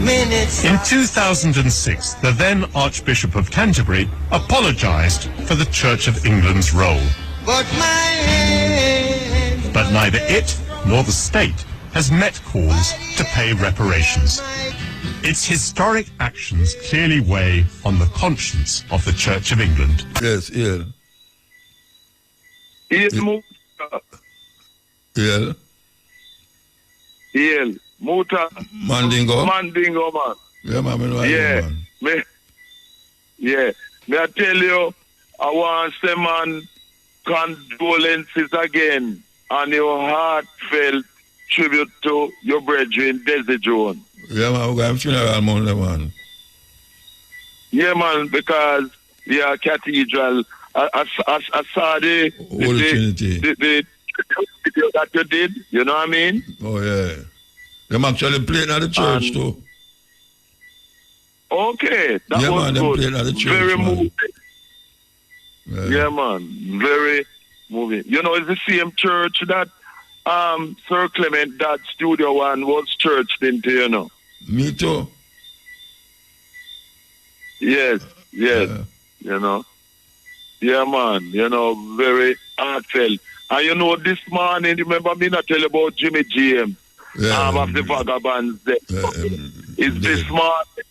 In 2006, the then Archbishop of Canterbury apologised for the Church of England's role. But neither it nor the state has met calls to pay reparations. Its historic actions clearly weigh on the conscience of the Church of England. Yes, yeah. Muta. Mandingo. Mandingo, man. Yeah, man. Man. May I tell you, I want to say, man, condolences again and your heartfelt tribute to your brethren, Desi Jones. Yeah, man, we're going to funeral Monday, man. Yeah, man, because, cathedral, I saw the video that you did, you know what I mean? Oh, yeah. Them actually playing at the church, too. Okay, that was man, good. Them at the church, very man. moving. Yeah, man, very moving. You know, it's the same church that Sir Clement, that Studio One, was churched into, you know. Me too. Yes, you know. Yeah, man, you know, very heartfelt. And you know, this morning, remember me not tell you about Jimmy James, of the Vagabonds. It's this morning,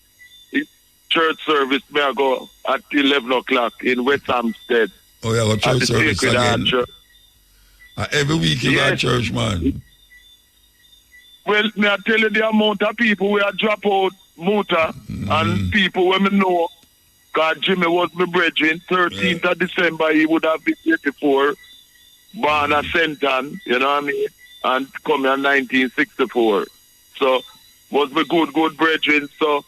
it's church service, may I go at 11 o'clock in West Hampstead. Oh, yeah, got church service again. Church. Every week you got church, man. Well, may I tell you the amount of people who are drop out Muta and people when me know, because Jimmy was my brethren, 13th of December, he would have been 84, born at Senton, you know what I mean, and come in 1964. So, was my good brethren, so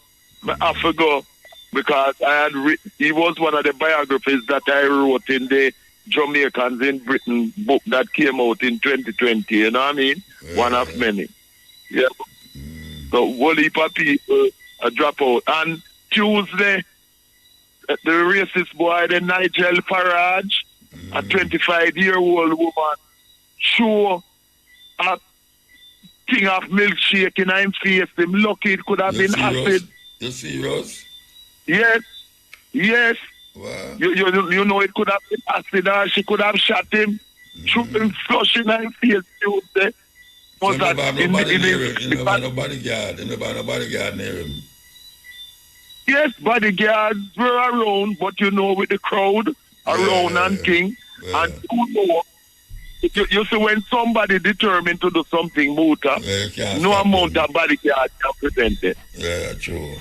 I have to go because I had he was one of the biographies that I wrote in the Jamaicans in Britain book that came out in 2020, you know what I mean? Yeah. One of many. Yeah. So whole heap of people drop out. And Tuesday, the racist boy, the Nigel Farage, a 25-year-old woman, show a thing of milkshake in her face. Him lucky it could have been acid. You serious? Yes. Yes. Wow. You know it could have been acid or she could have shot him. Shoot him flushing her face Tuesday. So nobody near him. You never no bodyguard. You never no bodyguard near him. Yes, bodyguards were around, but you know, with the crowd around and thing. And you know, you see, when somebody determined to do something, Muta, no amount of bodyguard can prevent it. Yeah, true.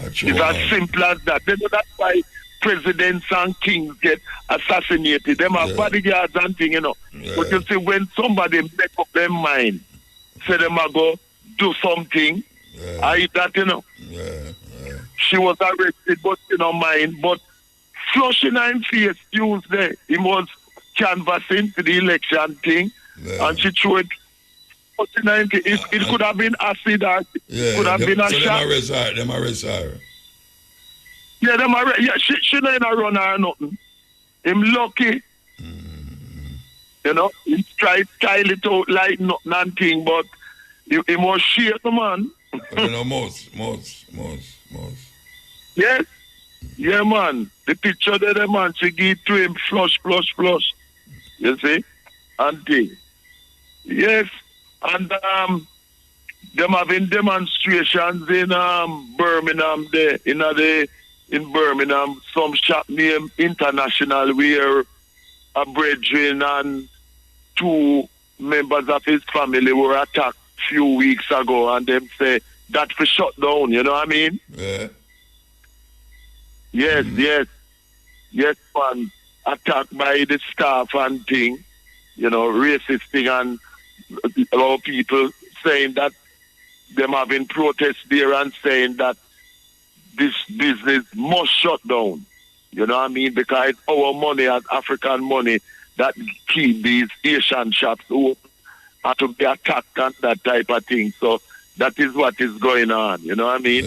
It's as simple as that. You know, that's why presidents and kings get assassinated. Them have bodyguards and thing, you know. But you see, when somebody make up their mind, say them are go do something, I eat that, you know. She was arrested, but you know, mind. But flushing her face Tuesday, he was canvassing for the election thing, and she threw it. It could have been acid or it could have been a shot. Them arrest her. Yeah, them arrest. Yeah, she not in a run or nothing. Him lucky. You know, he tried to style it out like nothing and thing, but he was shake the man. You know, most. Yes. Yeah, man. The picture there, the man, she give to him flush. You see? And thing. Yes. And them having demonstrations in Birmingham there, in Birmingham, some shop named International where a brethren and 2 members of his family were attacked few weeks ago, and them say that for shut down, you know what I mean? Yeah. Yes, man. Attacked by the staff and thing, you know, racist thing, and a lot of people saying that them having protests there and saying that this business must shut down. You know what I mean? Because it's our money as African money that keep these Asian shops open and to be attacked and that type of thing. So that is what is going on. You know what I mean?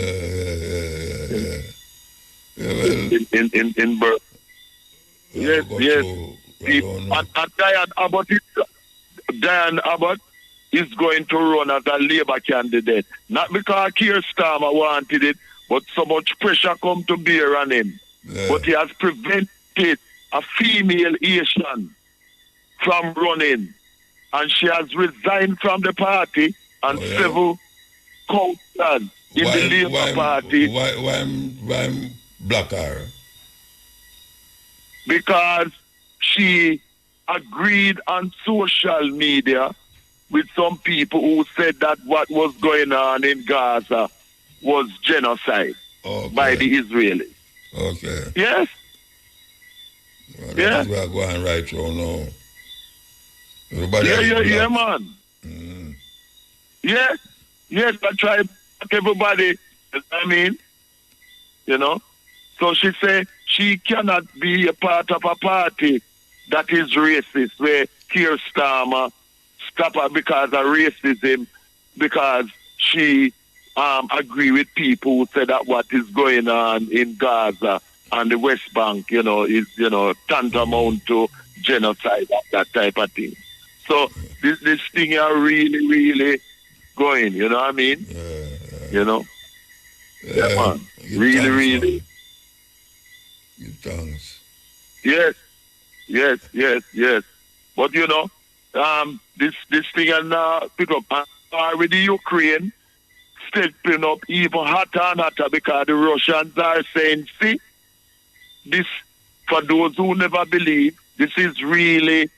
In Burma. Yes. And Diane Abbott is going to run as a Labour candidate. Not because Keir Starmer wanted it, but so much pressure come to bear on him. Yeah. But he has prevented a female Asian from running. And she has resigned from the party and several councillors in the Labour Party. Why block her? Because she agreed on social media with some people who said that what was going on in Gaza was genocide by the Israelis. Okay. Yes. Well, that is where I go and right through now. Everybody yeah, man. Yes, I try everybody, I mean, you know. So she said she cannot be a part of a party that is racist, where Keir Starmer stop her because of racism, because she agree with people who say that what is going on in Gaza and the West Bank, you know, is, you know, tantamount to genocide, that type of thing. So this thing are really going, you know what I mean? You know? Yeah, man. Really. Give thanks. Yes. But you know, this thing and pick up already Ukraine stepping up even hotter and hotter because the Russians are saying, see, this, for those who never believe, this is really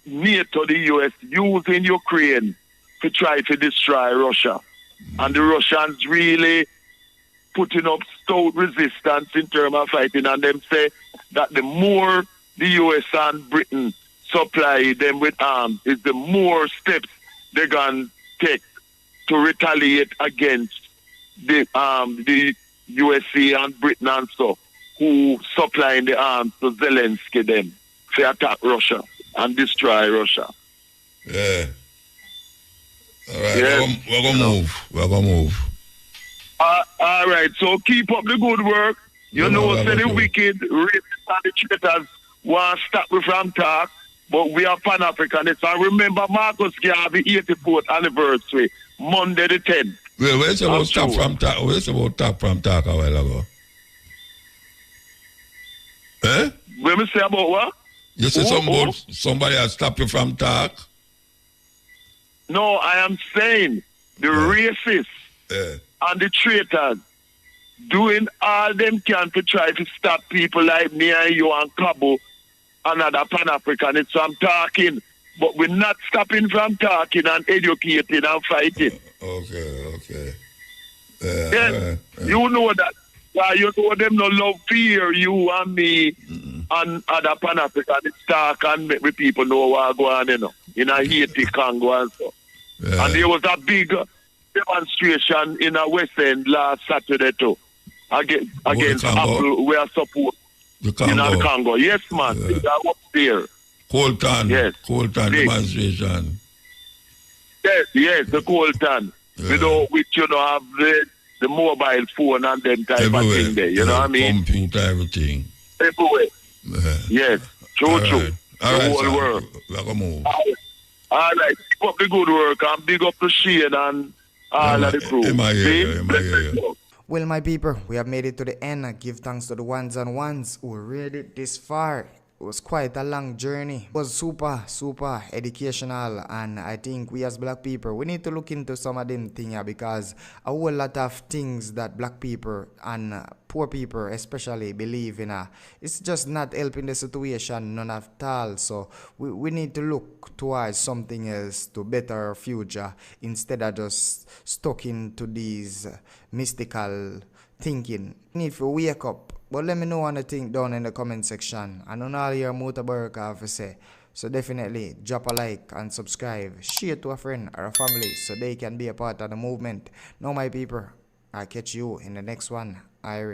near to the US using Ukraine to try to destroy Russia. And the Russians really putting up stout resistance in terms of fighting, and them say that the more the US and Britain supply them with arms, is the more steps they're going to take to retaliate against the USA and Britain and so who supplying the arms to Zelensky them to attack Russia and destroy Russia. Yeah. All right, Yes. we're gonna move. All right, so keep up the good work. You know, we're say the gonna do. wicked, rapists and the traitors want to stop me from talk, but we are Pan-Africanists. And remember Marcus Garvey 84th anniversary, Monday the 10th. Well, where's about I'm stop sure. from talk? Where's about talk from talk a while ago? Eh? When we say about what? You say Who? something about somebody has stopped you from talk? No, I am saying the racists and the traitors doing all them can to try to stop people like me and you and Cabo and other Pan-Africanists from talking. But we're not stopping from talking and educating and fighting. Okay. Yes, you know that. Why you know them no love fear you and me and other Pan-Africanists talk and make the people know what going on, you know, in a Haiti, Congo and so. And there was a big demonstration in a West End last Saturday too. Against Apple, we are support in the Congo. Yes, man. They are up there. Colton. Yes. Colton Big. demonstration. Yes, the Colton. You know, which you know have the mobile phone and them type of thing there. You know what I mean? Computer, everything. Everywhere. Yes. True. All The right, whole son. world. We're gonna move. All right. Keep up the good work and big up to Shane and all of the crew. See? Well, my people, we have made it to the end. I give thanks to the ones and ones who read it this far. It was quite a long journey. It was super educational, and I think we as black people, we need to look into some of them things here, because a whole lot of things that black people and poor people especially believe in, it's just not helping the situation none at all. So we need to look towards something else to better our future instead of just stuck into these mystical thinking. We need to wake up. But let me know what you think down in the comment section. And on all your Mutabaruka have to say. So definitely drop a like and subscribe. Share to a friend or a family so they can be a part of the movement. Now my people, I'll catch you in the next one.